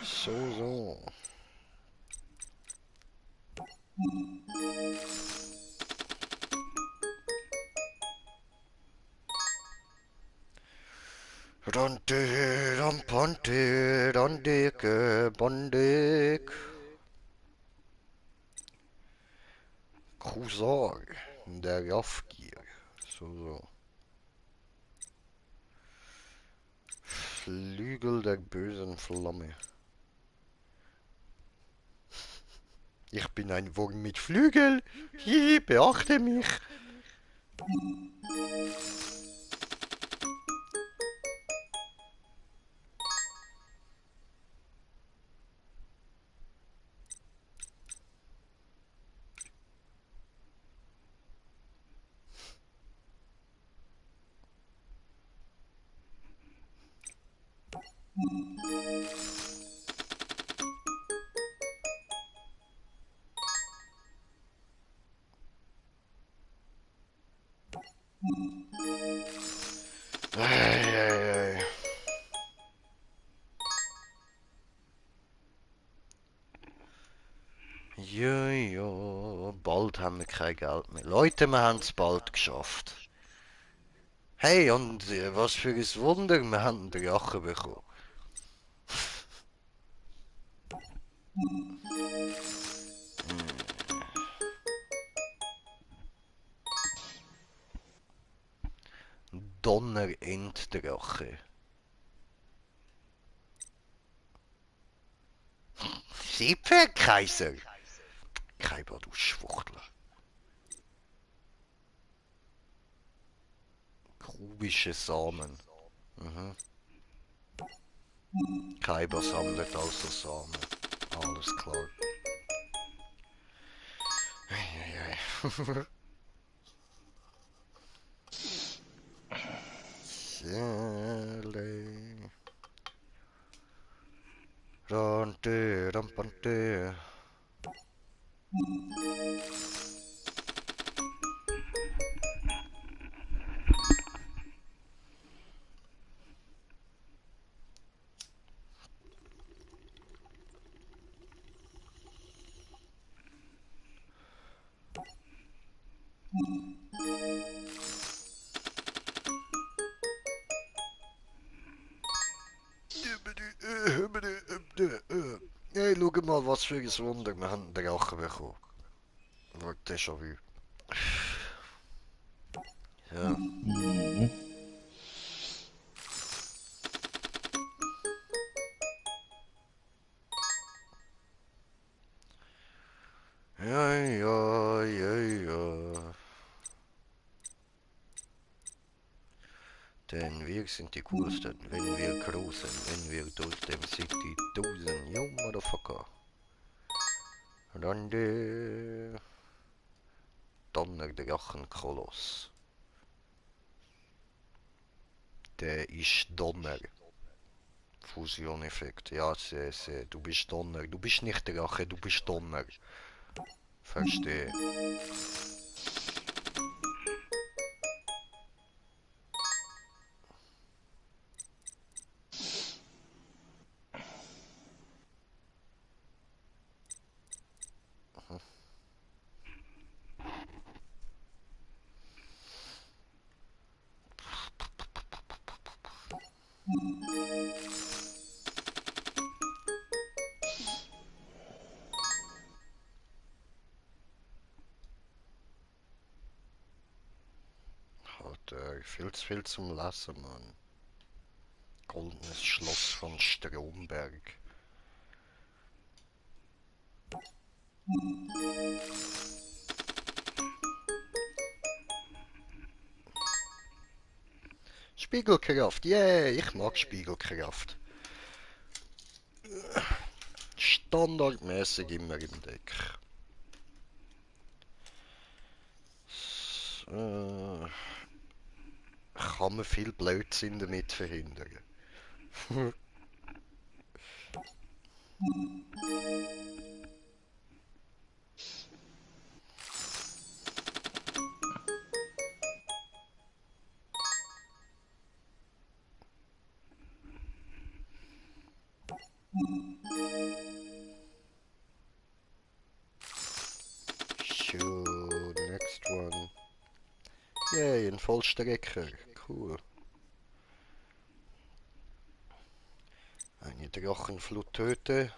So, so. Dante, Rampante, Dandeke, Bandek. Krusar, der Raffgier. So, so. Flügel der bösen Flamme. Ich bin ein Wurm mit Flügel. Hihi, beachte mich. Ei, ei, ei. Jojo, bald haben wir kein Geld mehr. Leute, wir haben es bald geschafft. Hey, und was für ein Wunder, wir haben einen Drachen bekommen. Donnerenddrache. Seepferdkaiser. Kaiber, du Schwuchtler. Kubische Samen. Mhm. Kaiber sammelt außer Samen. Alles klar. Eieiei. Själe. Rante, rampante. Hey, schau mal, was für ein Wunder. Wir haben den Drachen bekommen. Schau, Déjà-vu. Ja. Mhm. Ja, ja, ja, ja. Denn wir sind die coolsten, wenn wir cruisen, wenn wir durch dem City dosen. Yo, Motherfucker. Dann der Donnerdrachenkoloss. Der ist Donner. Fusion-Effekt. Ja, du bist Donner. Du bist nicht Drache, du bist Donner. Verstehe. Halt, viel zum Lesen, Mann. Goldenes Schloss von Stromberg. Spiegelkraft, yeah, ich mag Spiegelkraft. Standardmäßig immer im Deck. So, kann man viel Blödsinn damit verhindern. So, next one. Yay, ein Vollstrecker. Cool. Eine Drachenflut töte.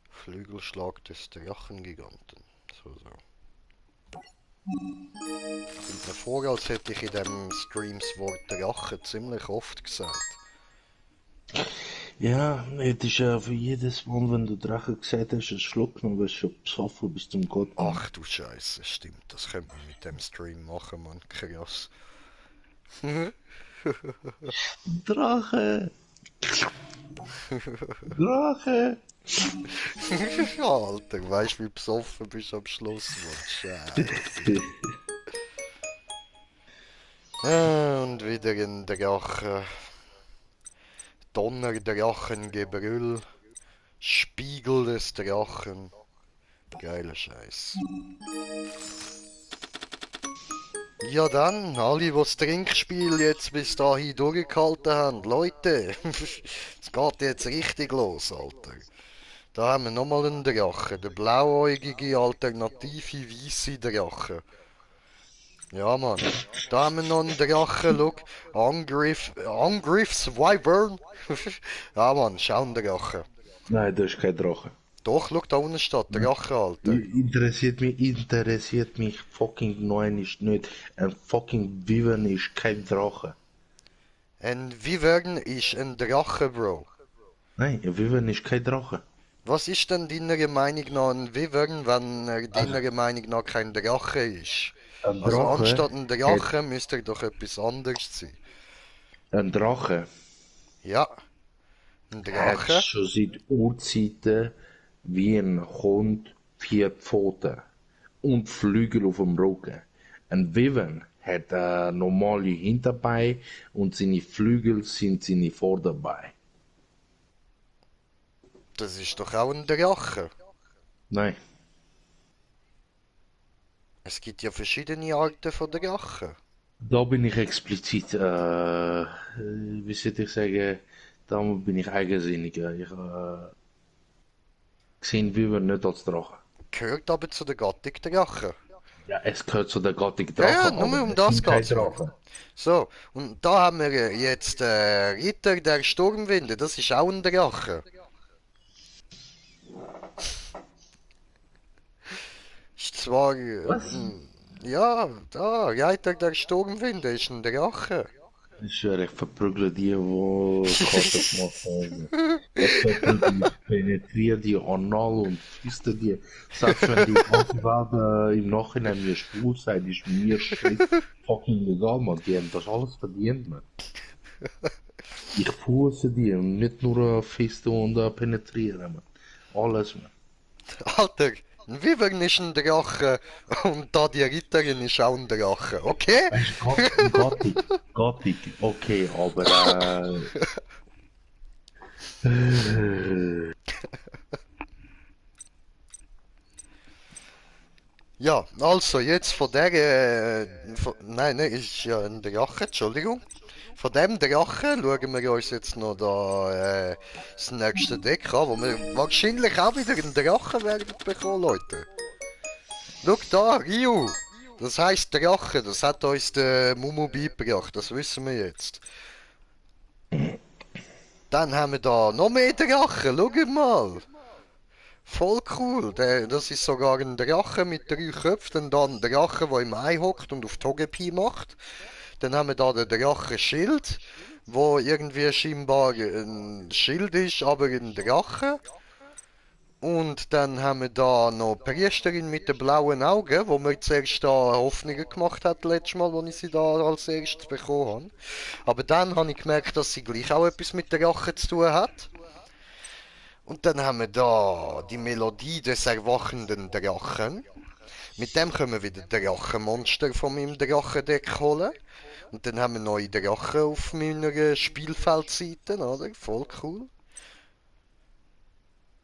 Flügelschlag des Drachengiganten. So. Kommt mir vor, als hätte ich in dem Stream das Wort Drache ziemlich oft gesagt. Ja, es ist ja für jedes Mal, wenn du Drache gesagt hast, ein Schluck genommen, wirst du schon besoffen bis zum Gott. Ach du Scheiße, stimmt. Das könnte man mit dem Stream machen, Mann. Krass. Drache! Drache! Alter, weißt du, wie besoffen bist du am Schluss, Mann. Scheiße. Und wieder ein Drache. Donnerdrachengebrüll. Spiegel des Drachen. Geiler Scheiß. Ja dann, alle, die das Trinkspiel jetzt bis dahin durchgehalten haben, Leute, es geht jetzt richtig los, Alter. Da haben wir nochmal einen Drache, der blauäugige alternative weiße Drache. Ja, Mann. Da haben wir noch einen Drache, look. Angriffs Wyvern. Ja, Mann, schau einen Drache. Nein, das ist kein Drache. Doch, look, da unten steht Drache, Alter. Interessiert mich fucking neun ist nicht. Ein fucking Wyvern ist kein Drache. Ein Wyvern ist ein Drache, Bro. Nein, ein Wyvern ist kein Drache. Was ist denn deiner Meinung nach ein Wyvern, wenn er deiner Meinung nach kein Drache ist? Ein Also Drache anstatt ein Drache müsste er doch etwas anderes sein. Ein Drache Ja, ein Hat Drache. schon seit Urzeiten wie ein Hund 4 Pfoten und Flügel auf dem Rücken. Ein Wyvern hat normale Hinterbeine und seine Flügel sind seine Vorderbeine. Das ist doch auch ein Drache. Nein, Es gibt ja verschiedene Arten von Drachen. da bin ich explizit, wie soll ich sagen, da bin ich eigensinniger. Ich sehe Wyvern nicht als Drache. Gehört aber zu der Gattung Drache. Ja, es gehört zu der Gattung Ja, ja, Drache, aber nur um es das sind keine geht's mir. Drachen. So, und da haben wir jetzt Ritter der Sturmwinde, das ist auch ein Drache. Ist zwar, Was? ja, da, Ritter der Sturmwinde ist ein Drache. Ich schwöre, ich verprügle die, die Karte gemacht haben. Ich verprügle die, penetriere die anal und fiste die. Selbst wenn die ganze Welt im Nachhinein mir schwul sein, ist mir schlicht fucking egal, man. Die haben das alles verdient, man. Ich fuße die und nicht nur fiste und penetrieren, man. Alles, man. Alter, ein Wyvern ist ein Drache und da die Ritterin ist auch ein Drache, okay? Weißt du, Gothic, okay, aber Ja, also jetzt von der, nein, ist ja ein Drache, Entschuldigung. Von dem Drachen schauen wir uns jetzt noch da das nächste Deck an, wo wir wahrscheinlich auch wieder einen Drachen werden bekommen, Leute. Schau da, Ryu! Das heisst Drache, das hat uns der Mumu beigebracht, das wissen wir jetzt. Dann haben wir da noch mehr Drachen, schau mal! Voll cool, das ist sogar ein Drache mit 3 Köpfen, dann ein Drache, der im Ei hockt und auf Togepi macht. Dann haben wir da den Drachenschild, wo irgendwie scheinbar ein Schild ist, aber ein Drache. Und dann haben wir da noch die Priesterin mit den blauen Augen, wo mir zuerst da Hoffnungen gemacht hat, letztes Mal, als ich sie da als erstes bekommen habe. Aber dann habe ich gemerkt, dass sie gleich auch etwas mit der Rache zu tun hat. Und dann haben wir da die Melodie des erwachenden Drachen. Mit dem können wir wieder Drachenmonster von meinem Drachendeck holen. Und dann haben wir neue Drachen auf meiner Spielfeldseite, oder? Voll cool.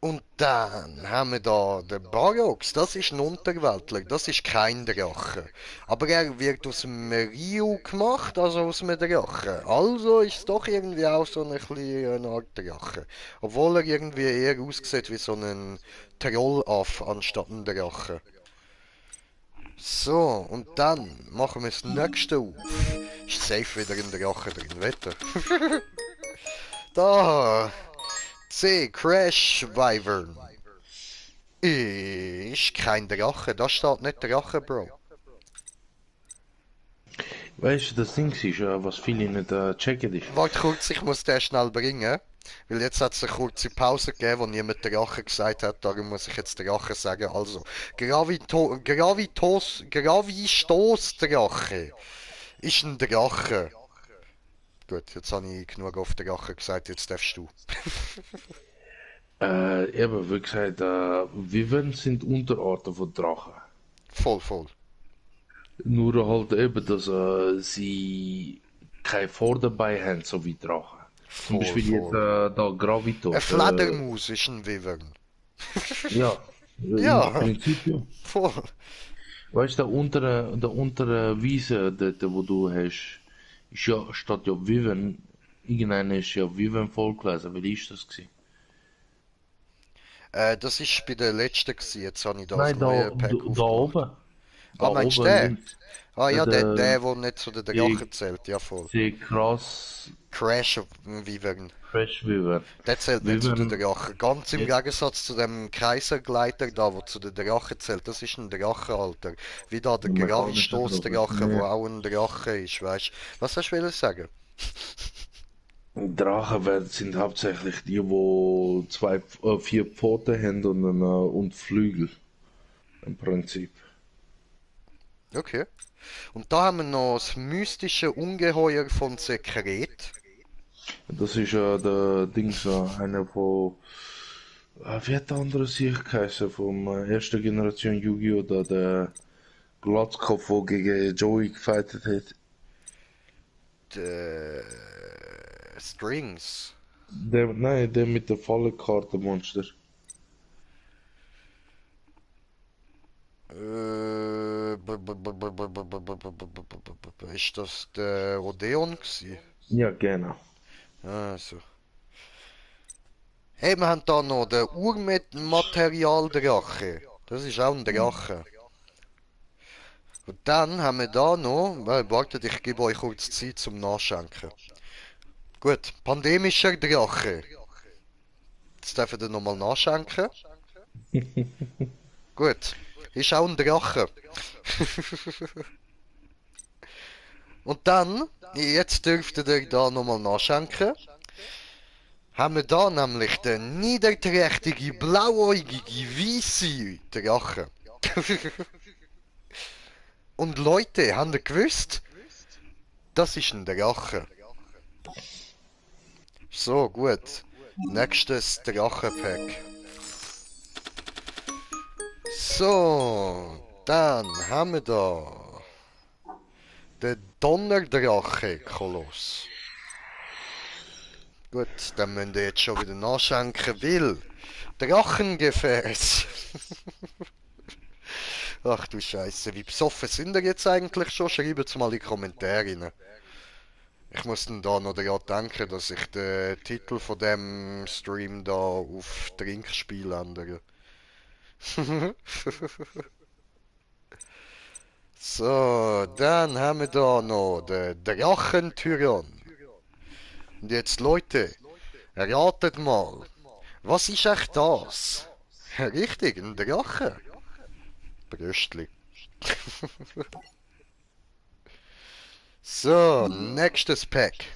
Und dann haben wir da den Barox, das ist ein Unterweltler, das ist kein Drache. Aber er wird aus einem Ryu gemacht, also aus einem Drache. Also ist es doch irgendwie auch so eine kleine Art Drache. Obwohl er irgendwie eher aussieht wie so ein Trollaff anstatt ein Drache. So, und dann machen wir das nächste auf. Ist safe wieder ein Drache drin, wetter. Da, C, Crash Wyvern. Ist kein Drache, da steht nicht Drache, Bro. weißt du, das Ding ist, was viele nicht checken ist. Warte kurz, ich muss den schnell bringen. Weil jetzt hat es eine kurze Pause gegeben, wo niemand Drache gesagt hat, darum muss ich jetzt Drache sagen. Also, Gravistoßdrache ist ein Drache. Gut, jetzt habe ich genug auf Drache gesagt, jetzt darfst du. Eben, wie gesagt, Wyvern sind Unterarten von Drachen. Voll, voll. Nur halt eben, dass sie kein Vorderbein haben, so wie Drachen. Zum Voll, Beispiel jetzt voll. da Gravitos. Eine Fledermaus ist ein Wyvern. Ja, im Ja, Prinzip ja. voll. Weißt du, der untere Wiese, dort, wo du hast, ist ja, steht ja Wyvern. Irgendeiner ist ja Wyvern vorgelesen. Wie ist das gewesen? Das ist bei der letzten gewesen, jetzt habe ich da das Nein, neue Pack da aufgemacht. oben. Da Ah, meinst du oben den? links. Ah ja, Der, der nicht zu den die, Drachen zählt, ja voll. die krass Crash of Wyvern. Fresh Wyvern. Der zählt nicht zu den Wyvern, Drachen. Ganz im jetzt, Gegensatz zu dem Kaisergleiter da, wo zu den Drachen zählt. Das ist ein Drache, Alter. Wie da der ein mechanischer Drache. Gravistoßdrache, wo Nee. auch ein Drache ist, weißt du? Was hast du wollen sagen? Drachen sind hauptsächlich die, die 4 Pfoten haben und Flügel. Im Prinzip. Okay. Und da haben wir noch das mystische Ungeheuer von Sekret. Das ist der Dings, einer von. Wie hat der andere sich geheißen? Vom ersten Generation Yu-Gi-Oh! Da der Glatzkopf, der gegen Joey gefightet hat. Strings. Nein, der mit der Fallenkarte-Monster. Ist das der Odeon gsi? Ja, genau. Also. Hey, wir haben da noch den Urmaterialdrache. Das ist auch ein Drache. Und dann haben wir da noch, wartet, ich gebe euch kurz Zeit zum Nachschenken. Gut, pandemischer Drache. Jetzt dürfen wir nochmal nachschenken. Gut, ist auch ein Drache. Und dann, jetzt dürftet ihr da nochmal nachschenken. Haben wir da nämlich den niederträchtige, blauäugige, weisse Drache. Und Leute, habt ihr gewusst? Das ist ein Drache. So, gut. Nächstes Drachenpack. So, dann haben wir da den Donnerdrache-Koloss. Gut, dann müsst ihr jetzt schon wieder nachschenken, weil Drachengefäß. Ach du Scheiße, wie besoffen sind ihr jetzt eigentlich schon? Schreibt mal in die Kommentare rein. Ich muss dann da noch daran denken, dass ich den Titel von dem Stream da auf Trinkspiel ändere. So, dann haben wir da noch den Drachentyrann. Und jetzt Leute, ratet mal, was ist echt das? Richtig, ein Drache. Bröstli. So, nächstes Pack.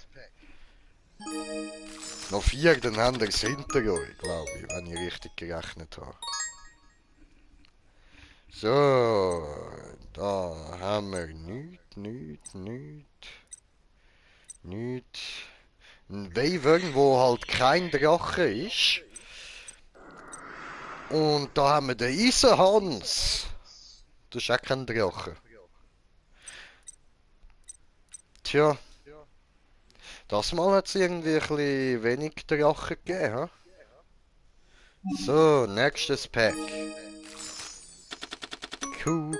Noch 4, dann haben wir es hinter euch, glaube ich, wenn ich richtig gerechnet habe. So, da haben wir nichts. Ein Wyvern, wo halt kein Drache ist. Und da haben wir den Eisenhans. Das ist auch kein Drache. Tja, das Mal hat es irgendwie ein bisschen wenig Drachen gegeben, ha? So, nächstes Pack. Cool.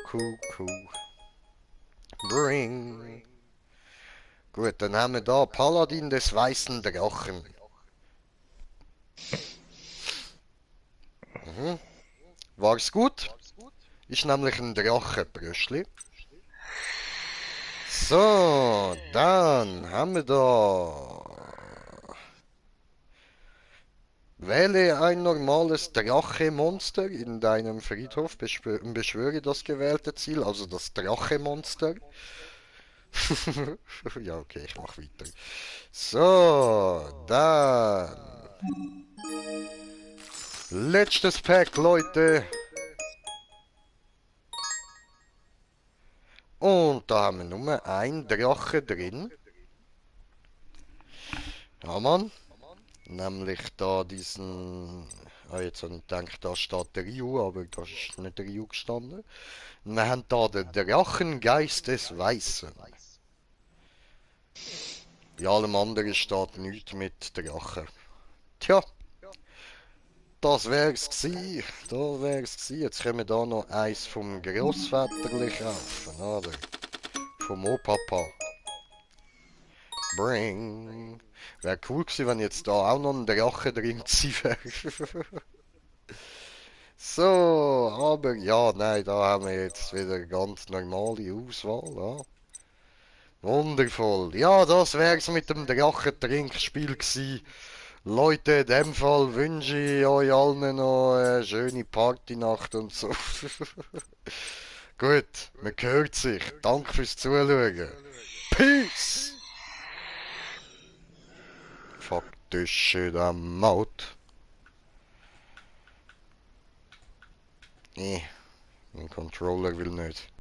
Bring. Gut, dann haben wir da Paladin des weißen Drachen. War's gut? Ist nämlich ein Drachenbröschli. So, dann haben wir da. Wähle ein normales Drache-Monster in deinem Friedhof, beschwöre das gewählte Ziel, also das Drache-Monster. Ja, okay, ich mach weiter. So, dann. Letztes Pack, Leute. Und da haben wir nur ein Drache drin. Ja, Mann. Nämlich da diesen. Ah, jetzt habe ich gedacht, da steht der Ryu, aber da ist nicht der Ryu gestanden. Und wir haben da den Drachengeist des Weißen. Bei allem anderen steht nichts mit Drachen. Tja, das wär's gsi. Jetzt können wir da noch eins vom Grossväterli kaufen, oder? Vom Opapa. Bring. Wäre cool gewesen, wenn jetzt da auch noch ein Drache drin gewesen wäre. So, aber ja, nein, da haben wir jetzt wieder ganz normale Auswahl. Ja. Wundervoll. Ja, das wär's mit dem Drachentrinkspiel gewesen. Leute, in dem Fall wünsche ich euch allen noch eine schöne Partynacht und so. Gut, man hört sich. Danke fürs Zuschauen. Peace! Fuck this shit, I'm out. Mein Controller will nicht.